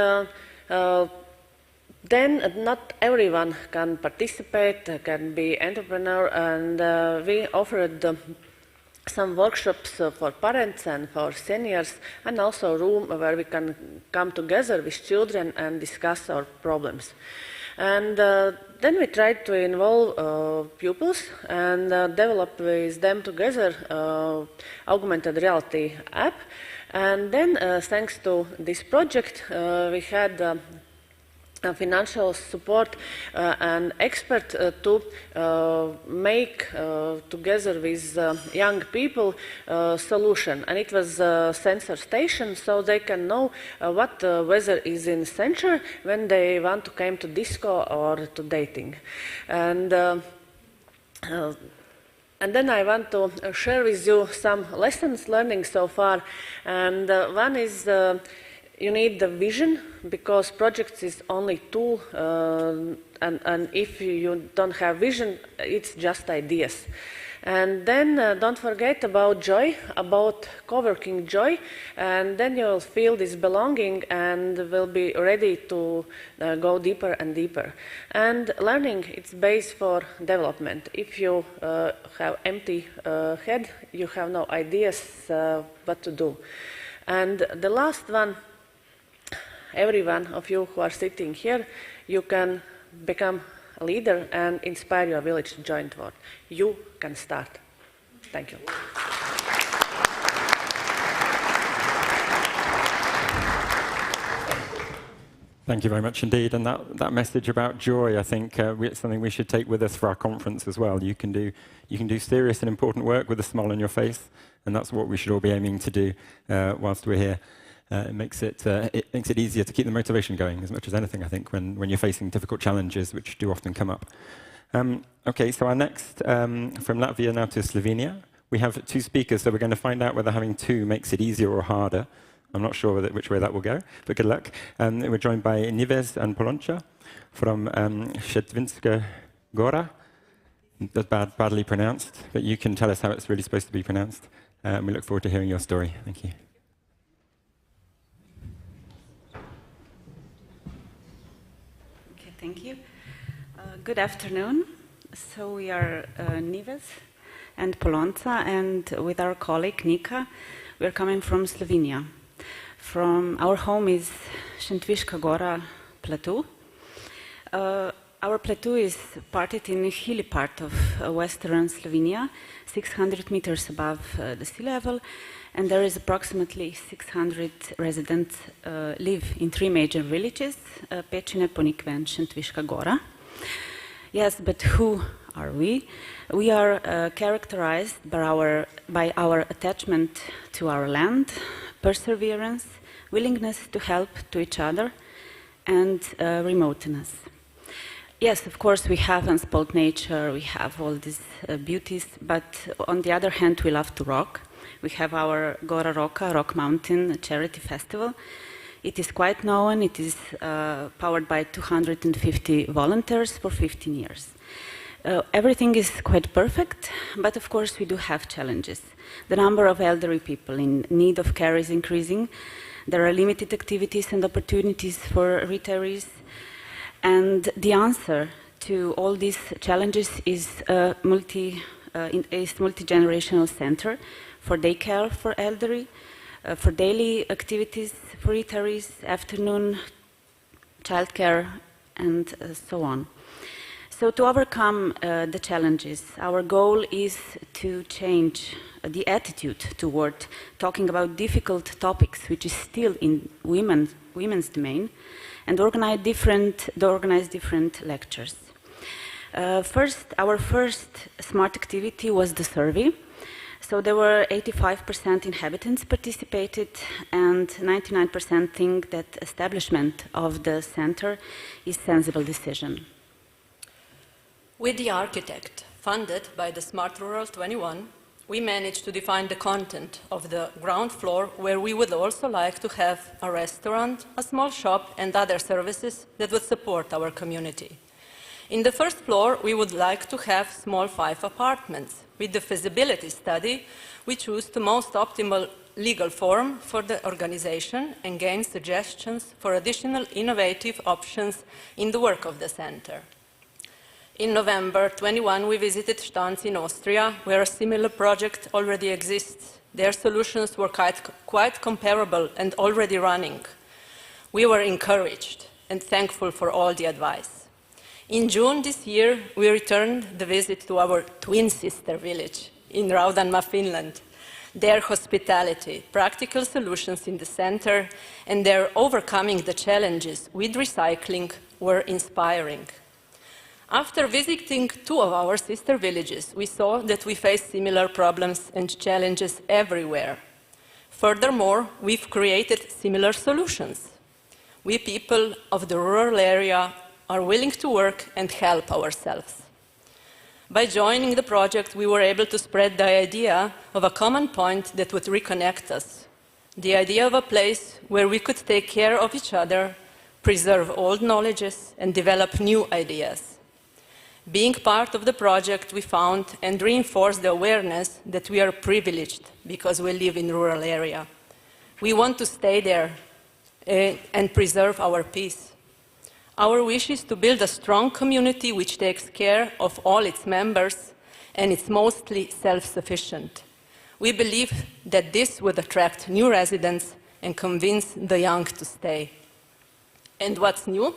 then not everyone can participate, can be entrepreneur, and we offered some workshops for parents and for seniors, and also a room where we can come together with children and discuss our problems. And then we tried to involve pupils and develop with them together augmented reality app. And then thanks to this project we had financial support and expert to make together with young people solution, and it was a sensor station, so they can know what weather is in center when they want to come to disco or to dating. And then I want to share with you some lessons learning so far, and one is you need the vision, because projects is only tool, and if you don't have vision, it's just ideas. And then don't forget about joy, about co-working joy, and then you will feel this belonging and will be ready to go deeper and deeper. And learning, it's base for development. If you have empty head, you have no ideas what to do. And the last one, every one of you who are sitting here, you can become a leader and inspire your village to join toward. You can start. Thank you.
Thank you very much indeed. And that message about joy, I think, it's something we should take with us for our conference as well. You can do serious and important work with a smile on your face, and that's what we should all be aiming to do whilst we're here. It makes it easier to keep the motivation going as much as anything, I think, when you're facing difficult challenges, which do often come up. Okay, so our next, from Latvia now to Slovenia. We have two speakers, so we're going to find out whether having two makes it easier or harder. I'm not sure which way that will go, but good luck. We're joined by Nives and Poloncha from Šedvinska Gora. That's badly pronounced, but you can tell us how it's really supposed to be pronounced. We look forward to hearing your story. Thank you.
Okay, thank you. Good afternoon. So we are Nives and Polonca, and with our colleague Nika, we are coming from Slovenia. From our home is Šentviška Gora plateau. Our plateau is parted in a hilly part of western Slovenia, 600 meters above the sea level, and there is approximately 600 residents live in three major villages, Pečine, Ponikve and Šentviška Gora. Yes, but who are we? We are characterized by our attachment to our land, perseverance, willingness to help to each other, and remoteness. Yes, of course, we have unspoiled nature, we have all these beauties, but on the other hand, we love to rock. We have our Gora Roka, Rock Mountain charity festival. It is quite known, it is powered by 250 volunteers for 15 years. Everything is quite perfect, but of course we do have challenges. The number of elderly people in need of care is increasing. There are limited activities and opportunities for retirees. And the answer to all these challenges is a multi-generational center for daycare for elderly, for daily activities for retirees, afternoon childcare, and so on. So to overcome the challenges, our goal is to change the attitude toward talking about difficult topics, which is still in women's domain, and organize different lectures. Our first smart activity was the survey. So there were 85% inhabitants participated, and 99% think that establishment of the center is sensible decision.
With the architect, funded by the Smart Rural 21, we managed to define the content of the ground floor, where we would also like to have a restaurant, a small shop, and other services that would support our community. In the first floor, we would like to have small 5 apartments. With the feasibility study, we choose the most optimal legal form for the organization and gain suggestions for additional innovative options in the work of the center. In November 21, we visited Stans in Austria, where a similar project already exists. Their solutions were quite comparable and already running. We were encouraged and thankful for all the advice. In June this year, we returned the visit to our twin sister village in Raudanmaa, Finland. Their hospitality, practical solutions in the center, and their overcoming the challenges with recycling were inspiring. After visiting 2 of our sister villages, we saw that we face similar problems and challenges everywhere. Furthermore, we've created similar solutions. We people of the rural area are willing to work and help ourselves. By joining the project, we were able to spread the idea of a common point that would reconnect us. The idea of a place where we could take care of each other, preserve old knowledges, and develop new ideas. Being part of the project, we found and reinforced the awareness that we are privileged because we live in a rural area. We want to stay there and preserve our peace. Our wish is to build a strong community which takes care of all its members and is mostly self-sufficient. We believe that this would attract new residents and convince the young to stay. And what's new?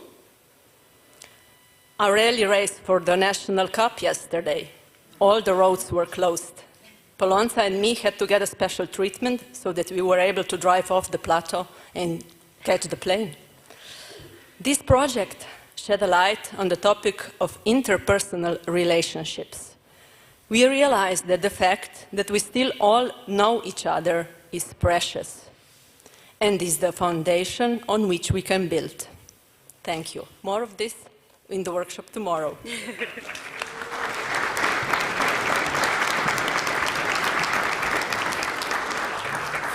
A rally race for the National Cup yesterday. All the roads were closed. Polonca and me had to get a special treatment so that we were able to drive off the plateau and catch the plane. This project shed a light on the topic of interpersonal relationships. We realized that the fact that we still all know each other is precious and is the foundation on which we can build. Thank you. More of this in the workshop tomorrow.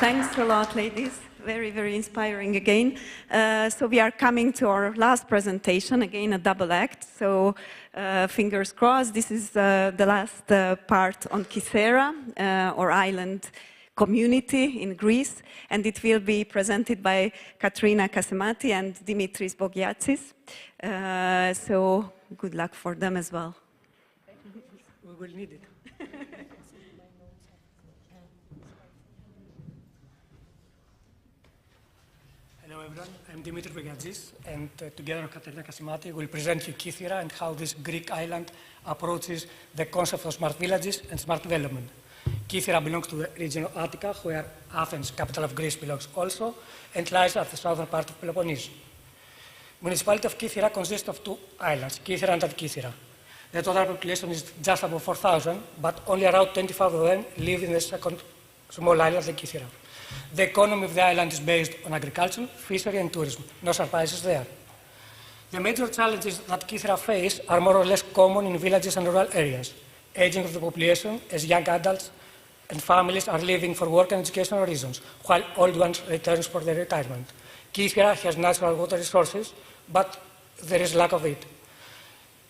Thanks a lot, ladies. Very, very inspiring again. So we are coming to our last presentation, again a double act. So fingers crossed, this is the last part on Kythera, or island community in Greece, and it will be presented by Katerina Kasemati and Dimitris Bogiatsis. So good luck for them as well.
We will need it. Hello everyone, I'm Dimitris Bogiatsis, and together with Katarina Kasemati we'll present you Kythera and how this Greek island approaches the concept of smart villages and smart development. Kythera belongs to the region of Attica, where Athens, capital of Greece, belongs also, and lies at the southern part of Peloponnese. The municipality of Kythera consists of two islands, Kythera and Antikythera. The total population is just above 4,000, but only around 25 of them live in the second small island, the Kythera. The economy of the island is based on agriculture, fishery, and tourism. No surprises there. The major challenges that Kythera face are more or less common in villages and rural areas. Aging of the population, as young adults and families are leaving for work and educational reasons, while old ones return for their retirement. Kythera has natural water resources, but there is lack of it.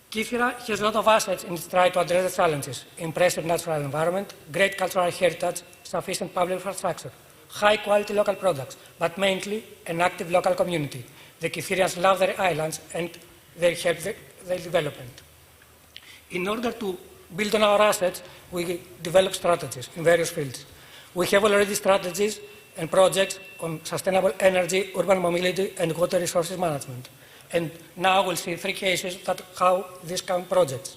Kythera has a lot of assets and is trying to address the challenges: impressive natural environment, great cultural heritage, sufficient public infrastructure, high-quality local products, but mainly an active local community. The Kytherians love their islands and they help their development. In order to build on our assets, we develop strategies in various fields. We have already strategies and projects on sustainable energy, urban mobility, and water resources management. And now we'll see 3 cases that how these count projects.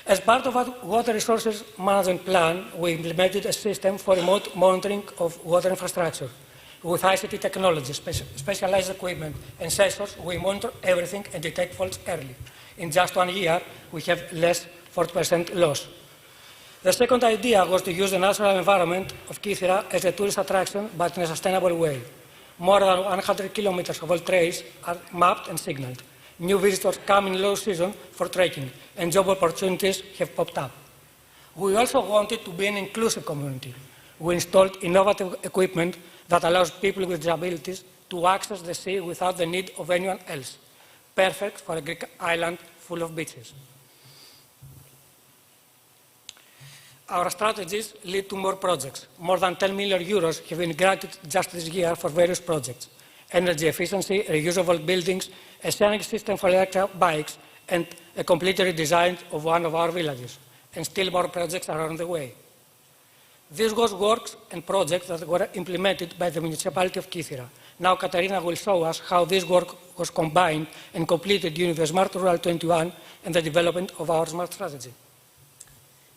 As part of our water resources management plan, we implemented a system for remote monitoring of water infrastructure. With ICT technology, specialized equipment, and sensors, we monitor everything and detect faults early. In just 1 year, we have less 40% loss. The second idea was to use the natural environment of Kythera as a tourist attraction, but in a sustainable way. More than 100 kilometers of old trails are mapped and signaled. New visitors come in low season for trekking, and job opportunities have popped up. We also wanted to be an inclusive community. We installed innovative equipment that allows people with disabilities to access the sea without the need of anyone else. Perfect for a Greek island full of beaches. Our strategies lead to more projects. More than 10 million euros have been granted just this year for various projects: energy efficiency, reusable buildings, a sharing system for electric bikes, and a complete redesign of one of our villages. And still more projects are on the way. This was works and projects that were implemented by the municipality of Kythera. Now Katarina will show us how this work was combined and completed during the Smart Rural 21 and the development of our smart strategy.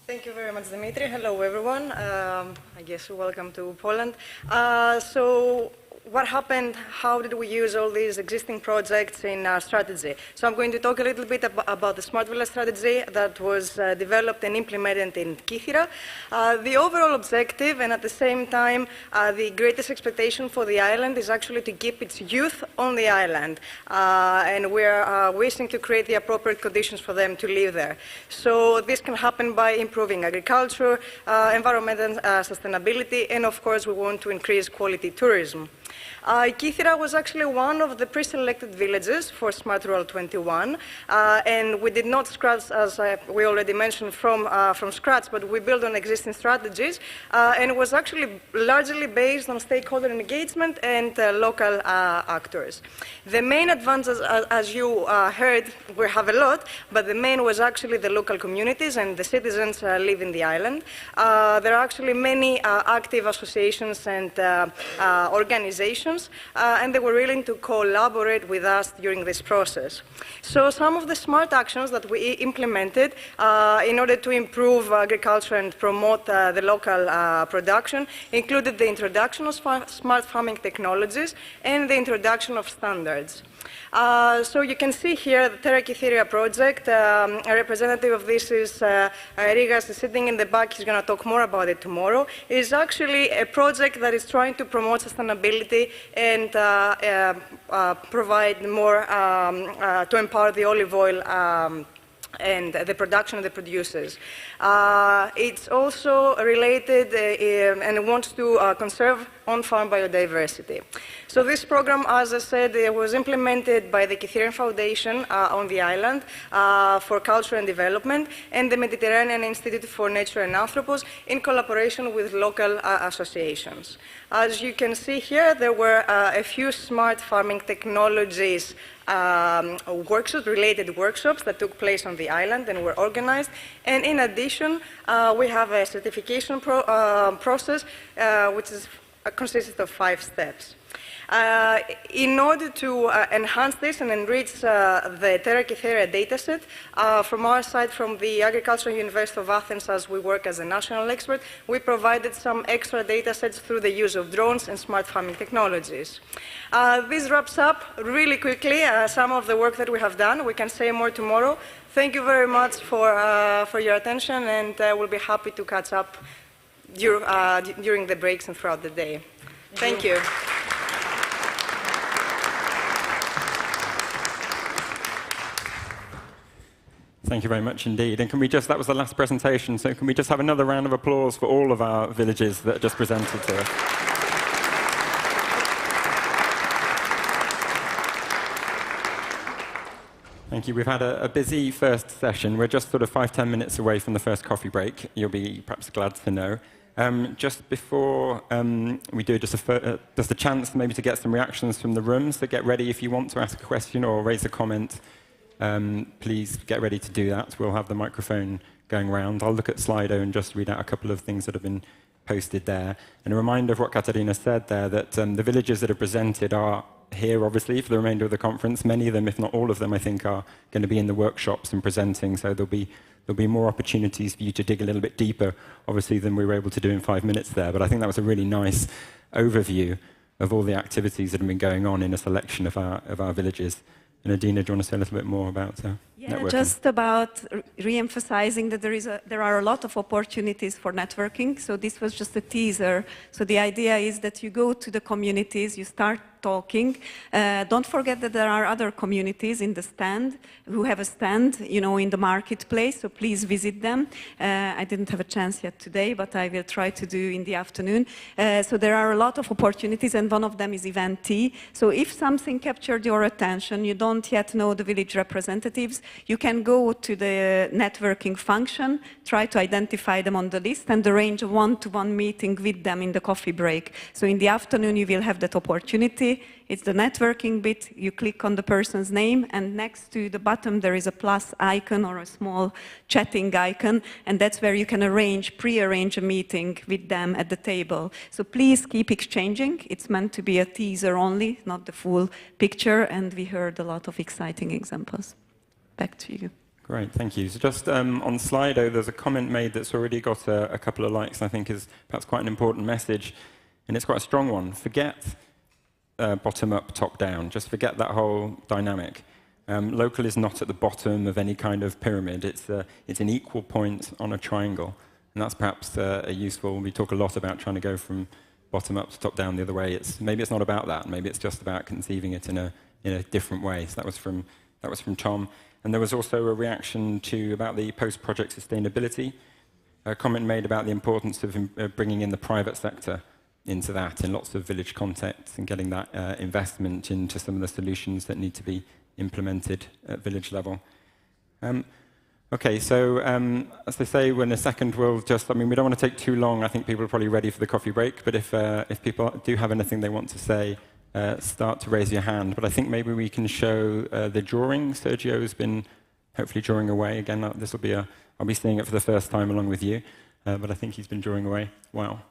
Thank you very much, Dimitri. Hello, everyone. I guess welcome to Poland. So what happened? How did we use all these existing projects in our strategy? So I'm going to talk a little bit about the Smart Village strategy that was developed and implemented in Kythera. The overall objective, and at the same time, the greatest expectation for the island is actually to keep its youth on the island. And we're wishing to create the appropriate conditions for them to live there. So this can happen by improving agriculture, environmental sustainability, and of course we want to increase quality tourism. Kythera was actually one of the pre-selected villages for Smart Rural 21, and we did not scratch, as we already mentioned, from scratch, but we built on existing strategies, and it was actually largely based on stakeholder engagement and local actors. The main advances, as you heard, we have a lot, but the main was actually the local communities and the citizens live in the island. There are actually many active associations and organizations foundations, and they were willing to collaborate with us during this process. So some of the smart actions that we implemented in order to improve agriculture and promote the local production included the introduction of smart farming technologies and the introduction of standards. So you can see here the Terra Kytheria project. A representative of this is Rigas, sitting in the back. He's going to talk more about it tomorrow. It is actually a project that is trying to promote sustainability and provide more to empower the olive oil and the production of the producers. It's also related and wants to conserve on-farm biodiversity. So this program, as I said, was implemented by the Kytherian Foundation on the island for culture and development and the Mediterranean Institute for Nature and Anthropos in collaboration with local associations. As you can see here, there were a few smart farming technologies related workshops that took place on the island and were organized. And in addition, we have a certification process which consists of 5 steps. In order to enhance this and enrich the Terra Kytheria dataset, from our side, from the Agricultural University of Athens, as we work as a national expert, we provided some extra datasets through the use of drones and smart farming technologies. This wraps up really quickly some of the work that we have done. We can say more tomorrow. Thank you very much for your attention, and we'll be happy to catch up during the breaks and throughout the day. Thank you.
Thank you very much indeed. And can we just, that was the last presentation, so can we just have another round of applause for all of our villages that just presented to us? Thank you. We've had a busy first session. We're just sort of 5–10 minutes away from the first coffee break. You'll be perhaps glad to know. Just before we do, just a chance maybe to get some reactions from the room. So get ready if you want to ask a question or raise a comment. Please get ready to do that. We'll have the microphone going around. I'll look at Slido and just read out a couple of things that have been posted there. And a reminder of what Katarina said there, that the villages that are presented are here, obviously, for the remainder of the conference. Many of them, if not all of them, I think, are going to be in the workshops and presenting, so there'll be more opportunities for you to dig a little bit deeper, obviously, than we were able to do in 5 minutes there. But I think that was a really nice overview of all the activities that have been going on in a selection of our villages. And Adina, do you want to say a little bit more about networking?
Just about re-emphasizing that there are a lot of opportunities for networking. So this was just a teaser. So the idea is that you go to the communities, you start talking. Don't forget that there are other communities in the stand who have a stand, in the marketplace. So please visit them. I didn't have a chance yet today, but I will try to do in the afternoon. So there are a lot of opportunities, and one of them is Event Tea. So if something captured your attention, you don't yet know the village representatives, you can go to the networking function, try to identify them on the list, and arrange a one-to-one meeting with them in the coffee break. So in the afternoon, you will have that opportunity. It's the networking bit. You click on the person's name, and next to the bottom, there is a plus icon or a small chatting icon, and that's where you can pre-arrange a meeting with them at the table. So please keep exchanging. It's meant to be a teaser only, not the full picture, and we heard a lot of exciting examples. Back to you.
Great, thank you. So just on Slido, there's a comment made that's already got a couple of likes, and I think is perhaps quite an important message, and it's quite a strong one. Forget bottom-up, top-down. Just forget that whole dynamic. Local is not at the bottom of any kind of pyramid. It's an equal point on a triangle, and that's perhaps a useful. We talk a lot about trying to go from bottom-up to top-down the other way. Maybe it's not about that. Maybe it's just about conceiving it in a different way. So that was from Tom. And there was also a reaction about the post-project sustainability, a comment made about the importance of bringing in the private sector into that in lots of village contexts and getting that investment into some of the solutions that need to be implemented at village level. Okay, so as they say, in a second we'll we don't want to take too long. I think people are probably ready for the coffee break, but if people do have anything they want to say, start to raise your hand. But I think maybe we can show the drawing. Sergio's been hopefully drawing away. Again, I'll be seeing it for the first time along with you, but I think he's been drawing away. Wow.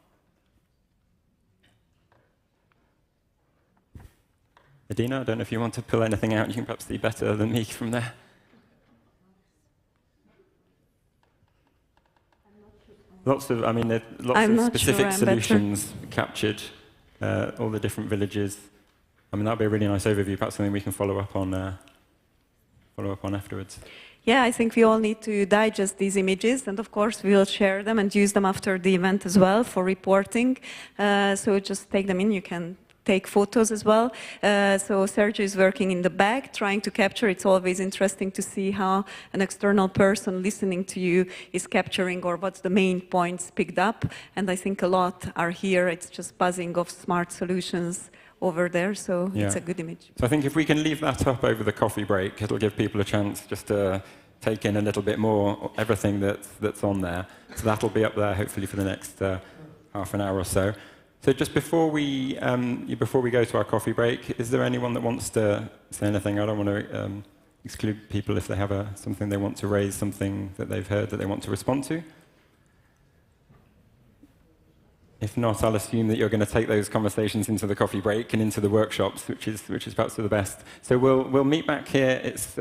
Adina, I don't know if you want to pull anything out. You can perhaps see better than me from there. Lots of, I mean, there are lots of specific solutions captured, all the different villages. I mean, that'd be a really nice overview, perhaps something we can follow up on afterwards.
Yeah, I think we all need to digest these images, and of course we will share them and use them after the event as well for reporting. So just take them in. You can take photos as well. So Sergio is working in the back, trying to capture. It's always interesting to see how an external person listening to you is capturing, or what's the main points picked up. And I think a lot are here. It's just buzzing of smart solutions over there, so it's a good image.
So I think if we can leave that up over the coffee break, it'll give people a chance just to take in a little bit more everything that's on there. So that'll be up there hopefully for the next half an hour or so. So just before we go to our coffee break, is there anyone that wants to say anything? I don't want to exclude people if they have something they want to raise, something that they've heard that they want to respond to. If not, I'll assume that you're going to take those conversations into the coffee break and into the workshops, which is perhaps for the best. So we'll meet back here. It's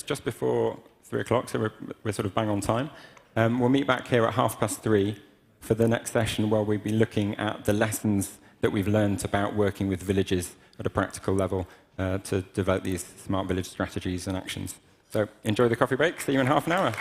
just before 3 o'clock, so we're sort of bang on time. We'll meet back here at 3:30 for the next session, where we'll be looking at the lessons that we've learned about working with villages at a practical level to develop these smart village strategies and actions. So enjoy the coffee break. See you in half an hour.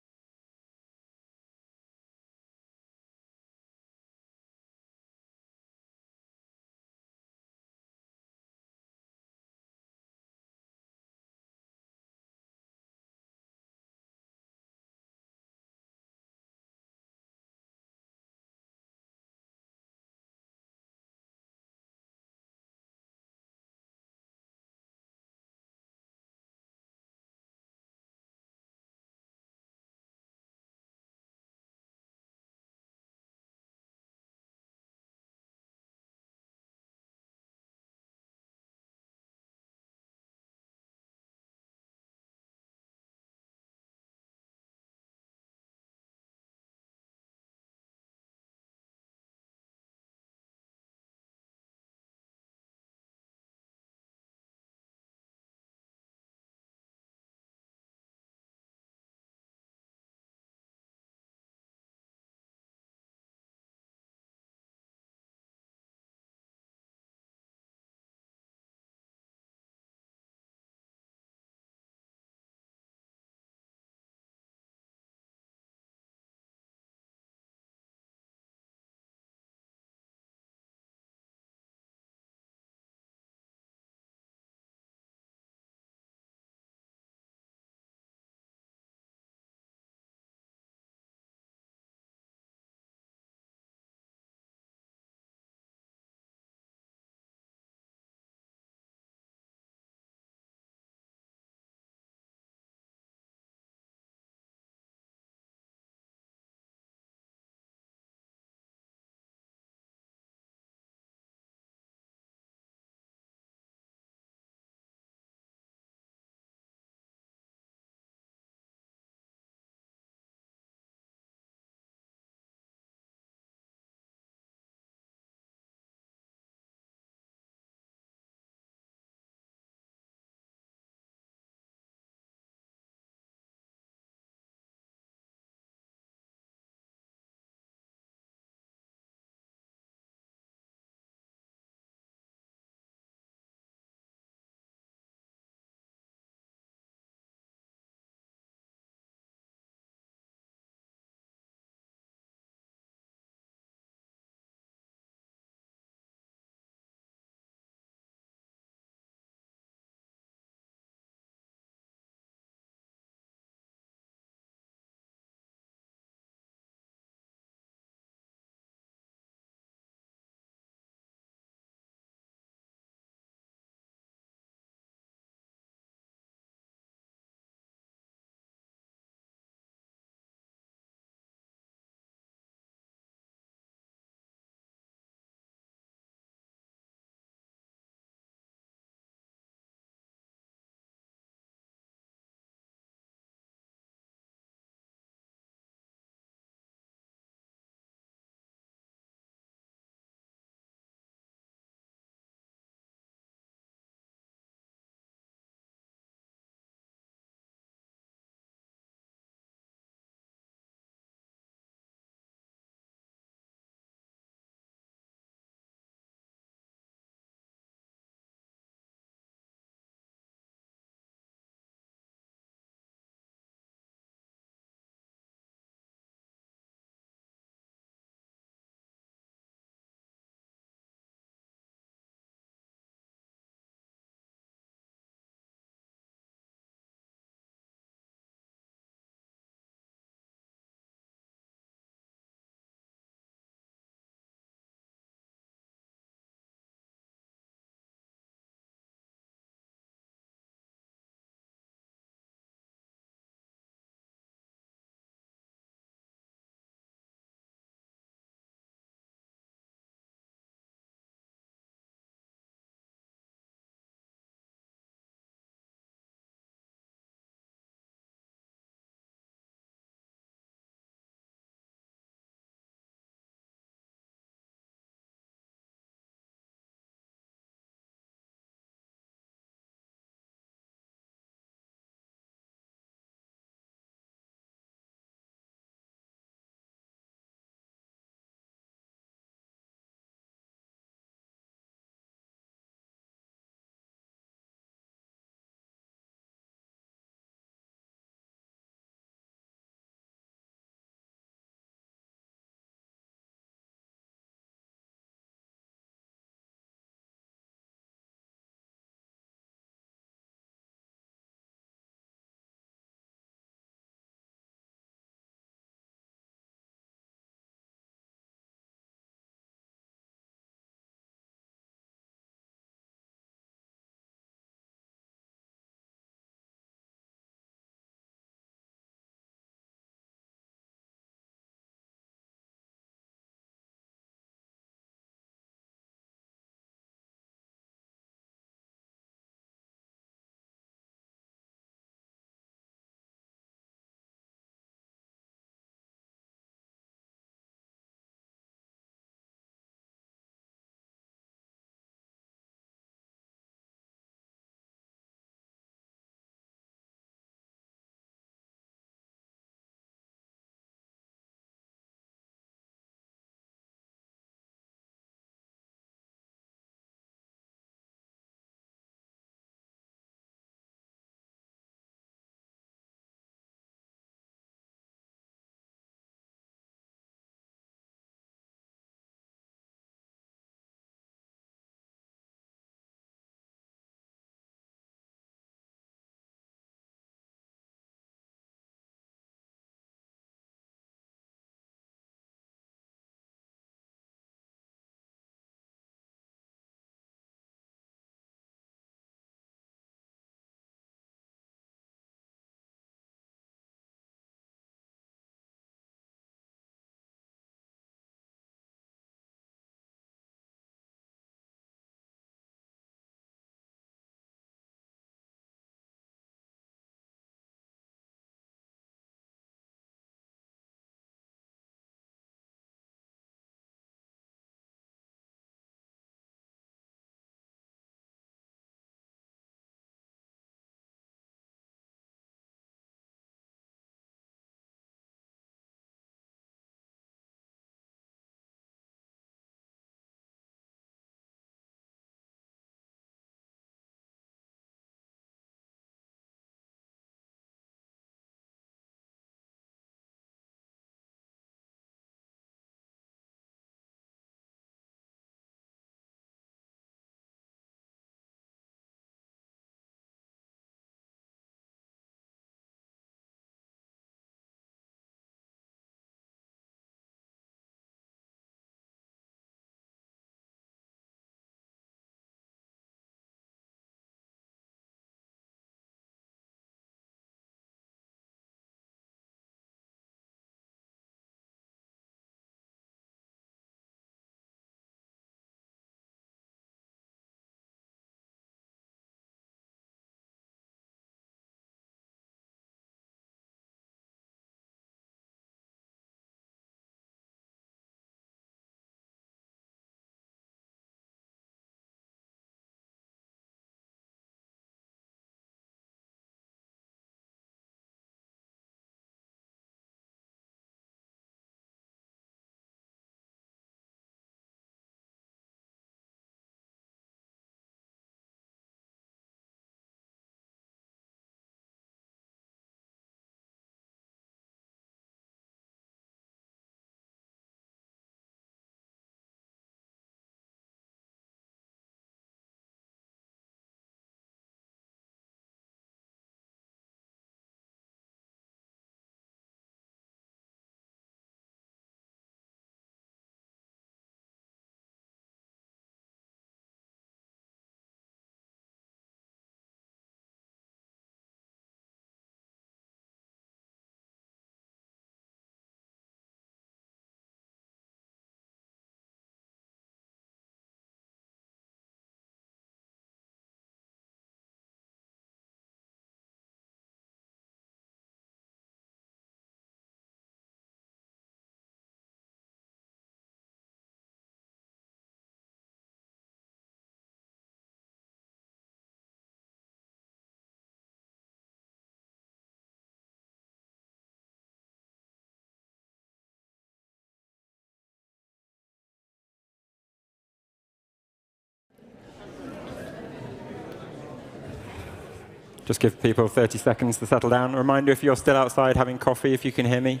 just give people 30 seconds to settle down. A reminder, if you're still outside having coffee, if you can hear me,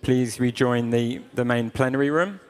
please rejoin the main plenary room.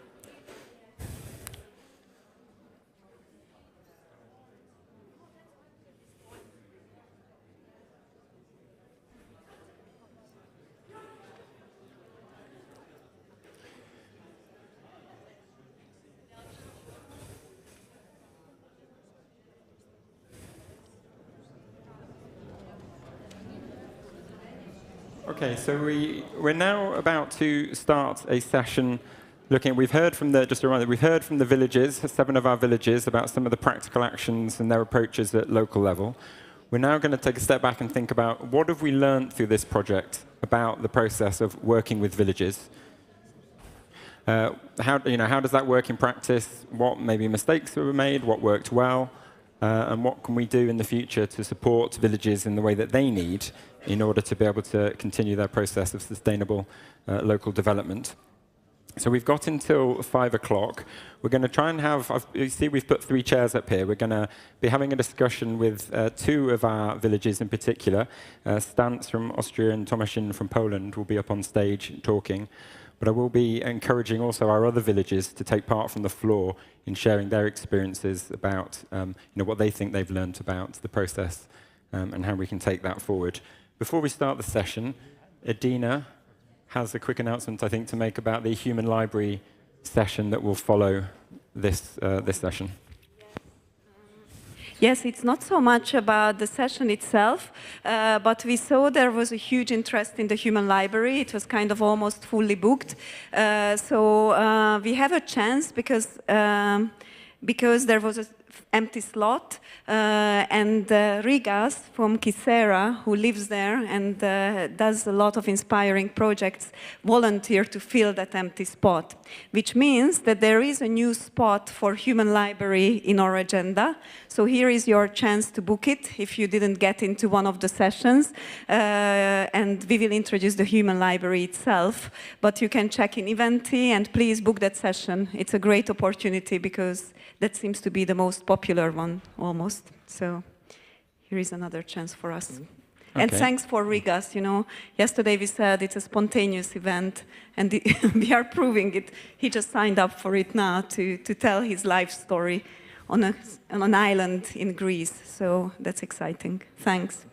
Okay, so we're now about to start a session looking. We've heard from just a reminder, we've heard from the villages, 7 of our villages, about some of the practical actions and their approaches at local level. We're now going to take a step back and think about what have we learned through this project about the process of working with villages. How does that work in practice? What maybe mistakes were made? What worked well? And what can we do in the future to support villages in the way that they need in order to be able to continue their process of sustainable local development? So we've got until 5 o'clock. We're going to try and have, you see we've put 3 chairs up here. We're going to be having a discussion with 2 of our villages in particular. Stans from Austria and Tomaszyn from Poland will be up on stage talking. But I will be encouraging also our other villages to take part from the floor in sharing their experiences about what they think they've learned about the process and how we can take that forward. Before we start the session, Adina has a quick announcement, I think, to make about the Human Library session that will follow this session.
Yes, it's not so much about the session itself, but we saw there was a huge interest in the Human Library. It was kind of almost fully booked. So we have a chance because there was an empty slot, and Rigas from Kisera, who lives there and does a lot of inspiring projects, volunteered to fill that empty spot, which means that there is a new spot for Human Library in our agenda. So here is your chance to book it if you didn't get into one of the sessions, and we will introduce the Human Library itself, but you can check in Eventy and please book that session. It's a great opportunity because that seems to be the most popular one, almost. So here is another chance for us. Okay. And thanks for Rigas. Yesterday we said it's a spontaneous event, and we are proving it. He just signed up for it now to tell his life story on an island in Greece. So that's exciting. Thanks.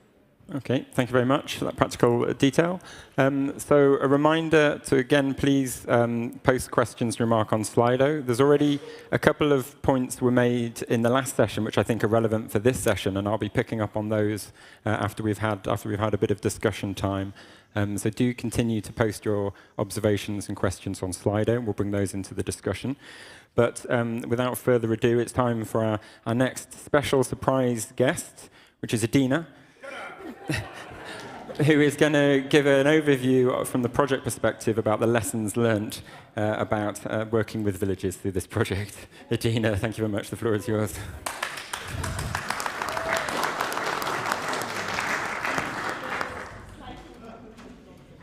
Okay, thank you very much for that practical detail. So a reminder to, again, please post questions, remark on Slido. There's already a couple of points were made in the last session, which I think are relevant for this session, and I'll be picking up on those after we've had a bit of discussion time. So do continue to post your observations and questions on Slido, and we'll bring those into the discussion. But without further ado, it's time for our next special surprise guest, which is Adina, who is going to give an overview from the project perspective about the lessons learned about working with villages through this project. Adina, thank you very much. The floor is yours.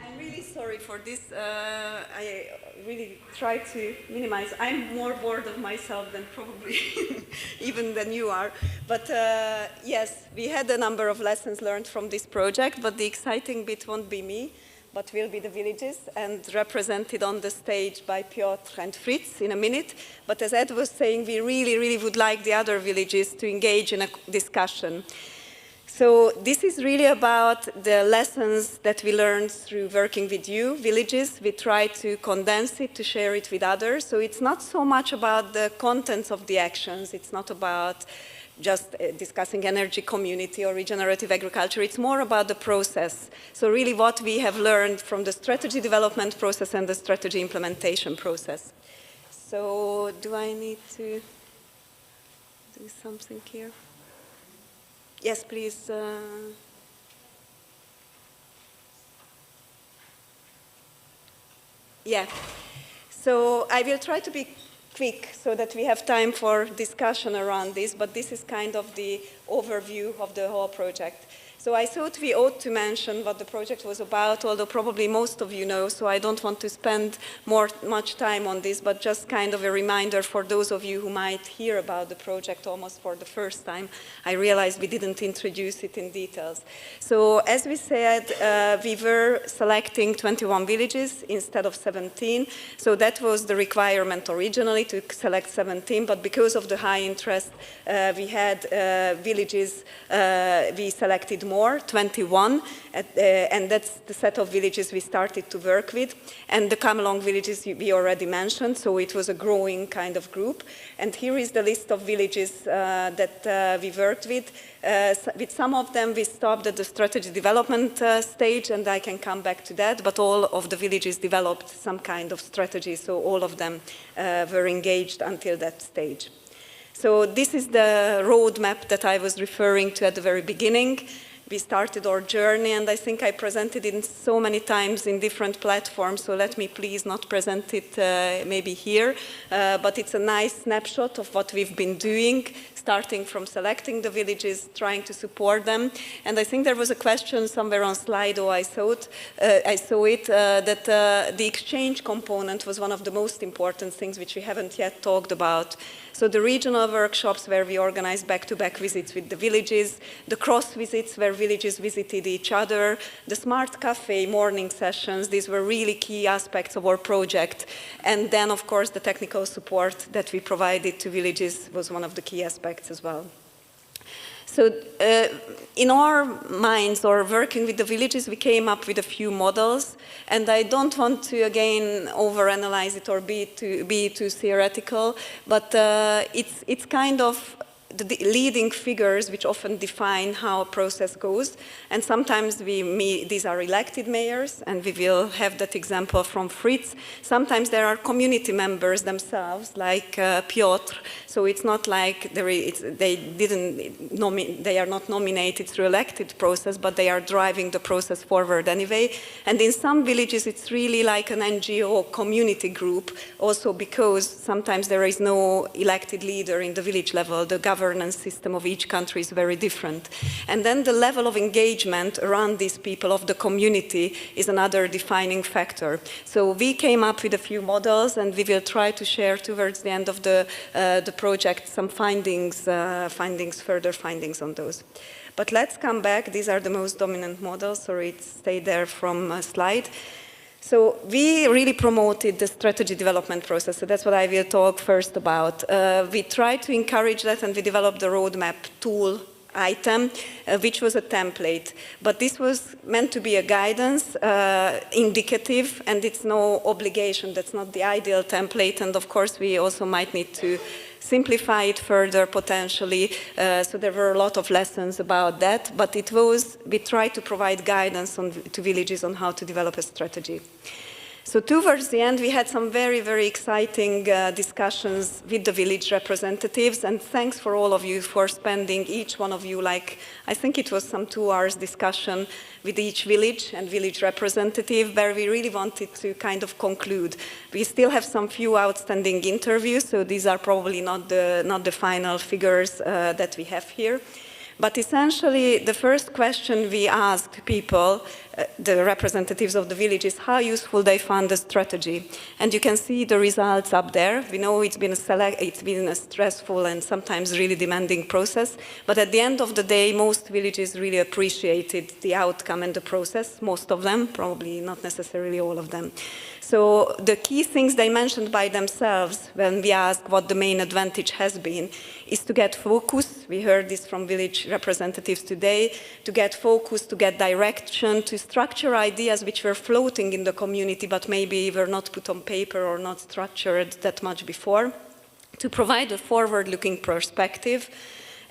I'm really sorry for this. I really try to minimize. I'm more bored of myself than probably even than you are. But yes, we had a number of lessons learned from this project, but the exciting bit won't be me, but will be the villages, and represented on the stage by Piotr and Fritz in a minute. But as Ed was saying, we really, really would like the other villages to engage in a discussion. So this is really about the lessons that we learned through working with you, villages. We try to condense it, to share it with others. So it's not so much about the contents of the actions. It's not about just discussing energy community or regenerative agriculture. It's more about the process. So really what we have learned from the strategy development process and the strategy implementation process. So do I need to do something here? Yes, please. Yeah. So I will try to be quick so that we have time for discussion around this, but this is kind of the overview of the whole project. So I thought we ought to mention what the project was about, although probably most of you know, so I don't want to spend much time on this, but just kind of a reminder for those of you who might hear about the project almost for the first time. I realized we didn't introduce it in details. So as we said, we were selecting 21 villages instead of 17. So that was the requirement originally, to select 17, but because of the high interest, we had villages, we selected more, 21, and that's the set of villages we started to work with. And the come-along villages we already mentioned, so it was a growing kind of group. And here is the list of villages that we worked with. With some of them, we stopped at the strategy development stage, and I can come back to that, but all of the villages developed some kind of strategy, so all of them were engaged until that stage. So this is the roadmap that I was referring to at the very beginning. We started our journey, and I think I presented it so many times in different platforms, so let me please not present it maybe here, but it's a nice snapshot of what we've been doing, starting from selecting the villages, trying to support them. And I think there was a question somewhere on Slido, I saw it, that the exchange component was one of the most important things which we haven't yet talked about. So the regional workshops where we organized back-to-back visits with the villages, the cross visits where villages visited each other, the smart cafe morning sessions, these were really key aspects of our project. And then, of course, the technical support that we provided to villages was one of the key aspects as well. So in our minds, or working with the villages, we came up with a few models, and I don't want to, again, overanalyze it or be too theoretical, but it's kind of the leading figures which often define how a process goes. And sometimes these are elected mayors, and we will have that example from Fritz. Sometimes there are community members themselves, like Piotr. So it's not like they are not nominated through elected process, but they are driving the process forward anyway. And in some villages, it's really like an NGO community group, also because sometimes there is no elected leader in the village level. The governance system of each country is very different. And then the level of engagement around these people of the community is another defining factor. So we came up with a few models, and we will try to share towards the end of the project some further findings on those. But let's come back. These are the most dominant models. Sorry, it stayed there from a slide. So we really promoted the strategy development process. So that's what I will talk first about. We tried to encourage that, and we developed the roadmap tool item, which was a template. But this was meant to be a guidance, indicative, and it's no obligation. That's not the ideal template. And of course, we also might need to simplify it further potentially. So there were a lot of lessons about that. But we tried to provide guidance to villages on how to develop a strategy. So towards the end, we had some very, very exciting discussions with the village representatives, and thanks for all of you for spending, each one of you, like, I think it was some 2 hours discussion with each village and village representative, where we really wanted to kind of conclude. We still have some few outstanding interviews, so these are probably not the final figures that we have here. But essentially, the first question we asked people, the representatives of the villages, how useful they found the strategy. And you can see the results up there. We know it's been a stressful and sometimes really demanding process. But at the end of the day, most villages really appreciated the outcome and the process. Most of them, probably not necessarily all of them. So the key things they mentioned by themselves when we asked what the main advantage has been is to get focus. We heard this from village representatives today, to get focus, to get direction, to structure ideas which were floating in the community but maybe were not put on paper or not structured that much before, to provide a forward-looking perspective,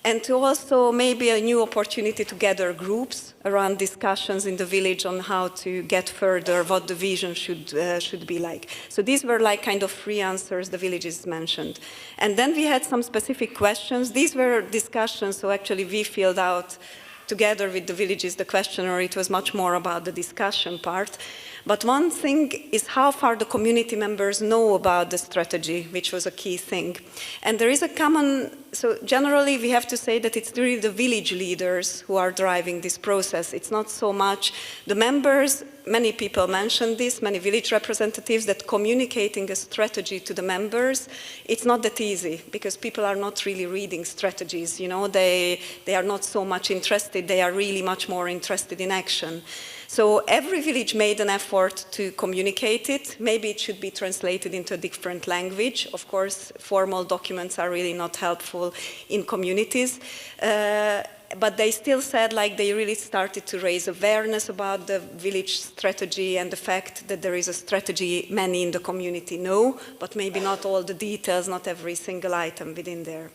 and to also maybe a new opportunity to gather groups around discussions in the village on how to get further, what the vision should be like. So these were like kind of free answers the villages mentioned. And then we had some specific questions. These were discussions, so actually we filled out together with the villages the questionnaire. It was much more about the discussion part. But one thing is how far the community members know about the strategy, which was a key thing. And there is a common so generally we have to say that it's really the village leaders who are driving this process. It's not so much the members. Many people mentioned this, many village representatives, that communicating a strategy to the members, it's not that easy because people are not really reading strategies, you know, they are not so much interested, they are really much more interested in action. So every village made an effort to communicate it. Maybe it should be translated into a different language. Of course, formal documents are really not helpful in communities. But they still said like they really started to raise awareness about the village strategy and the fact that there is a strategy many in the community know, but maybe not all the details, not every single item within there.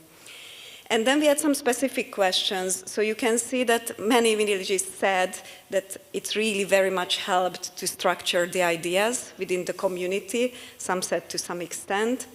And then we had some specific questions. So you can see that many villages said that it's really very much helped to structure the ideas within the community. Some said to some extent.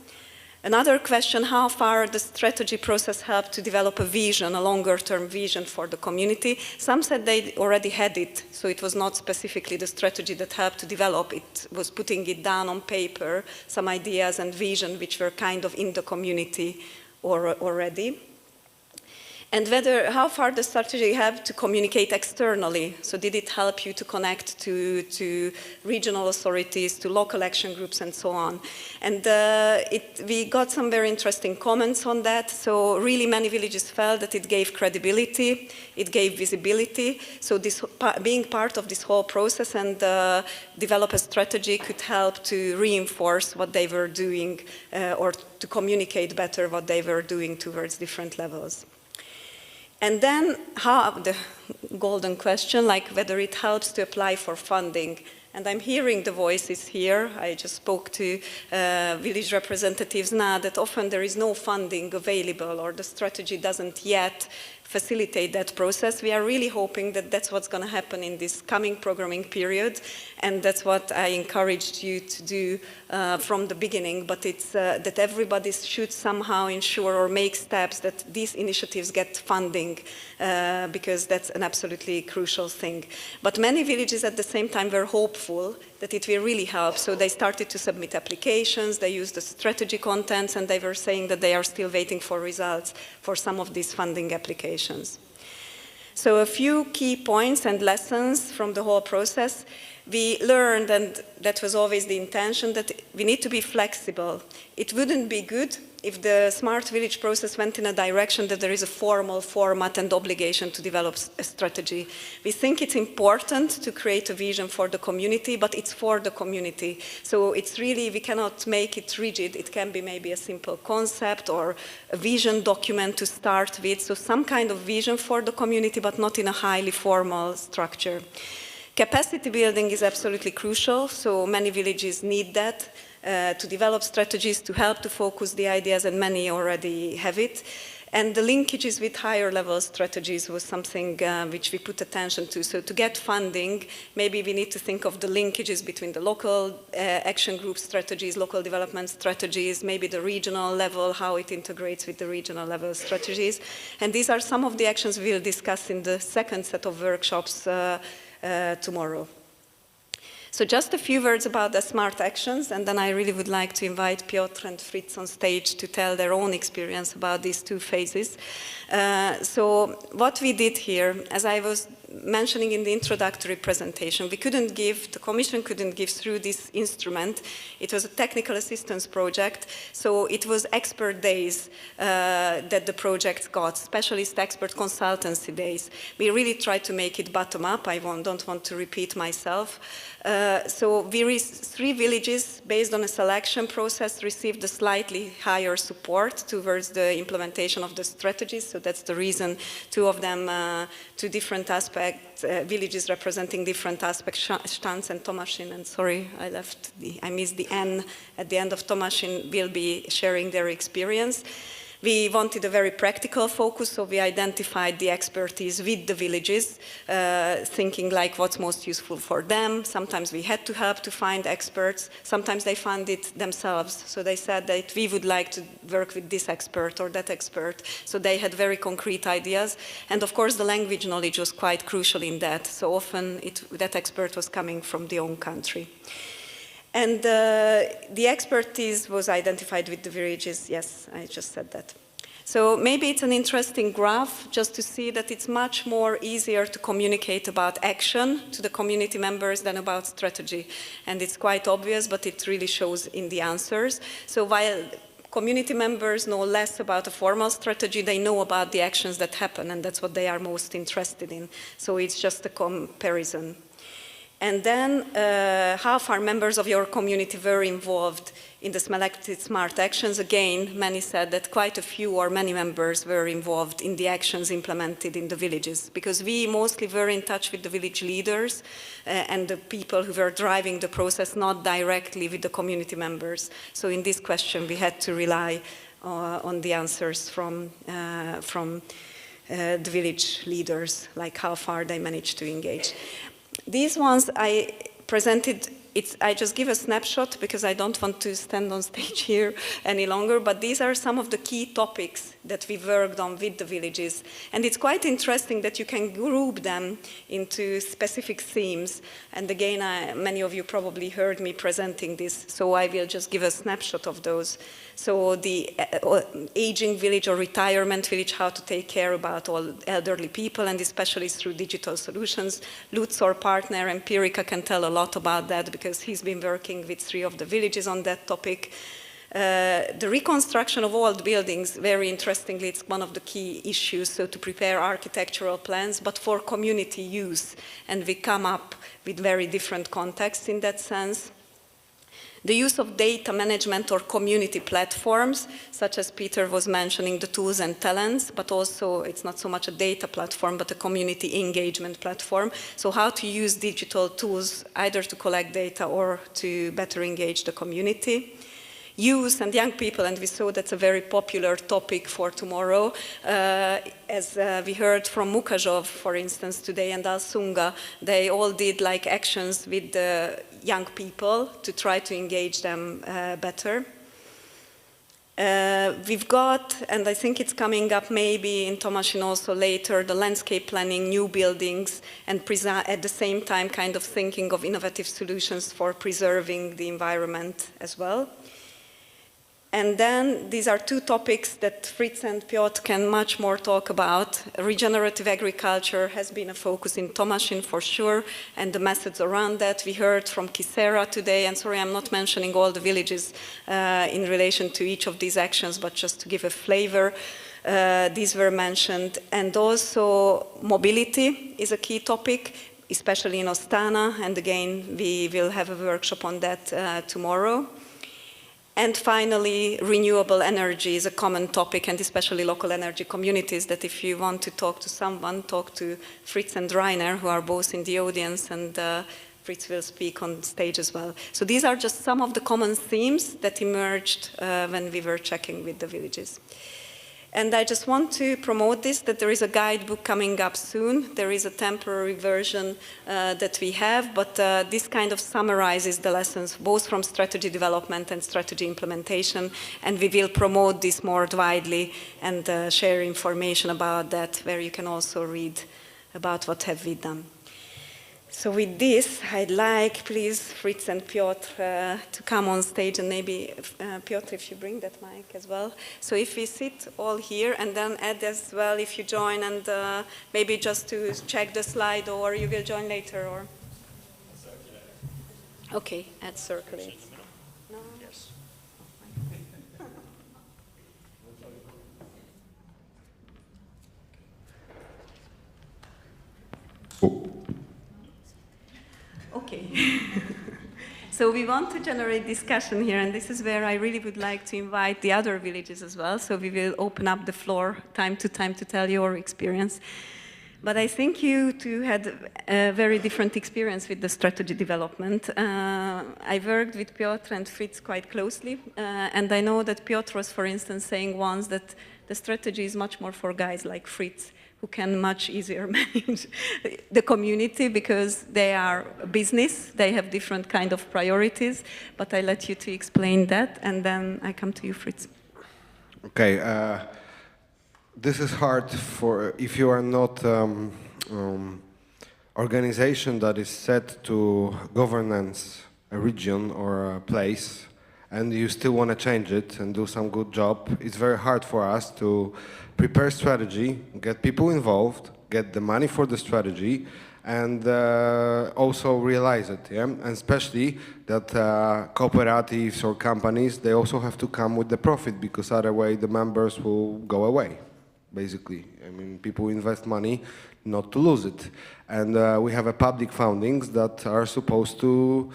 Another question, how far the strategy process helped to develop a vision, a longer-term vision for the community. Some said they already had it, so it was not specifically the strategy that helped to develop. It was putting it down on paper, some ideas and vision which were kind of in the community already. And how far the strategy helped to communicate externally. So did it help you to connect to regional authorities, to local action groups and so on. And we got some very interesting comments on that. So really many villages felt that it gave credibility, it gave visibility. So this, being part of this whole process and develop a strategy could help to reinforce what they were doing or to communicate better what they were doing towards different levels. And then the golden question, like whether it helps to apply for funding. And I'm hearing the voices here. I just spoke to village representatives now that often there is no funding available or the strategy doesn't yet facilitate that process. We are really hoping that that's what's going to happen in this coming programming period, and that's what I encouraged you to do from the beginning, but it's that everybody should somehow ensure or make steps that these initiatives get funding, because that's an absolutely crucial thing. But many villages at the same time were hopeful that it will really help, so they started to submit applications, they used the strategy contents, and they were saying that they are still waiting for results for some of these funding applications. So a few key points and lessons from the whole process. We learned, and that was always the intention, that we need to be flexible. It wouldn't be good if the smart village process went in a direction that there is a formal format and obligation to develop a strategy. We think it's important to create a vision for the community, but it's for the community. So it's really, we cannot make it rigid. It can be maybe a simple concept or a vision document to start with. So some kind of vision for the community, but not in a highly formal structure. Capacity building is absolutely crucial, so many villages need that to develop strategies, to help to focus the ideas, and many already have it. And the linkages with higher level strategies was something which we put attention to. So to get funding, maybe we need to think of the linkages between the local action group strategies, local development strategies, maybe the regional level, how it integrates with the regional level strategies. And these are some of the actions we'll discuss in the second set of workshops tomorrow. So just a few words about the smart actions, and then I really would like to invite Piotr and Fritz on stage to tell their own experience about these two phases. So what we did here, as I was mentioning in the introductory presentation, we couldn't give, the Commission couldn't give through this instrument. It was a technical assistance project, so it was expert days that the project got, specialist expert consultancy days. We really tried to make it bottom up. I don't want to repeat myself. So three villages, based on a selection process, received a slightly higher support towards the implementation of the strategies. So that's the reason two of them, two different aspects, villages representing different aspects, Stans and Tomasin, and sorry, I missed the N at the end of Tomasin, will be sharing their experience. We wanted a very practical focus, so we identified the expertise with the villages, thinking like what's most useful for them. Sometimes we had to help to find experts. Sometimes they found it themselves. So they said that we would like to work with this expert or that expert. So they had very concrete ideas. And of course, the language knowledge was quite crucial in that. So often that expert was coming from the own country. And the expertise was identified with the villages. Yes, I just said that. So maybe it's an interesting graph just to see that it's much more easier to communicate about action to the community members than about strategy. And it's quite obvious, but it really shows in the answers. So while community members know less about a formal strategy, they know about the actions that happen, and that's what they are most interested in. So it's just a comparison. And then how far members of your community were involved in the selected smart actions. Again, many said that quite a few or many members were involved in the actions implemented in the villages, because we mostly were in touch with the village leaders and the people who were driving the process, not directly with the community members. So in this question, we had to rely on the answers from the village leaders, like how far they managed to engage. These ones I presented, I just give a snapshot because I don't want to stand on stage here any longer, but these are some of the key topics that we worked on with the villages. And it's quite interesting that you can group them into specific themes. And again, many of you probably heard me presenting this, so I will just give a snapshot of those. So the aging village or retirement village, how to take care about all elderly people, and especially through digital solutions. Lutz, our partner, Empirica, can tell a lot about that because he's been working with 3 of the villages on that topic. The reconstruction of old buildings, very interestingly, it's one of the key issues, so to prepare architectural plans, but for community use. And we come up with very different contexts in that sense. The use of data management or community platforms, such as Peter was mentioning, the tools and talents, but also it's not so much a data platform, but a community engagement platform. So how to use digital tools either to collect data or to better engage the community. Youth and young people, and we saw that's a very popular topic for tomorrow. As we heard from Mukajov, for instance, today, and Alsunga, they all did like actions with the young people to try to engage them better. We've got, and I think it's coming up maybe in Tomashin also later, the landscape planning, new buildings, and at the same time kind of thinking of innovative solutions for preserving the environment as well. And then these are 2 topics that Fritz and Piotr can much more talk about. Regenerative agriculture has been a focus in Tomashin for sure, and the methods around that. We heard from Kisera today, and sorry, I'm not mentioning all the villages in relation to each of these actions, but just to give a flavor. These were mentioned. And also mobility is a key topic, especially in Ostana, and again, we will have a workshop on that tomorrow. And finally, renewable energy is a common topic, and especially local energy communities, that if you want to talk to someone, talk to Fritz and Rainer, who are both in the audience, and Fritz will speak on stage as well. So these are just some of the common themes that emerged when we were checking with the villages. And I just want to promote this, that there is a guidebook coming up soon. There is a temporary version that we have, but this kind of summarizes the lessons both from strategy development and strategy implementation, and we will promote this more widely and share information about that, where you can also read about what have we done. So with this, I'd like, please, Fritz and Piotr to come on stage, and maybe, Piotr, if you bring that mic as well. So if we sit all here, and then Ed as well, if you join, and maybe just to check the slide, or you will join later, or? Okay, Ed circulates. No? Yes. Okay. So we want to generate discussion here, and this is where I really would like to invite the other villages as well. So we will open up the floor time to tell your experience. But I think you two had a very different experience with the strategy development. I worked with Piotr and Fritz quite closely, and I know that Piotr was, for instance, saying once that the strategy is much more for guys like Fritz, who can much easier manage the community because they are a business, they have different kind of priorities, but I let you to explain that, and then I come to you, Fritz.
Okay, this is hard for if you are not organization that is set to governance a region or a place, and you still want to change it and do some good job, it's very hard for us to prepare strategy, get people involved, get the money for the strategy, and also realize it, yeah? And especially that cooperatives or companies, they also have to come with the profit, because otherwise the members will go away, basically. I mean, people invest money not to lose it. And we have a public fundings that are supposed to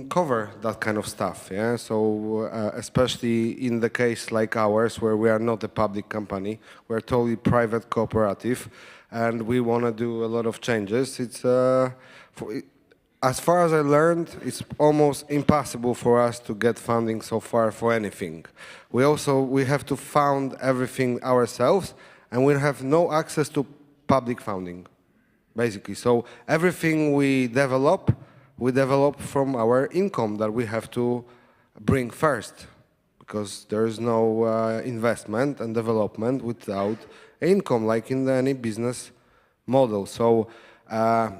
cover that kind of stuff, yeah? So especially in the case like ours, where we are not a public company, we're totally private cooperative, and we want to do a lot of changes. It's as far as I learned, it's almost impossible for us to get funding so far for anything. We have to fund everything ourselves, and we have no access to public funding, basically. So everything we develop from our income that we have to bring first, because there is no investment and development without income, like in any business model. So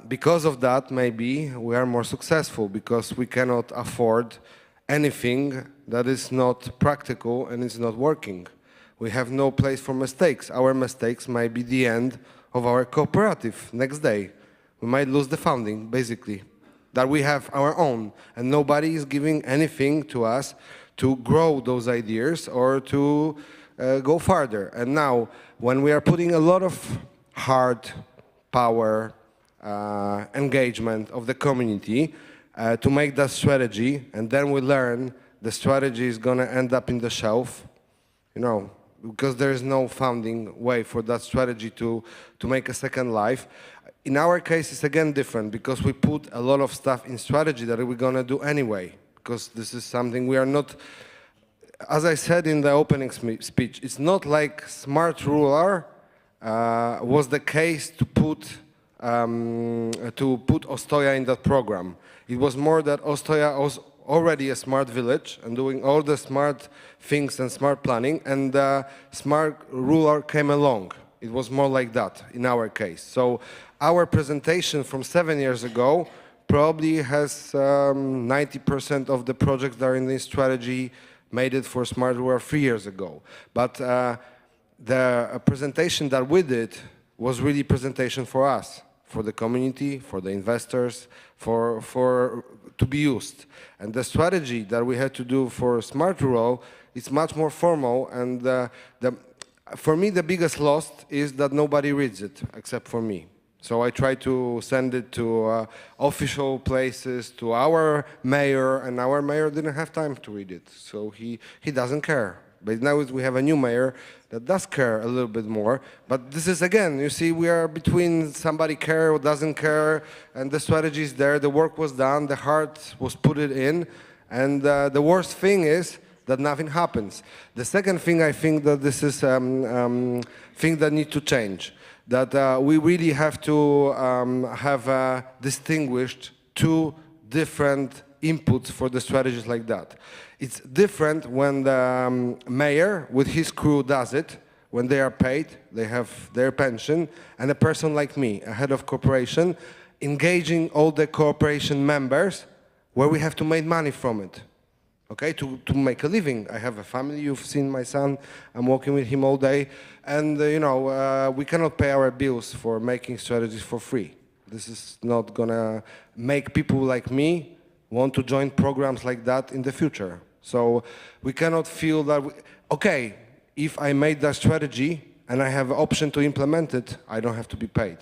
because of that, maybe we are more successful, because we cannot afford anything that is not practical and is not working. We have no place for mistakes. Our mistakes might be the end of our cooperative next day. We might lose the funding, basically, that we have our own, and nobody is giving anything to us to grow those ideas or to go farther. And now, when we are putting a lot of hard power engagement of the community to make that strategy, and then we learn the strategy is going to end up in the shelf, you know, because there is no funding way for that strategy to make a second life. In our case, it's again different, because we put a lot of stuff in strategy that we're going to do anyway, because this is something we are not, as I said in the opening speech, it's not like smart ruler was the case to put Ostoja in that program. It was more that Ostoja was already a smart village and doing all the smart things and smart planning, and smart ruler came along. It was more like that in our case. So our presentation from 7 years ago probably has 90% of the projects that are in this strategy made it for smart rural 3 years ago. But the presentation that we did was really presentation for us, for the community, for the investors, to be used. And the strategy that we had to do for smart rural is much more formal, and for me the biggest loss is that nobody reads it except for me. So I try to send it to official places, to our mayor, and our mayor didn't have time to read it, so he doesn't care. But now we have a new mayor that does care a little bit more. But this is, again, you see, we are between somebody care or doesn't care, and the strategy is there, the work was done, the heart was put it in, and the worst thing is that nothing happens. The second thing, I think that this is thing that needs to change, that we really have to have distinguished two different inputs for the strategies like that. It's different when the mayor with his crew does it, when they are paid, they have their pension, and a person like me, a head of corporation, engaging all the corporation members where we have to make money from it, okay, to make a living. I have a family, you've seen my son, I'm working with him all day, and you know, we cannot pay our bills for making strategies for free. This is not gonna make people like me want to join programs like that in the future. So we cannot feel that, okay, if I made that strategy and I have an option to implement it, I don't have to be paid.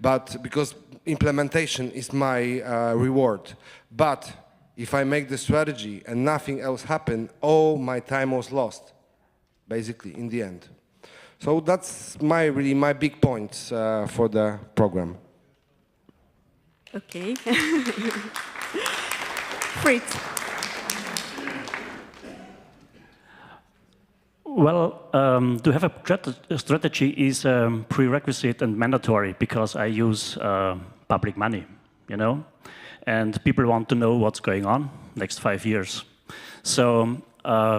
But because implementation is my reward. But if I make the strategy and nothing else happened, all my time was lost, basically, in the end. So that's really my big points for the program.
Okay. Fritz.
Well, to have a strategy is a prerequisite and mandatory, because I use public money, you know, and people want to know what's going on next 5 years. So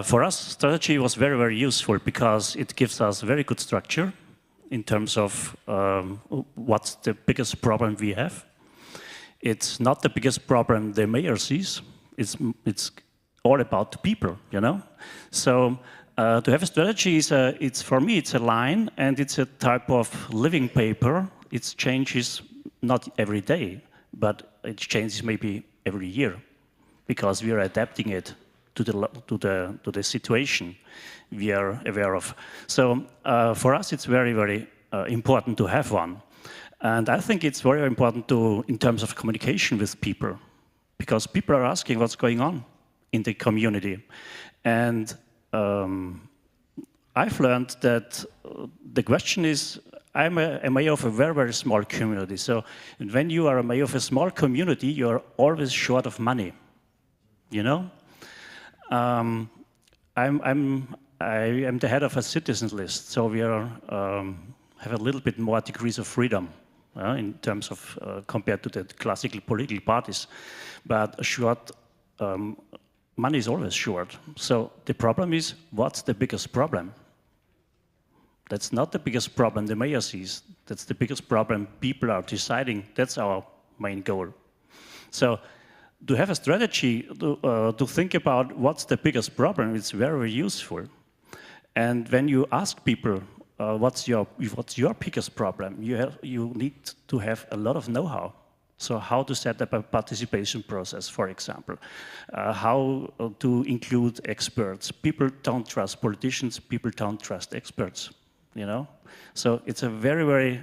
for us, strategy was very, very useful, because it gives us very good structure in terms of what's the biggest problem we have. It's not the biggest problem the mayor sees. It's all about the people, you know? So to have a strategy is it's for me, it's a line and it's a type of living paper. It changes not every day, but it changes maybe every year because we are adapting it to the situation we are aware of. So for us, it's very, very important to have one. And I think it's very important in terms of communication with people, because people are asking what's going on in the community. And I've learned that the question is, I'm a mayor of a very, very small community. So when you are a mayor of a small community, you're always short of money, you know? I am the head of a citizens list, so we are, have a little bit more degrees of freedom in terms of compared to the classical political parties. But short, money is always short. So the problem is, what's the biggest problem? That's not the biggest problem the mayor sees. That's the biggest problem people are deciding. That's our main goal. So to have a strategy to think about what's the biggest problem, it's very, very useful. And when you ask people, what's your biggest problem, you need to have a lot of know-how. So how to set up a participation process, for example. How to include experts. People don't trust politicians, people don't trust experts, you know? So it's a very, very,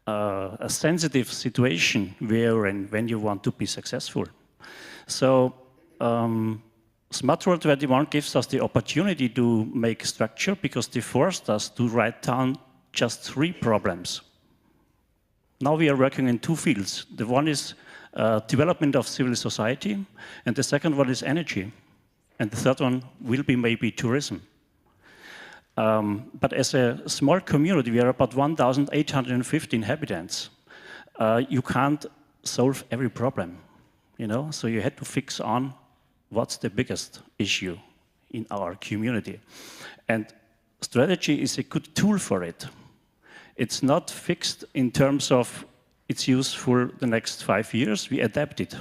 a sensitive situation where and when you want to be successful. So Smart Rural 21 gives us the opportunity to make structure because they forced us to write down just 3 problems. Now we are working in 2 fields. The one is development of civil society, and the second one is energy. And the third one will be maybe tourism. But as a small community, we are about 1,850 inhabitants. You can't solve every problem, you know? So you had to fix on what's the biggest issue in our community. And strategy is a good tool for it. It's not fixed in terms of its use for the next 5 years. We adapt it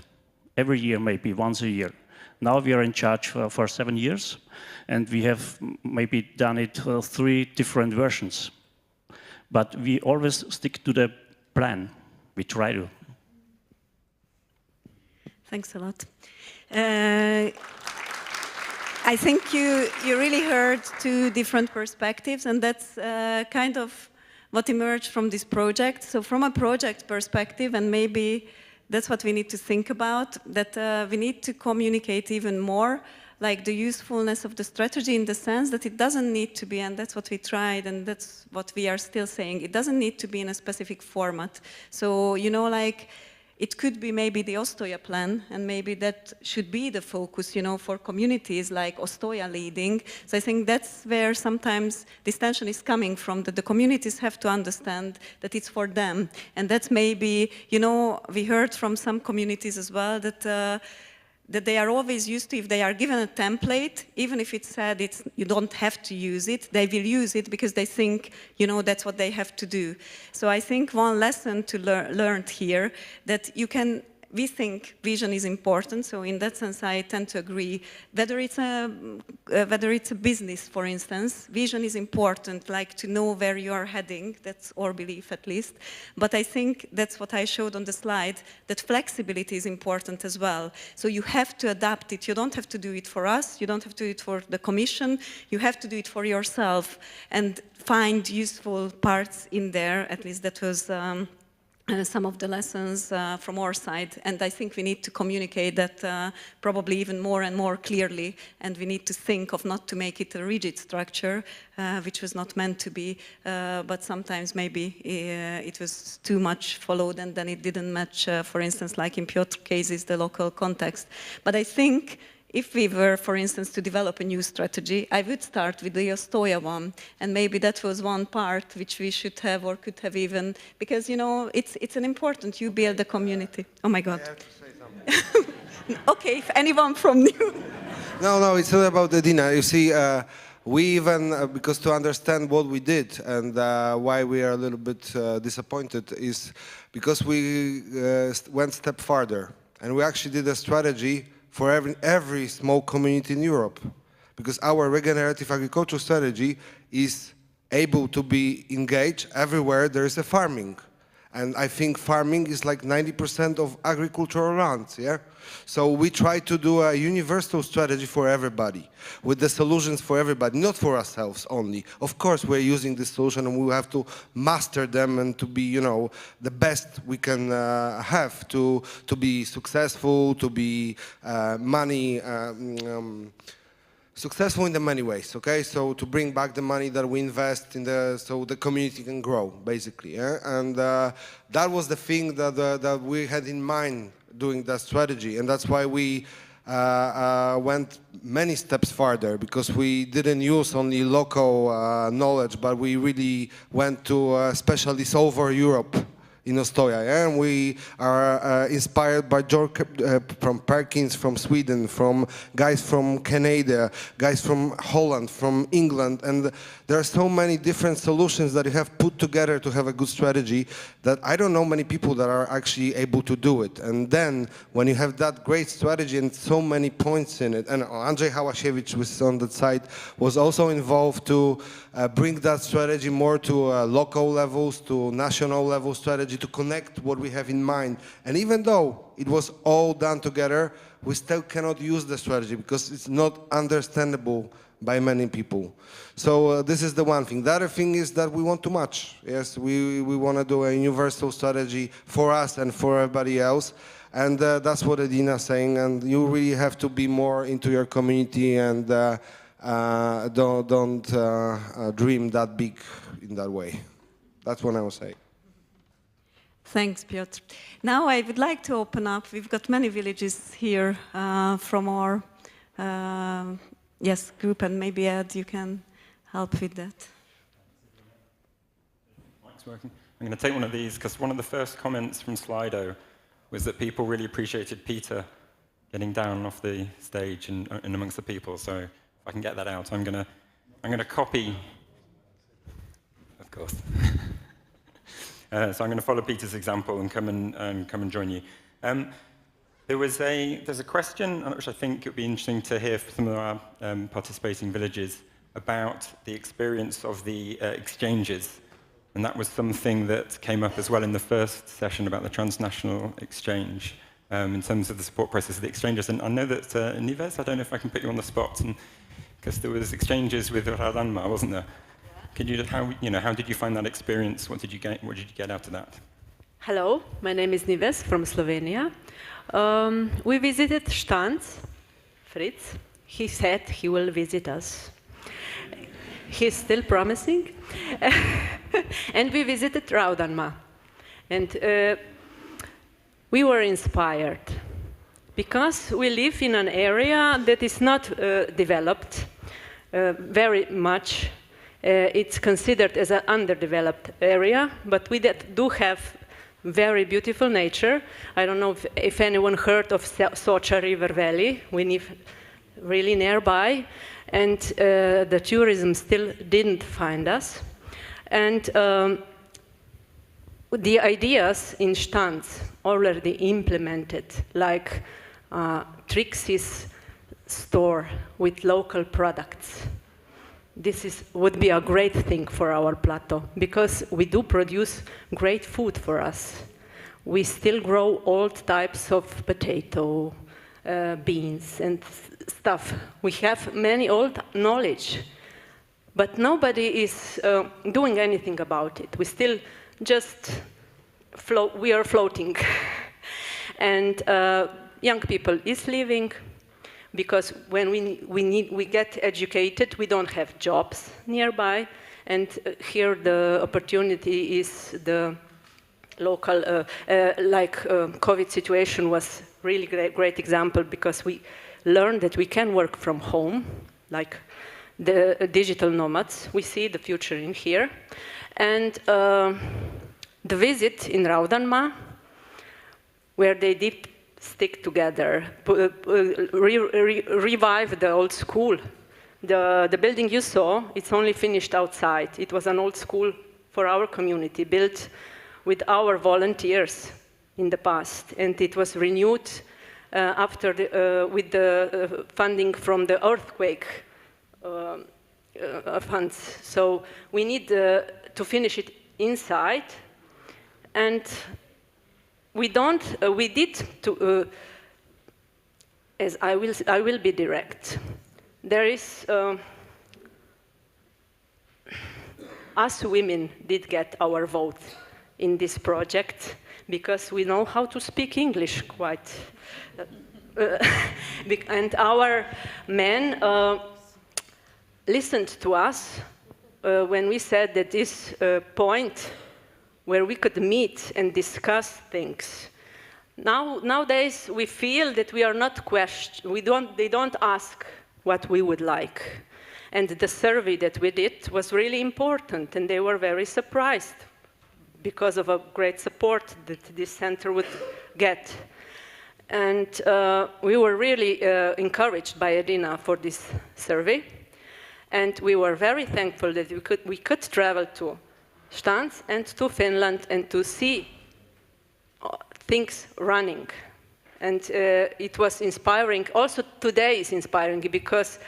every year, maybe once a year. Now we are in charge for 7 years, and we have maybe done it 3 different versions. But we always stick to the plan. We try to.
Thanks a lot. I think you really heard 2 different perspectives, and that's kind of what emerged from this project. So from a project perspective, and maybe that's what we need to think about, that we need to communicate even more, like the usefulness of the strategy in the sense that it doesn't need to be, and that's what we tried, and that's what we are still saying, it doesn't need to be in a specific format. So, you know, like, it could be maybe the Ostoja plan, and maybe that should be the focus, you know, for communities like Ostoja leading. So I think that's where sometimes this tension is coming from, that the communities have to understand that it's for them. And that's maybe, you know, we heard from some communities as well that that they are always used to, if they are given a template, even if it's said you don't have to use it, they will use it because they think, you know, that's what they have to do. So I think one lesson to learned here, that you can, we think vision is important, so in that sense I tend to agree. Whether it's a business, for instance, vision is important, like to know where you are heading, that's our belief at least. But I think that's what I showed on the slide, that flexibility is important as well. So you have to adapt it, you don't have to do it for us, you don't have to do it for the Commission, you have to do it for yourself and find useful parts in there. At least that was some of the lessons from our side, and I think we need to communicate that probably even more and more clearly, and we need to think of not to make it a rigid structure, which was not meant to be, but sometimes maybe it was too much followed and then it didn't match, for instance, like in Piotr cases, the local context. But I think if we were, for instance, to develop a new strategy, I would start with the Ostoja one, and maybe that was one part which we should have or could have even, because, you know, it's an important, you build a community. Oh my God.
I have to say something.
Okay, if anyone from you.
No, it's not about Edina. You see, We even, because to understand what we did and why we are a little bit disappointed is because we went a step farther. And we actually did a strategy for every small community in Europe. Because our regenerative agriculture strategy is able to be engaged everywhere there is a farming. And I think farming is like 90% of agricultural land, yeah? So we try to do a universal strategy for everybody, with the solutions for everybody, not for ourselves only. Of course, we're using this solution and we have to master them and to be, you know, the best we can have to be successful, to be successful in the many ways, okay? So to bring back the money that we invest in so the community can grow, basically, yeah? And that was the thing that we had in mind doing that strategy, and that's why we went many steps farther, because we didn't use only local knowledge, but we really went to specialists over Europe in Ostoja, yeah? And we are inspired by George from Perkins from Sweden, from guys from Canada, guys from Holland, from England, and there are so many different solutions that you have put together to have a good strategy that I don't know many people that are actually able to do it. And then when you have that great strategy and so many points in it, and Andrzej Hałasiewicz, who was on that side, was also involved to bring that strategy more to local levels, to national level strategy, to connect what we have in mind. And even though it was all done together, we still cannot use the strategy because it's not understandable by many people. So this is the one thing. The other thing is that we want too much. Yes, we want to do a universal strategy for us and for everybody else. And that's what Adina is saying. And you really have to be more into your community and don't dream that big in that way. That's what I would say.
Thanks, Piotr. Now I would like to open up. We've got many villages here from our group, and maybe Ed, you can help with that.
Mic's working. I'm going to take one of these because one of the first comments from Slido was that people really appreciated Peter getting down off the stage and amongst the people. So if I can get that out, I'm going to copy. Of course. So I'm going to follow Peter's example and come and join you. There's a question which I think it would be interesting to hear from some of our participating villages about the experience of the exchanges. And that was something that came up as well in the first session about the transnational exchange in terms of the support process of the exchanges. And I know that Nives, I don't know if I can put you on the spot, because there was exchanges with Radanma, wasn't there? Could you, how did you find that experience? What did you get out of that?
Hello, my name is Nives from Slovenia. We visited Stanz, Fritz. He said he will visit us. He's still promising. And we visited Raudanma. And we were inspired because we live in an area that is not developed very much. It's considered as an underdeveloped area, but we do have very beautiful nature. I don't know if anyone heard of Socha River Valley. We live really nearby, and the tourism still didn't find us. And the ideas in Stanz already implemented, like Trixie's store with local products. This would be a great thing for our plateau, because we do produce great food for us. We still grow old types of potato, beans, and stuff. We have many old knowledge, but nobody is doing anything about it. We still just we are floating. And young people is leaving, because when we get educated, we don't have jobs nearby, and here the opportunity is the local, COVID situation was really great example, because we learned that we can work from home, like the digital nomads. We see the future in here. And the visit in Raudanma, where they did stick together, revive the old school The building you saw, it's only finished outside. It was an old school for our community, built with our volunteers in the past, and it was renewed with the funding from the earthquake funds. So we need to finish it inside, and we did to, as I will be direct. There is, us women did get our vote in this project because we know how to speak English quite. And our men listened to us when we said that this point where we could meet and discuss things. Nowadays, we feel that we are not questioned. They don't ask what we would like. And the survey that we did was really important, and they were very surprised because of a great support that this center would get. And we were really encouraged by Anina for this survey. And we were very thankful that we could travel to Stans and to Finland and to see things running. And it was inspiring. Also today is inspiring because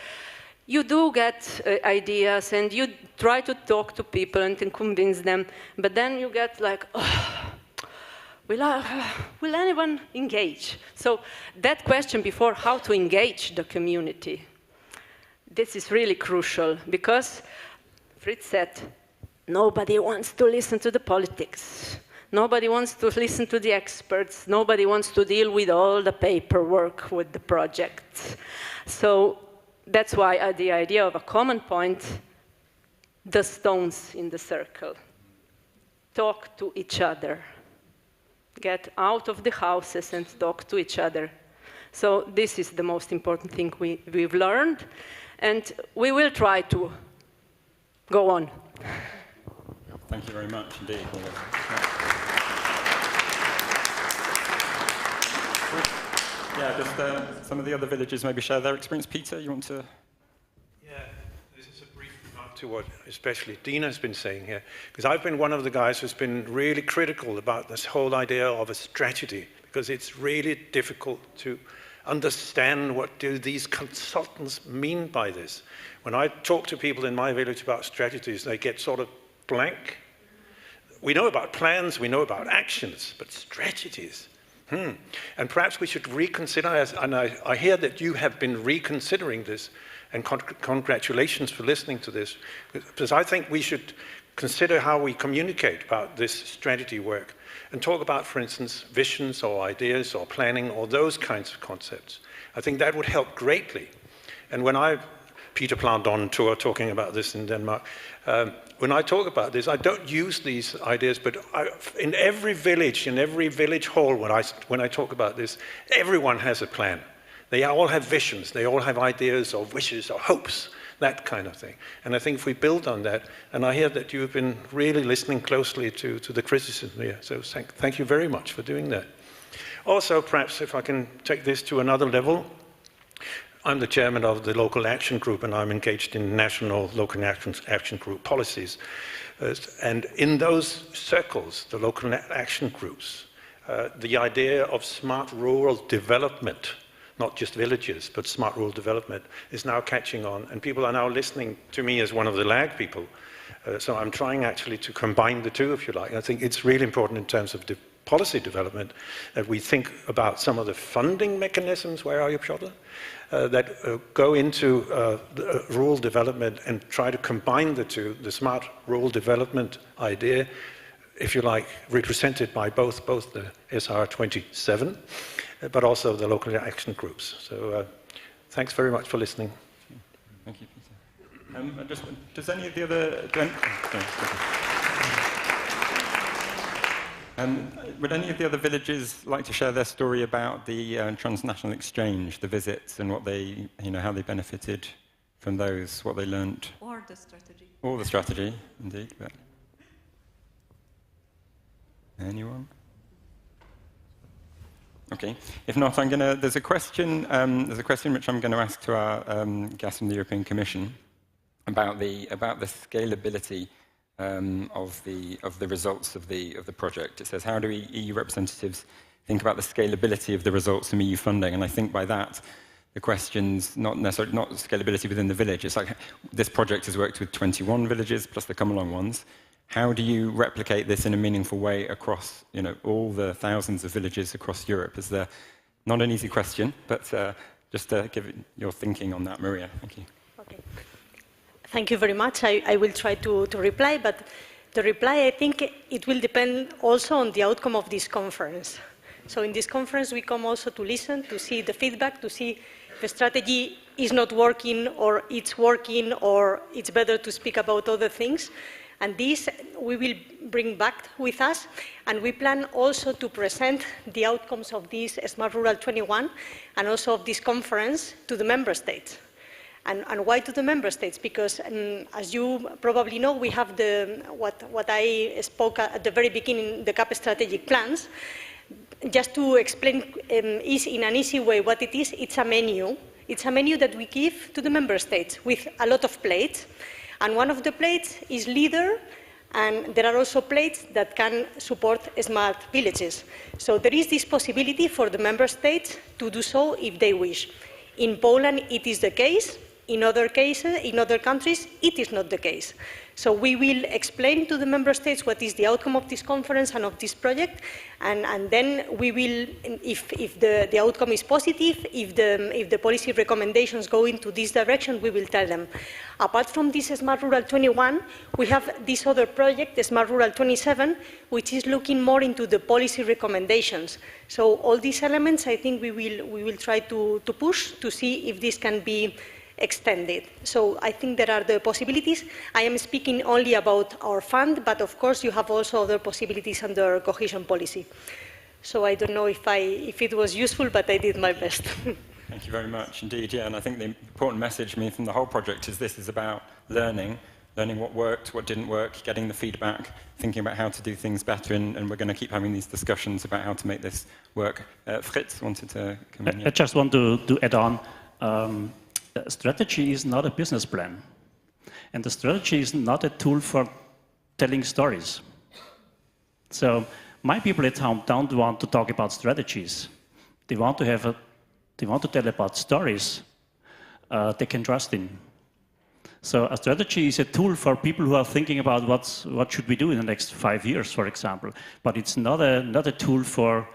you do get ideas and you try to talk to people and to convince them, but then you get like, oh, will anyone engage? So that question before, how to engage the community, this is really crucial because Fritz said, nobody wants to listen to the politics. Nobody wants to listen to the experts. Nobody wants to deal with all the paperwork with the projects. So that's why the idea of a common point, the stones in the circle. Talk to each other. Get out of the houses and talk to each other. So this is the most important thing we've learned. And we will try to go on.
Thank you very much indeed. Yeah, just some of the other villagers maybe share their experience. Peter, you want to?
Yeah, this is a brief remark to what especially Dina has been saying here, because I've been one of the guys who's been really critical about this whole idea of a strategy, because it's really difficult to understand what do these consultants mean by this. When I talk to people in my village about strategies, they get sort of blank. We know about plans, we know about actions, but strategies. And perhaps we should reconsider, and I hear that you have been reconsidering this, and congratulations for listening to this, because I think we should consider how we communicate about this strategy work, and talk about, for instance, visions or ideas or planning or those kinds of concepts. I think that would help greatly. And when Peter Plant on tour talking about this in Denmark, when I talk about this, I don't use these ideas, but in every village hall, when I talk about this, everyone has a plan. They all have visions, they all have ideas or wishes or hopes, that kind of thing. And I think if we build on that, and I hear that you've been really listening closely to the criticism here, so thank you very much for doing that. Also, perhaps if I can take this to another level, I'm the chairman of the local action group, and I'm engaged in national local action group policies. And in those circles, the local action groups, the idea of smart rural development, not just villages, but smart rural development, is now catching on. And people are now listening to me as one of the lag people. So I'm trying actually to combine the two, if you like. I think it's really important in terms of policy development that we think about some of the funding mechanisms, where are you, Piotr? That go into rural development and try to combine the two, the smart rural development idea, if you like, represented by both the SR27, but also the local action groups. So thanks very much for listening.
Thank you, Peter. Does any of the other... would any of the other villages like to share their story about the transnational exchange, the visits, and what they, how they benefited from those, what they learnt?
Or the strategy.
Or the strategy, indeed. But anyone? Okay. If not, there's a question which I'm going to ask to our guest from the European Commission about the scalability of the results of the project. It says, how do EU representatives think about the scalability of the results from EU funding? And I think by that, the question's not necessarily not scalability within the village. It's like this project has worked with 21 villages plus the come-along ones. How do you replicate this in a meaningful way across, all the thousands of villages across Europe? Is there not an easy question, but just to give your thinking on that, Maria. Thank you.
Okay. Thank you very much. I will try to reply, but the reply, I think, it will depend also on the outcome of this conference. So in this conference, we come also to listen, to see the feedback, to see if the strategy is not working, or it's working, or it's better to speak about other things. And this we will bring back with us, and we plan also to present the outcomes of this Smart Rural 21 and also of this conference to the member states. And why to the member states? Because as you probably know, we have what I spoke at the very beginning, the CAP strategic plans. Just to explain in an easy way what it is, it's a menu. It's a menu that we give to the member states with a lot of plates. And one of the plates is leader, and there are also plates that can support smart villages. So there is this possibility for the member states to do so if they wish. In Poland, it is the case. In other cases, in other countries, it is not the case. So we will explain to the member states what is the outcome of this conference and of this project, and then we will, if the outcome is positive, if the policy recommendations go into this direction, we will tell them. Apart from this Smart Rural 21, we have this other project, the Smart Rural 27, which is looking more into the policy recommendations. So all these elements, I think we will try to push to see if this can be extended. So I think there are the possibilities. I am speaking only about our fund, but of course you have also other possibilities under cohesion policy. So I don't know if it was useful, but I did my best.
Thank you very much indeed. Yeah, and I think the important message from the whole project is this is about learning what worked, what didn't work, getting the feedback, thinking about how to do things better, and we're going to keep having these discussions about how to make this work. Fritz wanted to come in.
I just want to add on. Strategy is not a business plan, and the strategy is not a tool for telling stories. So my people at home don't want to talk about strategies. They want to tell about stories they can trust in. So a strategy is a tool for people who are thinking about what should we do in the next 5 years, for example. But it's not a tool for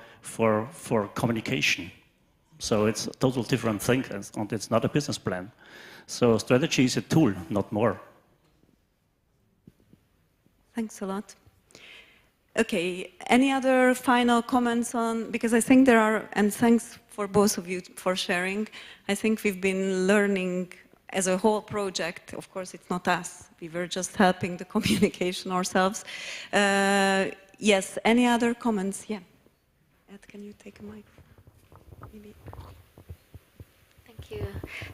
communication. So it's a total different thing, and it's not a business plan. So strategy is a tool, not more.
Thanks a lot. Okay, any other final comments on, because I think there are, and thanks for both of you for sharing. I think we've been learning as a whole project. Of course, it's not us. We were just helping the communication ourselves. Yes, any other comments? Yeah. Ed, can you take a mic? Maybe.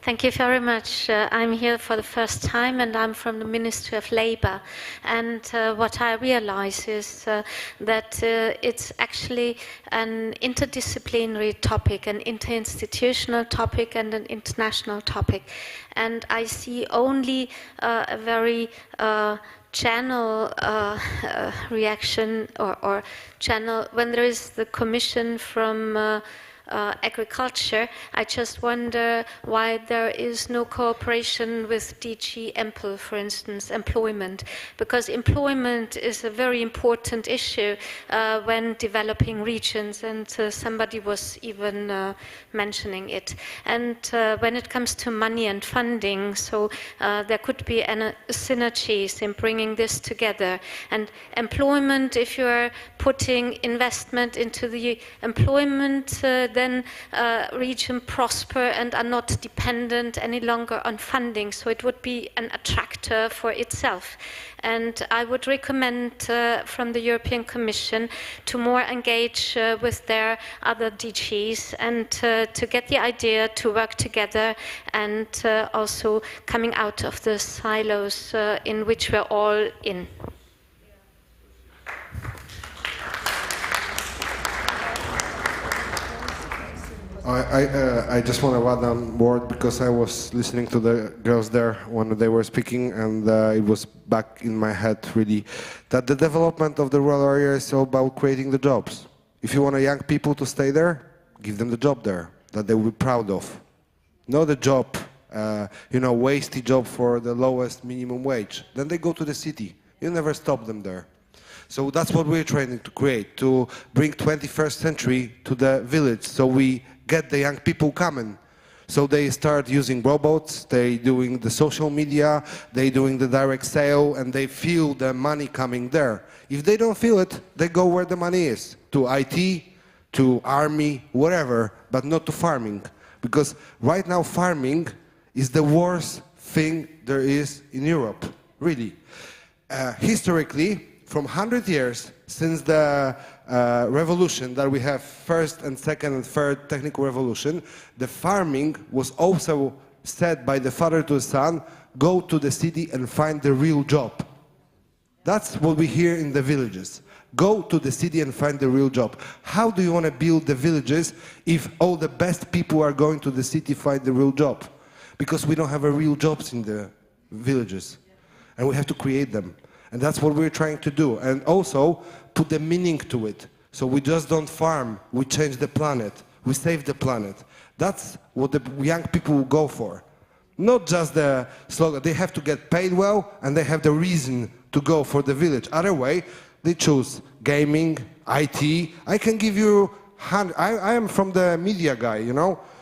Thank you very much. I'm here for the first time, and I'm from the Ministry of Labour. And what I realize is that it's actually an interdisciplinary topic, an interinstitutional topic, and an international topic. And I see only a very channel reaction or channel when there is the Commission from agriculture. I just wonder why there is no cooperation with DG EMPL, for instance, employment, because employment is a very important issue when developing regions, and somebody was even mentioning it. And when it comes to money and funding, so there could be synergies in bringing this together. And employment, if you're putting investment into the employment, then regions prosper and are not dependent any longer on funding. So it would be an attractor for itself. And I would recommend from the European Commission to more engage with their other DGs and to get the idea to work together, and also coming out of the silos in which we're all in.
I just want to add on board because I was listening to the girls there when they were speaking, and it was back in my head really that the development of the rural area is all about creating the jobs. If you want young people to stay there, give them the job there that they will be proud of. Not a job, wasty job for the lowest minimum wage. Then they go to the city. You never stop them there. So that's what we're trying to create, to bring 21st century to the village. So we get the young people coming. So they start using robots, they doing the social media, they doing the direct sale, and they feel the money coming there. If they don't feel it, they go where the money is, to IT, to army, whatever, but not to farming. Because right now farming is the worst thing there is in Europe, really. Historically, from 100 years since the revolution that we have, first and second and third technical revolution, the farming was also said by the father to the son, go to the city and find the real job. That's what we hear in the villages. Go to the city and find the real job. How do you want to build the villages if all the best people are going to the city to find the real job? Because we don't have real jobs in the villages. And we have to create them. And that's what we're trying to do. And also put the meaning to it. So we just don't farm, we change the planet, we save the planet. That's what the young people will go for. Not just the slogan, they have to get paid well and they have the reason to go for the village. Other way, they choose gaming, IT. I can give you, I am from the media guy,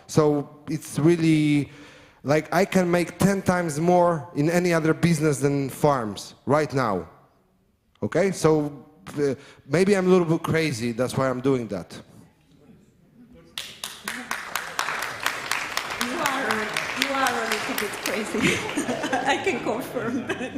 So it's really, like I can make 10 times more in any other business than farms right now. Okay, so maybe I'm a little bit crazy, that's why I'm doing that.
You are a little bit crazy. I can confirm that.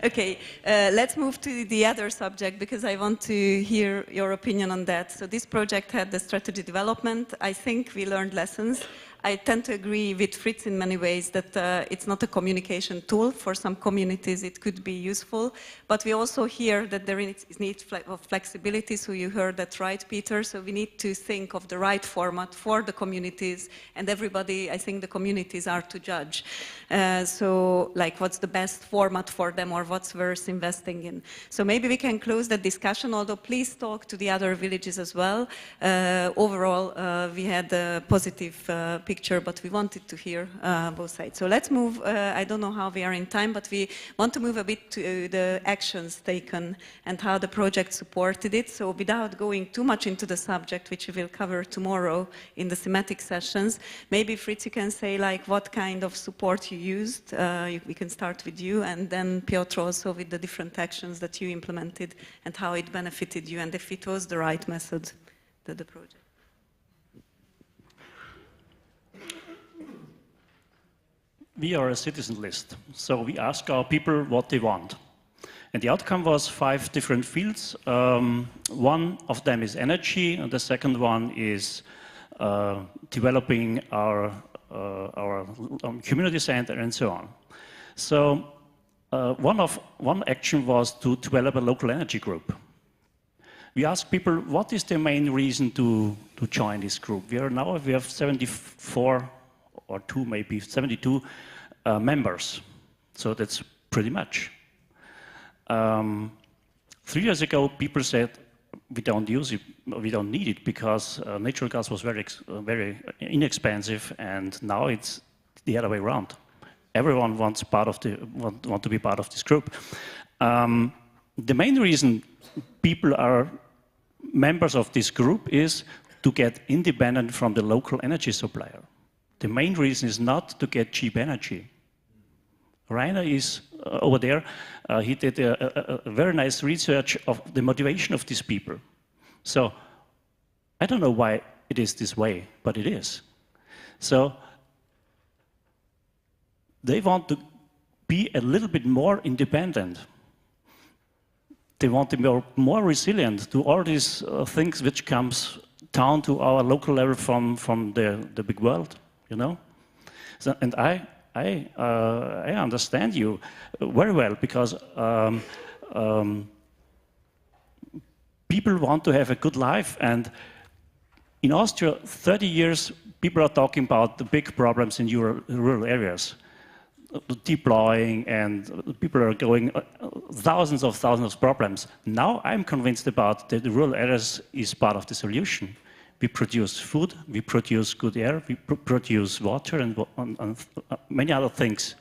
Okay, let's move to the other subject because I want to hear your opinion on that. So this project had the strategy development. I think we learned lessons. I tend to agree with Fritz in many ways that it's not a communication tool. For some communities it could be useful, but we also hear that there is need of flexibility, so you heard that right, Peter, so we need to think of the right format for the communities, and everybody, I think the communities are to judge. So like what's the best format for them or what's worth investing in. So maybe we can close that discussion, although please talk to the other villages as well. Overall, we had a positive picture, but we wanted to hear both sides. So let's move, I don't know how we are in time, but we want to move a bit to the actions taken and how the project supported it. So without going too much into the subject, which we will cover tomorrow in the thematic sessions, maybe Fritz, you can say like what kind of support you used. We can start with you, and then Piotr also with the different actions that you implemented and how it benefited you and if it was the right method, the project.
We are a citizen list, so we ask our people what they want. And the outcome was 5 different fields. One of them is energy, and the second one is developing our community center and so on. So one action was to develop a local energy group. We asked people, what is the main reason to join this group? We have 74 or 72 members. So that's pretty much. 3 years ago, people said, we don't use it, we don't need it because natural gas was very inexpensive, and now it's the other way around. Everyone wants want to be part of this group. The main reason people are members of this group is to get independent from the local energy supplier. The main reason is not to get cheap energy. Rainer is over there. He did a very nice research of the motivation of these people. So I don't know why it is this way, but it is. So they want to be a little bit more independent. They want to be more resilient to all these things which comes down to our local level from the big world, you know. So, and I understand you very well because people want to have a good life, and in Austria, 30 years, people are talking about the big problems in rural areas. Deploying, and people are going thousands of problems. Now I'm convinced about that the rural areas is part of the solution. We produce food, we produce good air, we produce water and many other things.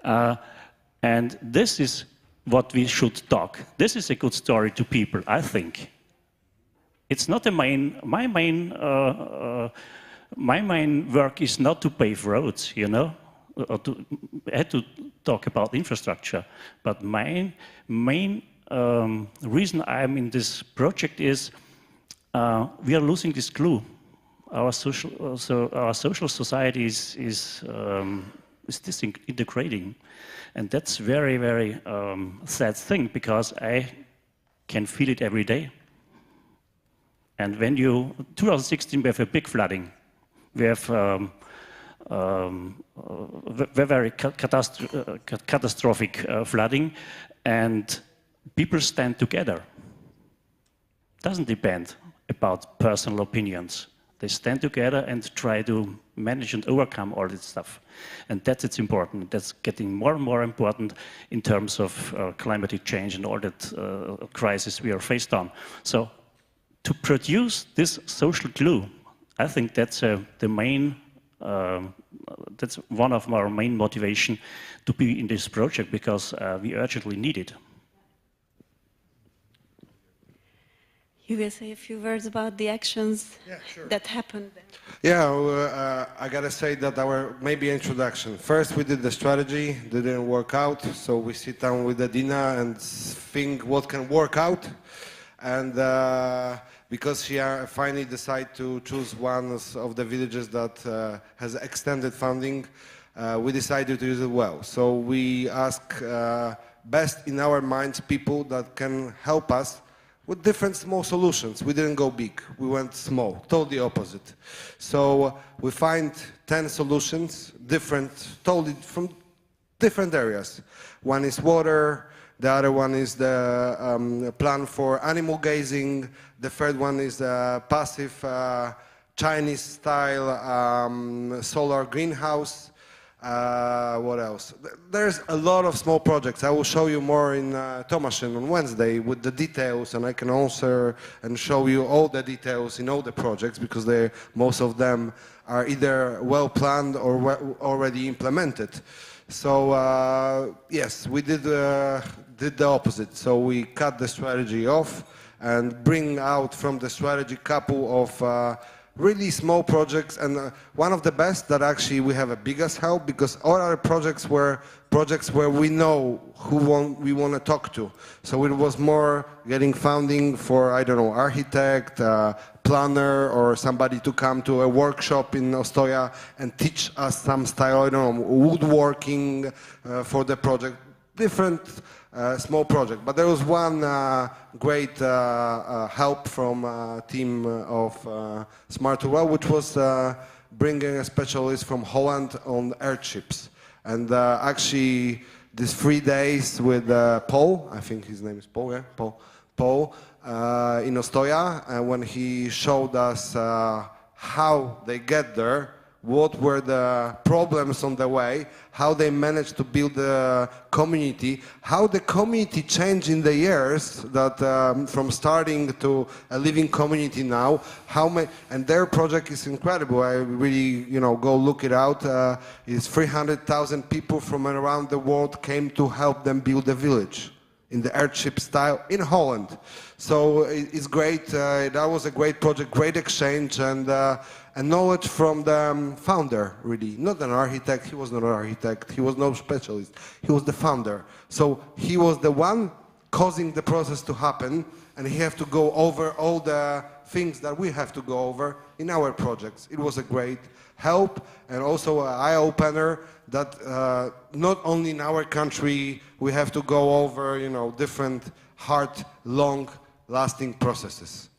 And this is what we should talk. This is a good story to people, I think. It's not my main work is not to pave roads, you know. I had to talk about infrastructure, but my main reason I'm in this project is we are losing this glue. Our social society is disintegrating, and that's very, very sad thing because I can feel it every day. And when 2016 we have a big flooding, we have very catastrophic flooding, and people stand together. Doesn't depend about personal opinions. They stand together and try to manage and overcome all this stuff. And it's important. That's getting more and more important in terms of climatic change and all that crisis we are faced on. So to produce this social glue, I think that's the main that's one of our main motivation to be in this project because we urgently need it.
You will say a few words about the actions that happened.
Yeah, I gotta say that our maybe introduction. First, we did the strategy, didn't work out, so we sit down with Adina and think what can work out, and because she finally decided to choose one of the villages that has extended funding, we decided to use it well. So we ask best in our minds people that can help us with different small solutions. We didn't go big, we went small, totally opposite. So we find 10 solutions, totally from different areas. One is water, the other one is the plan for animal gazing. The third one is the passive Chinese-style solar greenhouse. What else? There's a lot of small projects. I will show you more in Tomashin on Wednesday with the details, and I can answer and show you all the details in all the projects because most of them are either well planned or already implemented. So yes, we did the opposite. So we cut the strategy off and bring out from the strategy couple of really small projects, and one of the best that actually we have a biggest help because all our projects were projects where we know who we want to talk to. So it was more getting funding for, I don't know, architect, planner, or somebody to come to a workshop in Ostoja and teach us some style, I don't know, woodworking for the project, different small project. But there was one great help from a team of Smart Rural, which was bringing a specialist from Holland on airships. And actually, these 3 days with Paul, I think his name is Paul, yeah? Paul in Ostoja, and when he showed us how they get there, what were the problems on the way, how they managed to build the community, how the community changed in the years that from starting to a living community now, and their project is incredible. I really, go look it out. It's 300,000 people from around the world came to help them build a village in the airship style in Holland. So it's great. That was a great project, great exchange, and knowledge from the founder, really. Not an architect, he was not an architect, he was no specialist, he was the founder. So he was the one causing the process to happen, and he had to go over all the things that we have to go over in our projects. It was a great help, and also an eye-opener that not only in our country we have to go over, different hard, long-lasting processes.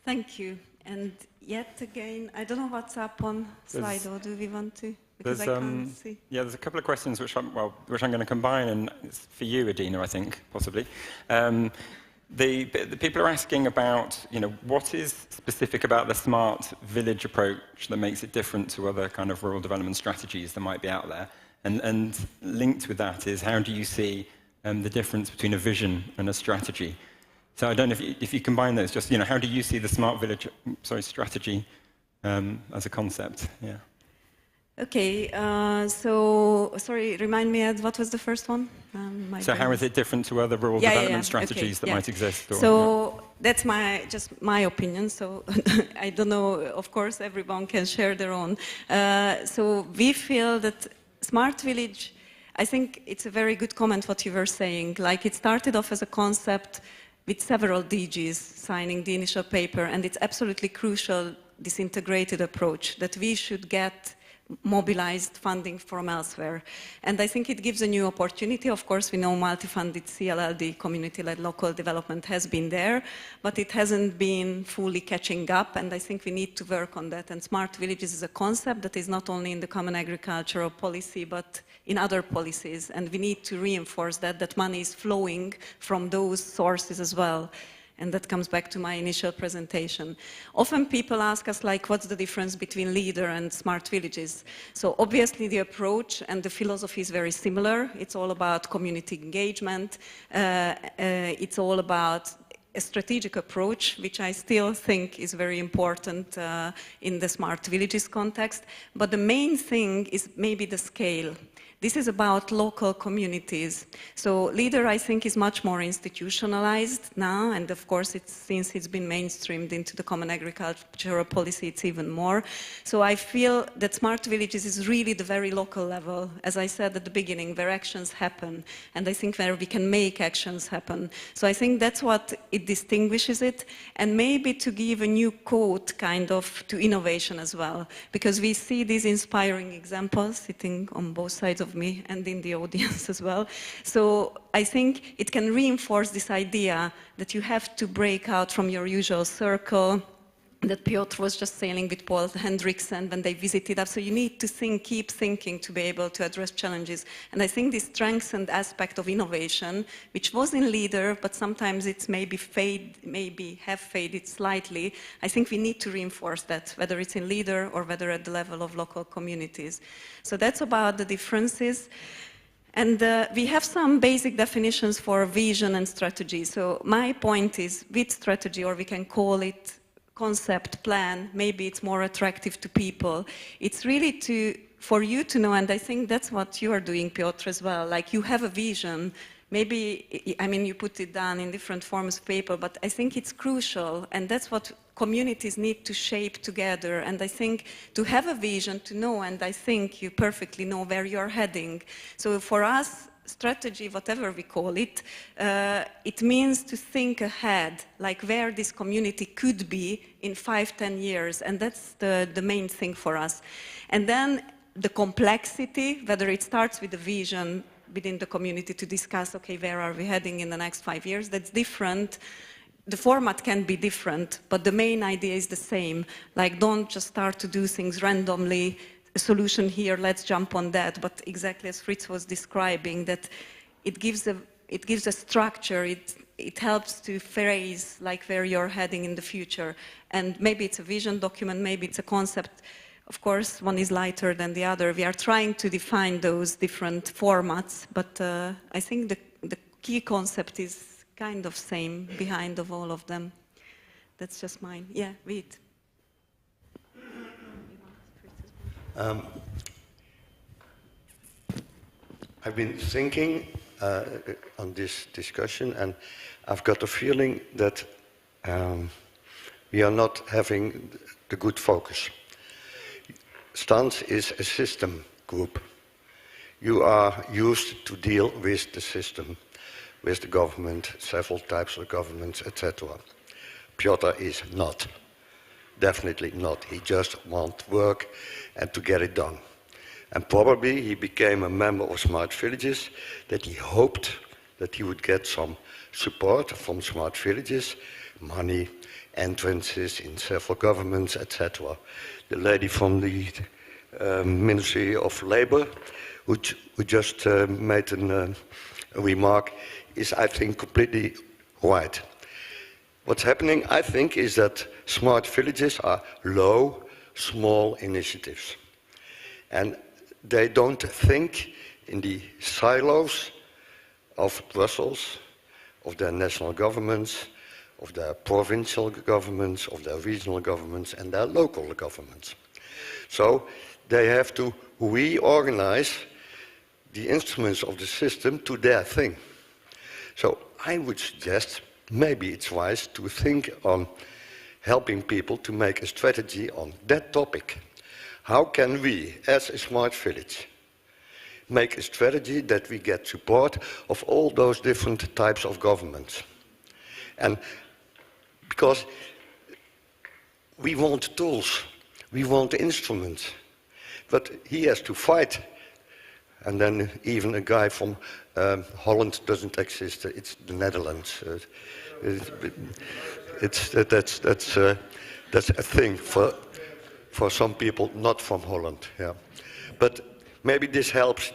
Thank you. And yet again, I don't know what's up on Slido. Do we want to? Because I can't see.
Yeah, there's a couple of questions which I'm going to combine, and it's for you, Adina, I think, possibly. the people are asking about, what is specific about the smart village approach that makes it different to other kind of rural development strategies that might be out there? And linked with that is, how do you see the difference between a vision and a strategy? So I don't know if you combine those, just, how do you see the smart village, strategy as a concept? Yeah.
Okay, so, sorry, remind me, Ed, what was the first one?
So how is it different to other rural development strategies that might exist? Or,
so that's just my opinion, so I don't know, of course, everyone can share their own. So we feel that Smart Village, I think it's a very good comment what you were saying. Like, it started off as a concept with several DGs signing the initial paper, and it's absolutely crucial, this integrated approach, that we should get mobilized funding from elsewhere. And I think it gives a new opportunity. Of course, we know multi-funded CLLD, community-led local development, has been there, but it hasn't been fully catching up, and I think we need to work on that. And smart villages is a concept that is not only in the common agricultural policy, but in other policies, and we need to reinforce that money is flowing from those sources as well. And that comes back to my initial presentation. Often people ask us, like, what's the difference between LEADER and smart villages? So obviously the approach and the philosophy is very similar. It's all about community engagement. It's all about a strategic approach, which I still think is very important in the smart villages context. But the main thing is maybe the scale. This is about local communities. So LEADER, I think, is much more institutionalized now, and of course, since it's been mainstreamed into the common agricultural policy, it's even more. So I feel that smart villages is really the very local level, as I said at the beginning, where actions happen, and I think where we can make actions happen. So I think that's what it distinguishes it, and maybe to give a new code, kind of, to innovation as well, because we see these inspiring examples sitting on both sides of me and in the audience as well. So I think it can reinforce this idea that you have to break out from your usual circle, that Piotr was just saying with Paul Hendrickson when they visited us. So you need to keep thinking to be able to address challenges. And I think this strengthened aspect of innovation, which was in LEADER, but sometimes it's maybe have faded slightly. I think we need to reinforce that, whether it's in LEADER or whether at the level of local communities. So that's about the differences. And we have some basic definitions for vision and strategy. So my point is, with strategy, or we can call it concept, plan, maybe it's more attractive to people. It's really for you to know, and I think that's what you are doing, Piotr, as well. Like, you have a vision. Maybe, I mean, you put it down in different forms of paper, but I think it's crucial, and that's what communities need to shape together. And I think to have a vision, to know, and I think you perfectly know where you're heading. So for us, strategy, whatever we call it, it means to think ahead, like where this community could be in 5-10 years, and that's the main thing for us. And then the complexity, whether it starts with the vision within the community to discuss, okay, where are we heading in the next 5 years, that's different. The format can be different, but the main idea is the same. Like, don't just start to do things randomly, a solution here, let's jump on that. But exactly as Fritz was describing, that it gives a structure, it helps to phrase like where you're heading in the future. And maybe it's a vision document, maybe it's a concept. Of course, one is lighter than the other. We are trying to define those different formats, but I think the key concept is kind of same behind of all of them. That's just mine. Yeah, read.
I've been thinking on this discussion, and I've got a feeling that we are not having the good focus. STANS is a system group. You are used to deal with the system, with the government, several types of governments, etc. Piotr is not. Definitely not. He just wants work and to get it done. And probably he became a member of Smart Villages that he hoped that he would get some support from Smart Villages, money, entrances in several governments, etc. The lady from the Ministry of Labour, who just made a remark, is, I think, completely right. what's happening, I think, is that smart villages are low, small initiatives. And they don't think in the silos of Brussels, of their national governments, of their provincial governments, of their regional governments, and their local governments. So they have to reorganize the instruments of the system to their thing. So I would suggest maybe it's wise to think on helping people to make a strategy on that topic. How can we, as a smart village, make a strategy that we get support of all those different types of governments? And because we want tools, we want instruments, but he has to fight. And then even a guy from Holland doesn't exist, it's the Netherlands. That's a thing for some people not from Holland. Yeah. But maybe this helps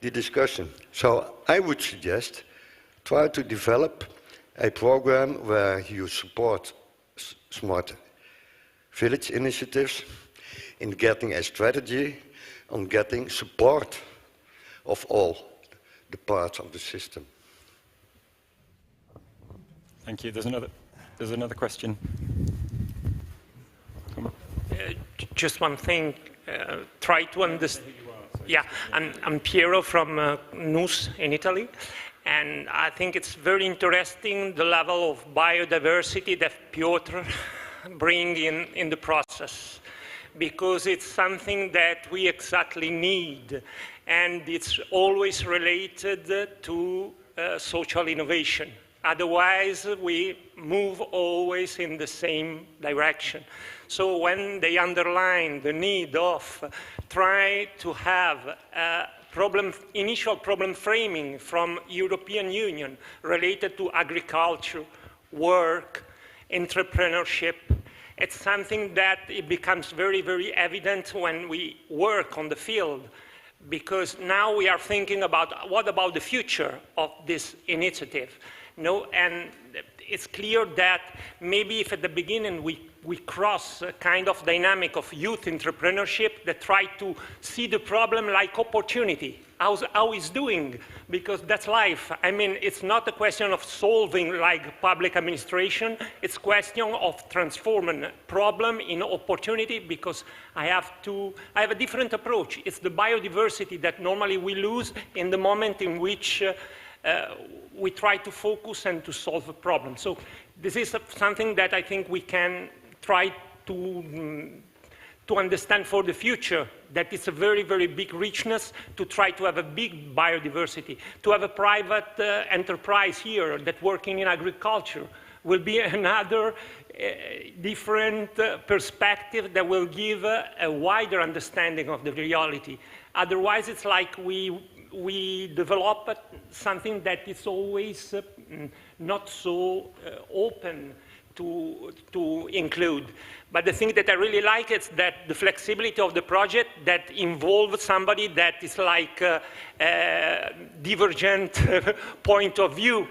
the discussion. So I would suggest try to develop a program where you support smart village initiatives in getting a strategy on getting support of all the parts of the system.
Thank you. There's another question. Come on.
Just one thing. Try to understand. Yeah, I'm Piero from Nus in Italy, and I think it's very interesting the level of biodiversity that Piotr brings in the process, because it's something that we exactly need, and it's always related to social innovation. Otherwise, we move always in the same direction. So when they underline the need of try to have initial problem framing from European Union related to agriculture, work, entrepreneurship, it's something that it becomes very, very evident when we work on the field, because now we are thinking about what about the future of this initiative. No, and it's clear that maybe if at the beginning we cross a kind of dynamic of youth entrepreneurship that try to see the problem like opportunity, how it's doing, because that's life. I mean, it's not a question of solving like public administration, it's a question of transforming problem in opportunity, because I have a different approach. It's the biodiversity that normally we lose in the moment in which we try to focus and to solve a problem. So this is something that I think we can try to understand for the future, that it's a very, very big richness to try to have a big biodiversity. To have a private enterprise here that working in agriculture will be another different perspective that will give a wider understanding of the reality. Otherwise, it's like we develop something that is always not so open to include. But the thing that I really like is that the flexibility of the project that involves somebody that is like a divergent point of view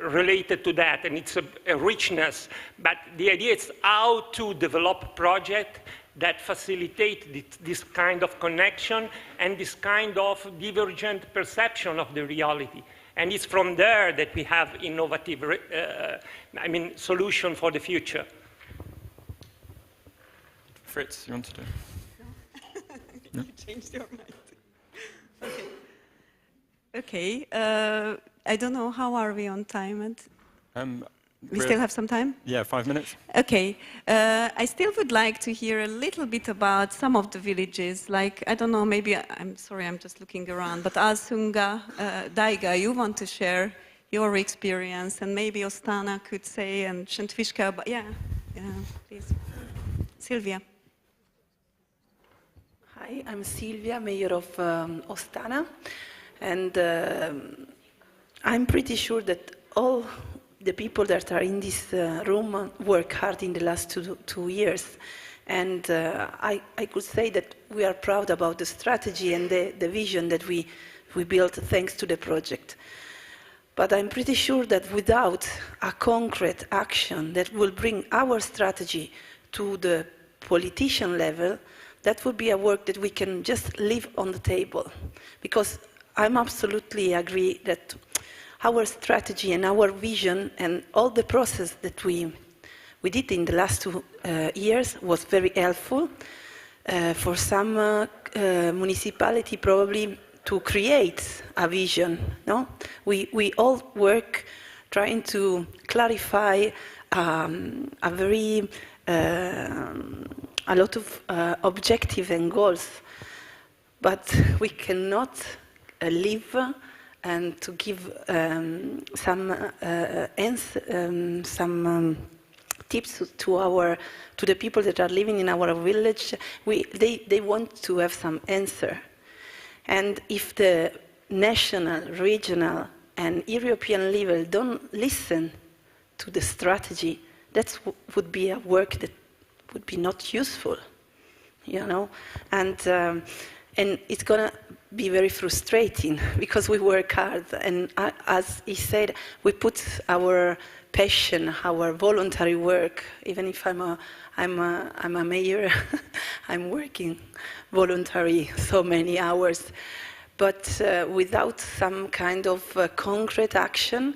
related to that, and it's a richness. But the idea is how to develop a project that facilitate this kind of connection and this kind of divergent perception of the reality. And it's from there that we have innovative, solution for the future.
Fritz, you want to do?
No? You changed your mind. Okay. I don't know, how are we on time? We still have some time?
Yeah, 5 minutes.
Okay. I still would like to hear a little bit about some of the villages. Like, I don't know, maybe, I'm sorry, I'm just looking around, but Alsunga, Daiga, you want to share your experience, and maybe Ostana could say, and Szentwiszka, yeah, please. Sylvia.
Hi, I'm Silvia, mayor of Ostana, and I'm pretty sure that all the people that are in this room work hard in the last two years. And I could say that we are proud about the strategy and the vision that we built thanks to the project. But I'm pretty sure that without a concrete action that will bring our strategy to the politician level, that would be a work that we can just leave on the table. Because I'm absolutely agree that our strategy and our vision and all the process that we did in the last 2 years was very helpful. For some municipality probably to create a vision, no? We all work trying to clarify a lot of objectives and goals, but we cannot live and to give some tips to the people that are living in our village. They want to have some answer. And if the national, regional, and European level don't listen to the strategy, that would be a work that would be not useful, you know. And it's gonna be very frustrating because we work hard, and as he said, we put our passion, our voluntary work. Even if I'm a mayor, I'm working voluntary so many hours. But without some kind of concrete action,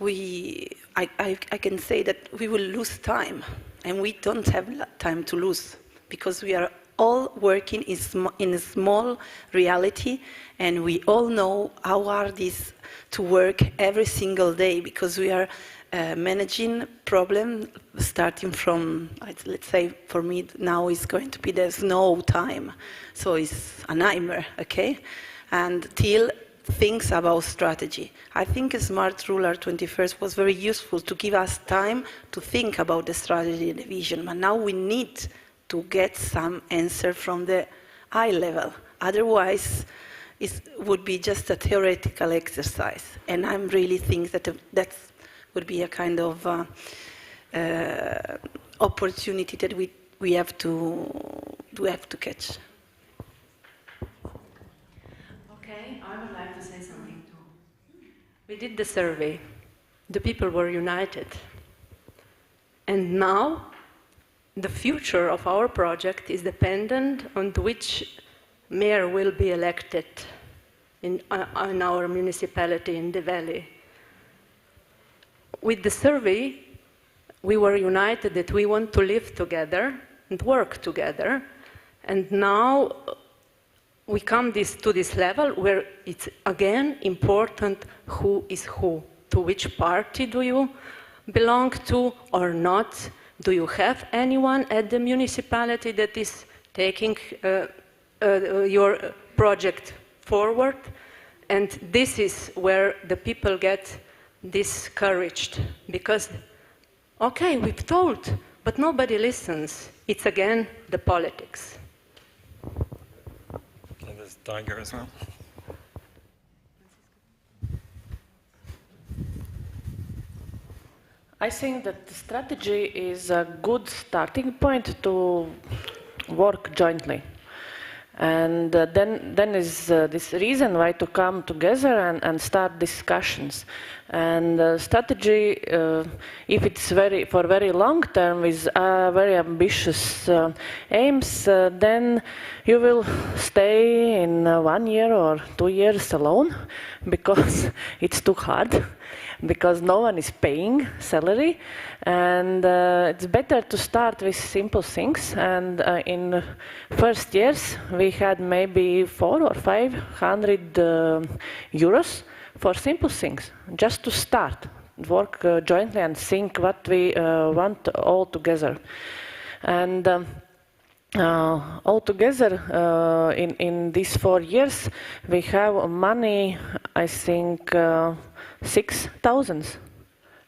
I can say that we will lose time, and we don't have time to lose because we are all working in a small reality, and we all know how hard it is to work every single day because we are managing problem starting from, let's say, for me now is going to be the snow time, so it's a nightmare, okay? And till thinks about strategy. I think a Smart Rural 21st was very useful to give us time to think about the strategy and the vision, but now we need to get some answer from the high level. Otherwise, it would be just a theoretical exercise. And I really think that that would be a kind of opportunity that we have to catch.
Okay, I would like to say something too. We did the survey. The people were united. And now, the future of our project is dependent on which mayor will be elected in our municipality in the valley. With the survey, we were united that we want to live together and work together. And now we come to this level where it's again important who is who. To which party do you belong to or not? Do you have anyone at the municipality that is taking your project forward? And this is where the people get discouraged because, okay, we've told, but nobody listens. It's again the politics.
Okay, there's Tiger as well.
I think that the strategy is a good starting point to work jointly. And then is this reason why to come together and start discussions. And strategy, if it's for very long term with very ambitious aims, then you will stay in 1 year or 2 years alone because it's too hard. Because no one is paying salary, and it's better to start with simple things. And in first years, we had maybe 400 or 500 euros for simple things, just to start, work jointly and think what we want all together. And all together, in these 4 years, we have money, I think, 6,000.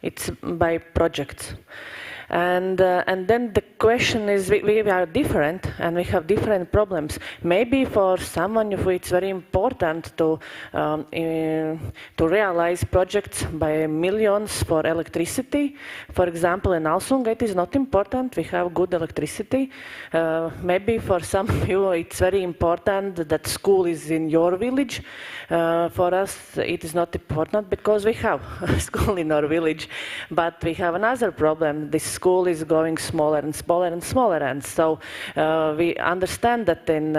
It's by projects. And then the question is, we are different and we have different problems. Maybe for someone it's very important to realize projects by millions for electricity. For example, in Alsung, it is not important. We have good electricity. Maybe for some of you, it's very important that school is in your village. For us, it is not important because we have a school in our village. But we have another problem. This school is going smaller and smaller and smaller. And so we understand that in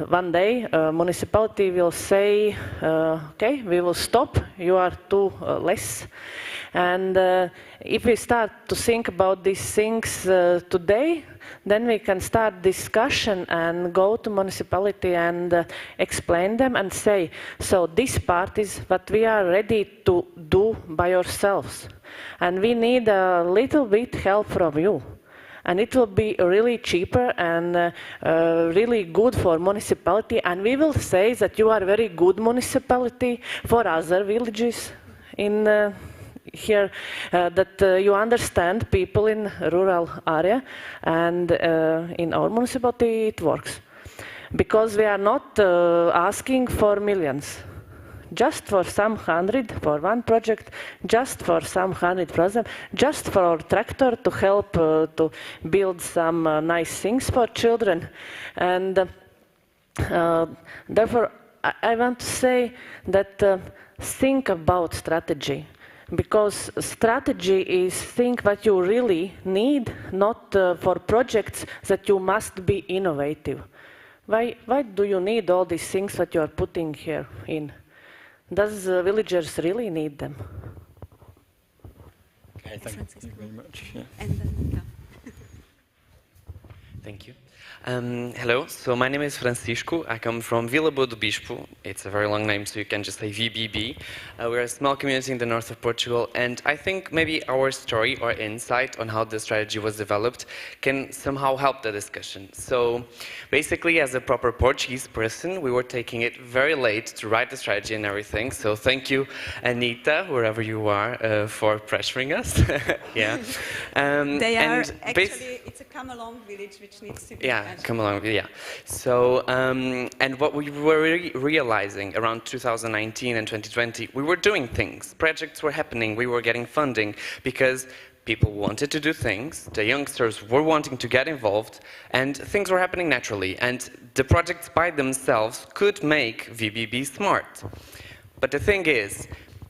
one day, municipality will say, okay, we will stop. You are too less. And if we start to think about these things today, then we can start discussion and go to municipality and explain them and say, so this part is what we are ready to do by ourselves. And we need a little bit help from you. And it will be really cheaper and really good for municipality. And we will say that you are a very good municipality for other villages in here, that you understand people in rural area, and in our municipality it works. Because we are not asking for millions. Just for some hundred, for one project, just for some 100 projects, just for our tractor to help to build some nice things for children. And therefore, I want to say that think about strategy. Because strategy is think what you really need, not for projects that you must be innovative. Why do you need all these things that you are putting here in? Does villagers really need them?
Okay, thank you very much. Yeah.
And then,
Thank you. Hello, so my name is Francisco. I come from Vila Boa do Bispo. It's a very long name, so you can just say VBB. We're a small community in the north of Portugal, and I think maybe our story or insight on how the strategy was developed can somehow help the discussion. So basically, as a proper Portuguese person, we were taking it very late to write the strategy and everything. So thank you, Anita, wherever you are, for pressuring us. Yeah.
they are actually, it's a come-along village which needs to be managed.
Come along, yeah. So, and what we were realizing around 2019 and 2020, we were doing things. Projects were happening, we were getting funding because people wanted to do things, the youngsters were wanting to get involved, and things were happening naturally. And the projects by themselves could make VBB smart. But the thing is,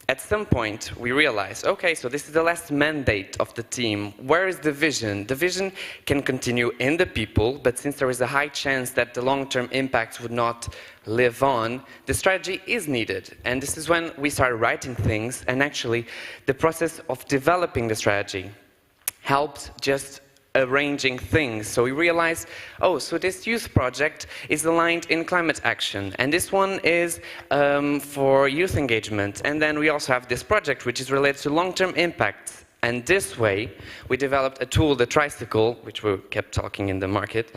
at some point, we realized, okay, so this is the last mandate of the team. Where is the vision? The vision can continue in the people, but since there is a high chance that the long-term impacts would not live on, the strategy is needed. And this is when we started writing things, and actually, the process of developing the strategy helped just arranging things. So we realized, oh, so this youth project is aligned in climate action, and this one is for youth engagement. And then we also have this project which is related to long-term impacts. And this way, we developed a tool, the tricycle, which we kept talking in the market.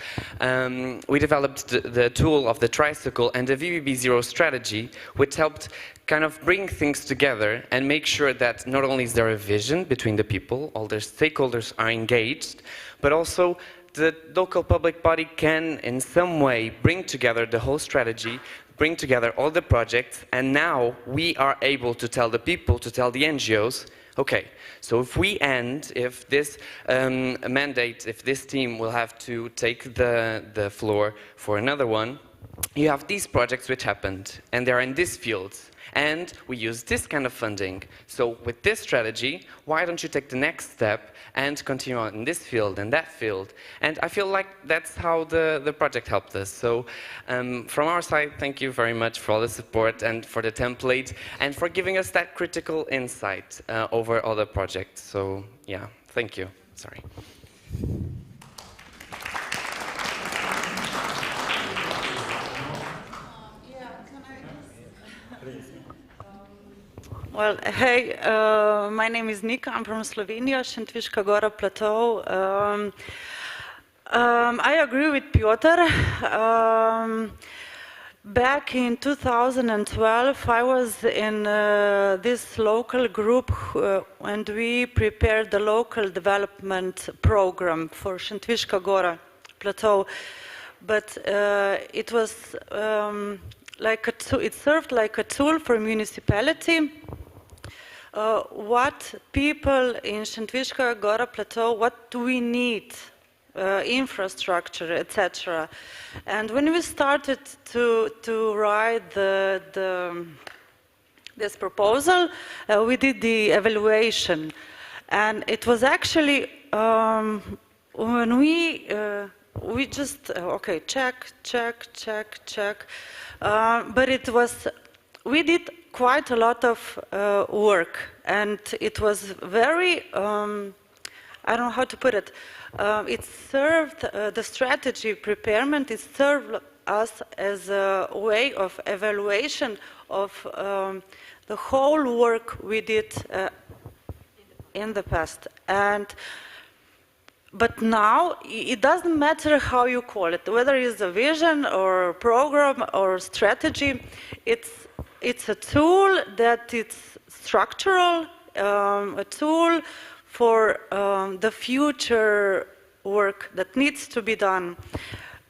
We developed the tool of the tricycle and the VBB Zero strategy, which helped kind of bring things together and make sure that not only is there a vision between the people, all their stakeholders are engaged, but also the local public body can, in some way, bring together the whole strategy, bring together all the projects, and now we are able to tell the people, to tell the NGOs, okay, so if this mandate, if this team will have to take the floor for another one, you have these projects which happened, and they're in these fields. And we use this kind of funding. So with this strategy, why don't you take the next step and continue on in this field and that field? And I feel like that's how the project helped us. So from our side, thank you very much for all the support and for the template and for giving us that critical insight over all the projects. So yeah, thank you. Sorry.
Well, hey, my name is Nika. I'm from Slovenia, Šentviška Gora Plateau. I agree with Piotr. Back in 2012, I was in this local group and we prepared the local development program for Šentviška Gora Plateau. But it was it served like a tool for municipality. What people in Šentviška Gora Plateau, what do we need? Infrastructure, etc. And when we started to write this proposal, we did the evaluation, and it was actually when we just okay, check, but it was we did quite a lot of work, and it was very I don't know how to put it. It served the strategy preparement. It served us as a way of evaluation of the whole work we did in the past. But now it doesn't matter how you call it, whether it's a vision or program or strategy. It's a tool that it's structural, a tool for the future work that needs to be done.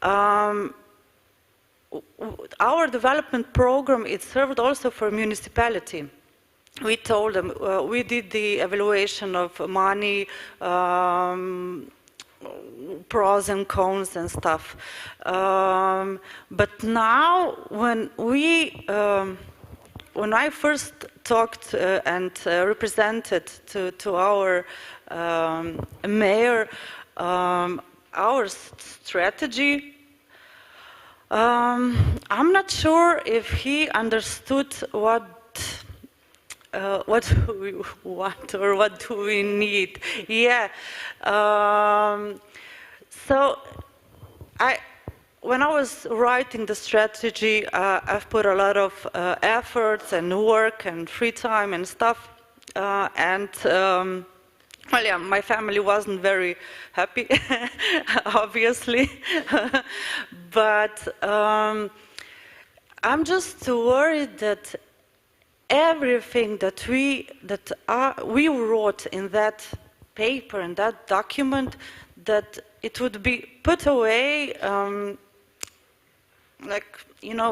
Our development program, it served also for municipality. We told them, we did the evaluation of money, pros and cons and stuff. But now, when I first talked and represented to our mayor our strategy, I'm not sure if he understood what do we want or what do we need. Yeah. So when I was writing the strategy, I've put a lot of efforts and work and free time and stuff. Well, yeah, my family wasn't very happy, obviously. But I'm just worried that everything that we wrote in that paper, in that document, that it would be put away,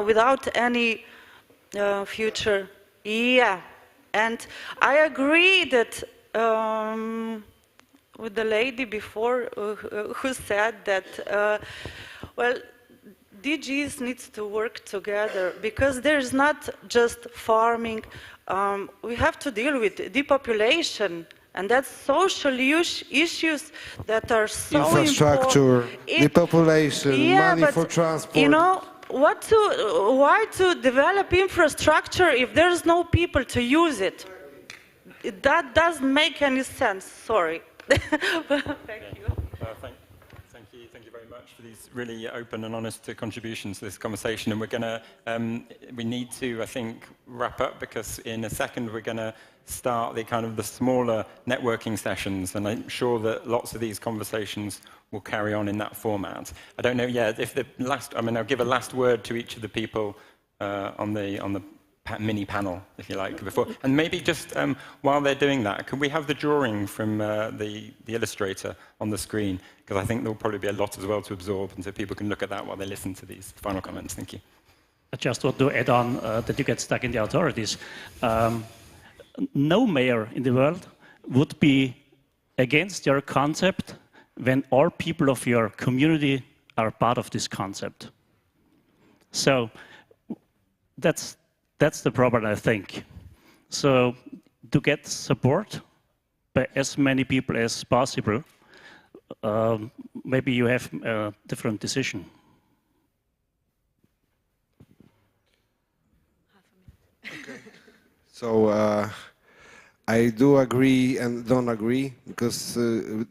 without any future. Yeah, and I agree that with the lady before who said that, well, DGs needs to work together because there's not just farming. We have to deal with depopulation, and that's social issues that are so
infrastructure, depopulation,
yeah,
money for transport.
You know, why to develop infrastructure if there's no people to use it? That doesn't make any sense. Sorry. Thank you.
Thank you very much for these really open and honest contributions to this conversation. And we're going to, we need to, I think, wrap up because in a second we're going to start the smaller networking sessions. And I'm sure that lots of these conversations will carry on in that format. I don't know yet if the last, I'll give a last word to each of the people on the mini panel, if you like, before. And maybe just while they're doing that, can we have the drawing from the illustrator on the screen? Because I think there'll probably be a lot as well to absorb, and so people can look at that while they listen to these final comments. Thank you.
I just want to add on that you get stuck in the authorities. No mayor in the world would be against your concept when all people of your community are part of this concept. So that's the problem, I think. So to get support by as many people as possible, maybe you have a different decision.
Okay. So I do agree and don't agree because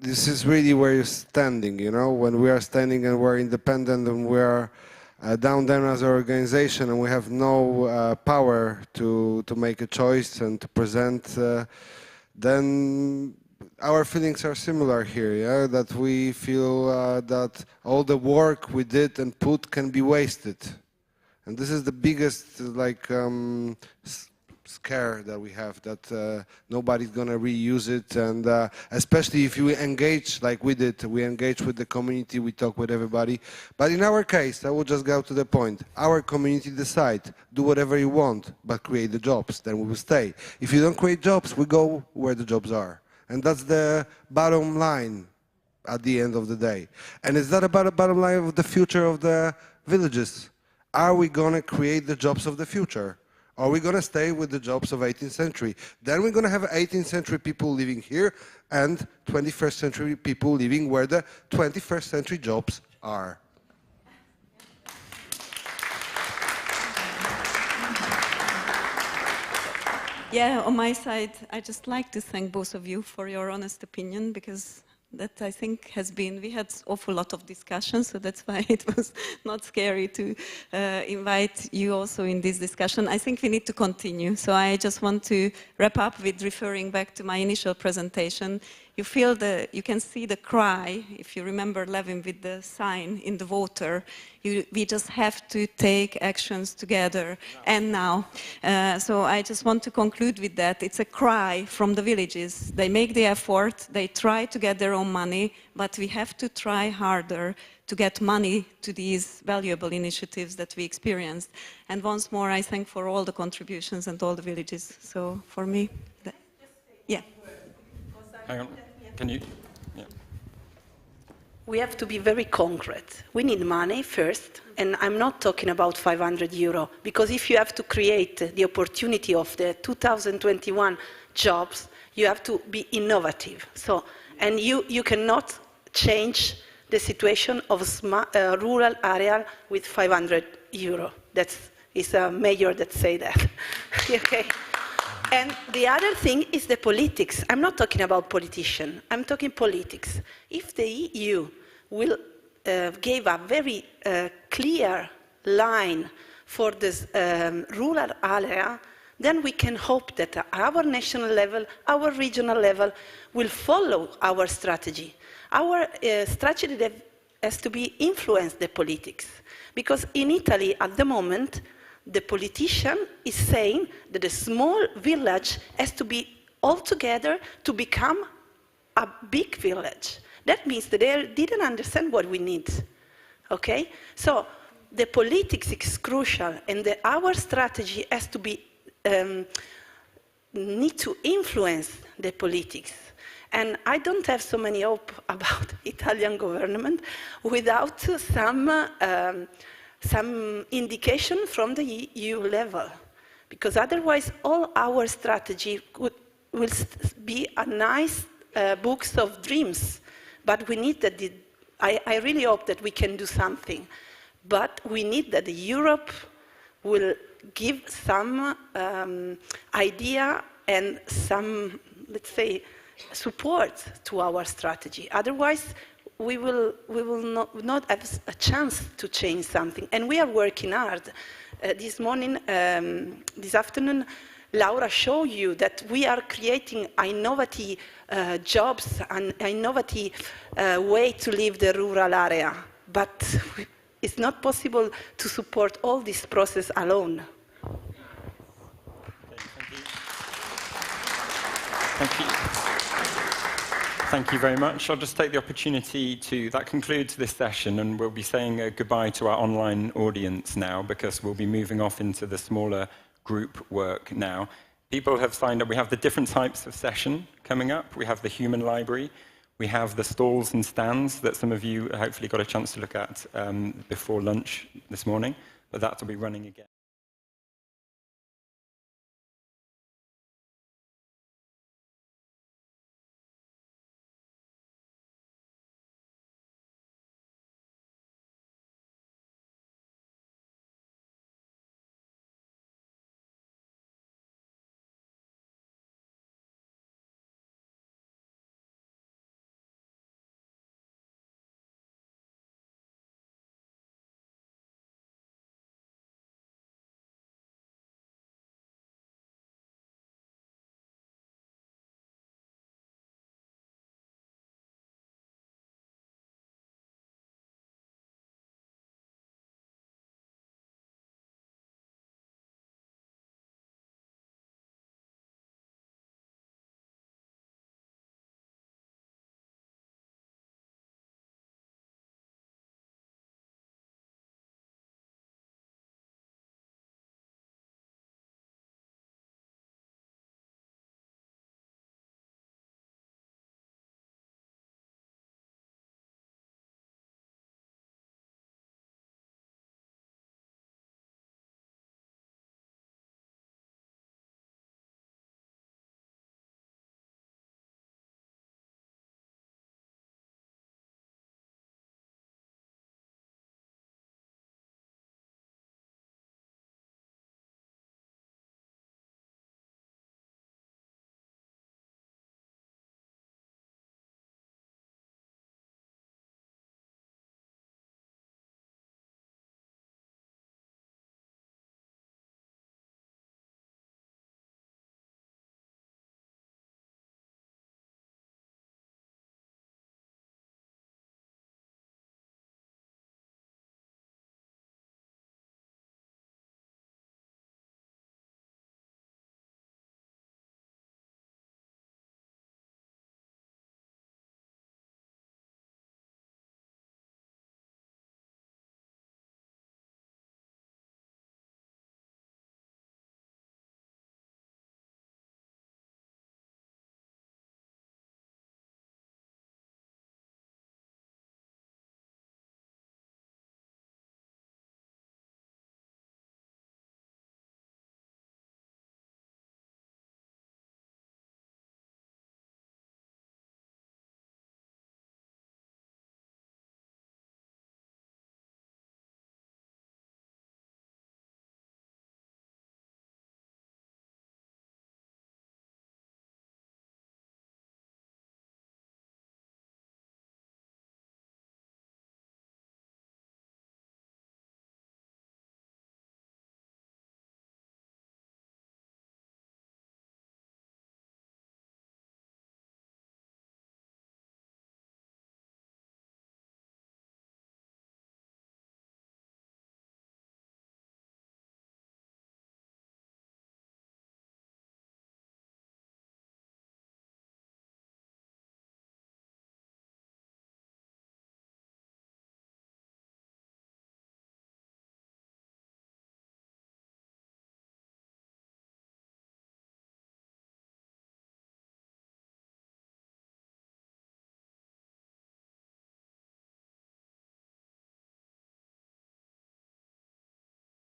this is really where you're standing, you know, when we are standing and we're independent and we are down there as an organization and we have no power to make a choice and to present, then our feelings are similar here, yeah? That we feel that all the work we did and put can be wasted. And this is the biggest scare that we have, that nobody's gonna reuse it, and especially if you engage like we did, we engage with the community, we talk with everybody. But in our case, I will just go to the point. Our community decide, do whatever you want, but create the jobs, then we will stay. If you don't create jobs, we go where the jobs are. And that's the bottom line at the end of the day. And it's not about the bottom line of the future of the villages. Are we gonna create the jobs of the future? Are we going to stay with the jobs of 18th century? Then we're going to have 18th century people living here and 21st century people living where the 21st century jobs are.
Yeah, on my side, I just like to thank both of you for your honest opinion, because that I think has been, we had an awful lot of discussions, so that's why it was not scary to invite you also in this discussion. I think we need to continue, so I just want to wrap up with referring back to my initial presentation. You feel you can see the cry, if you remember Levin with the sign in the water. We just have to take actions together, and now. So I just want to conclude with that. It's a cry from the villages. They make the effort, they try to get their own money, but we have to try harder to get money to these valuable initiatives that we experienced. And once more, I thank for all the contributions and all the villages. So for me, yeah.
Hang on, can you? Yeah.
We have to be very concrete. We need money first, and I'm not talking about 500 euro, because if you have to create the opportunity of the 2021 jobs, you have to be innovative. So, and you cannot change the situation of a rural area with 500 euro. It's a mayor that say that. Okay. And the other thing is the politics. I'm not talking about politicians, I'm talking politics. If the EU will give a very clear line for this rural area, then we can hope that our national level, our regional level will follow our strategy. Our strategy has to be influence the politics. Because in Italy at the moment, the politician is saying that a small village has to be all together to become a big village. That means that they didn't understand what we need, okay? So the politics is crucial, and our strategy has to be, need to influence the politics. And I don't have so many hope about Italian government without some indication from the EU level, because otherwise all our strategy will be a nice books of dreams, but we need that, I really hope that we can do something, but we need that Europe will give some idea and some, let's say, support to our strategy. Otherwise, we will not have a chance to change something. And we are working hard. This morning, this afternoon, Laura showed you that we are creating innovative jobs and innovative way to live the rural area. But it's not possible to support all this process alone.
Thank you. Thank you very much. I'll just take the opportunity that concludes this session, and we'll be saying goodbye to our online audience now, because we'll be moving off into the smaller group work now. People have signed up. We have the different types of session coming up. We have the human library. We have the stalls and stands that some of you hopefully got a chance to look at before lunch this morning, but that will be running again.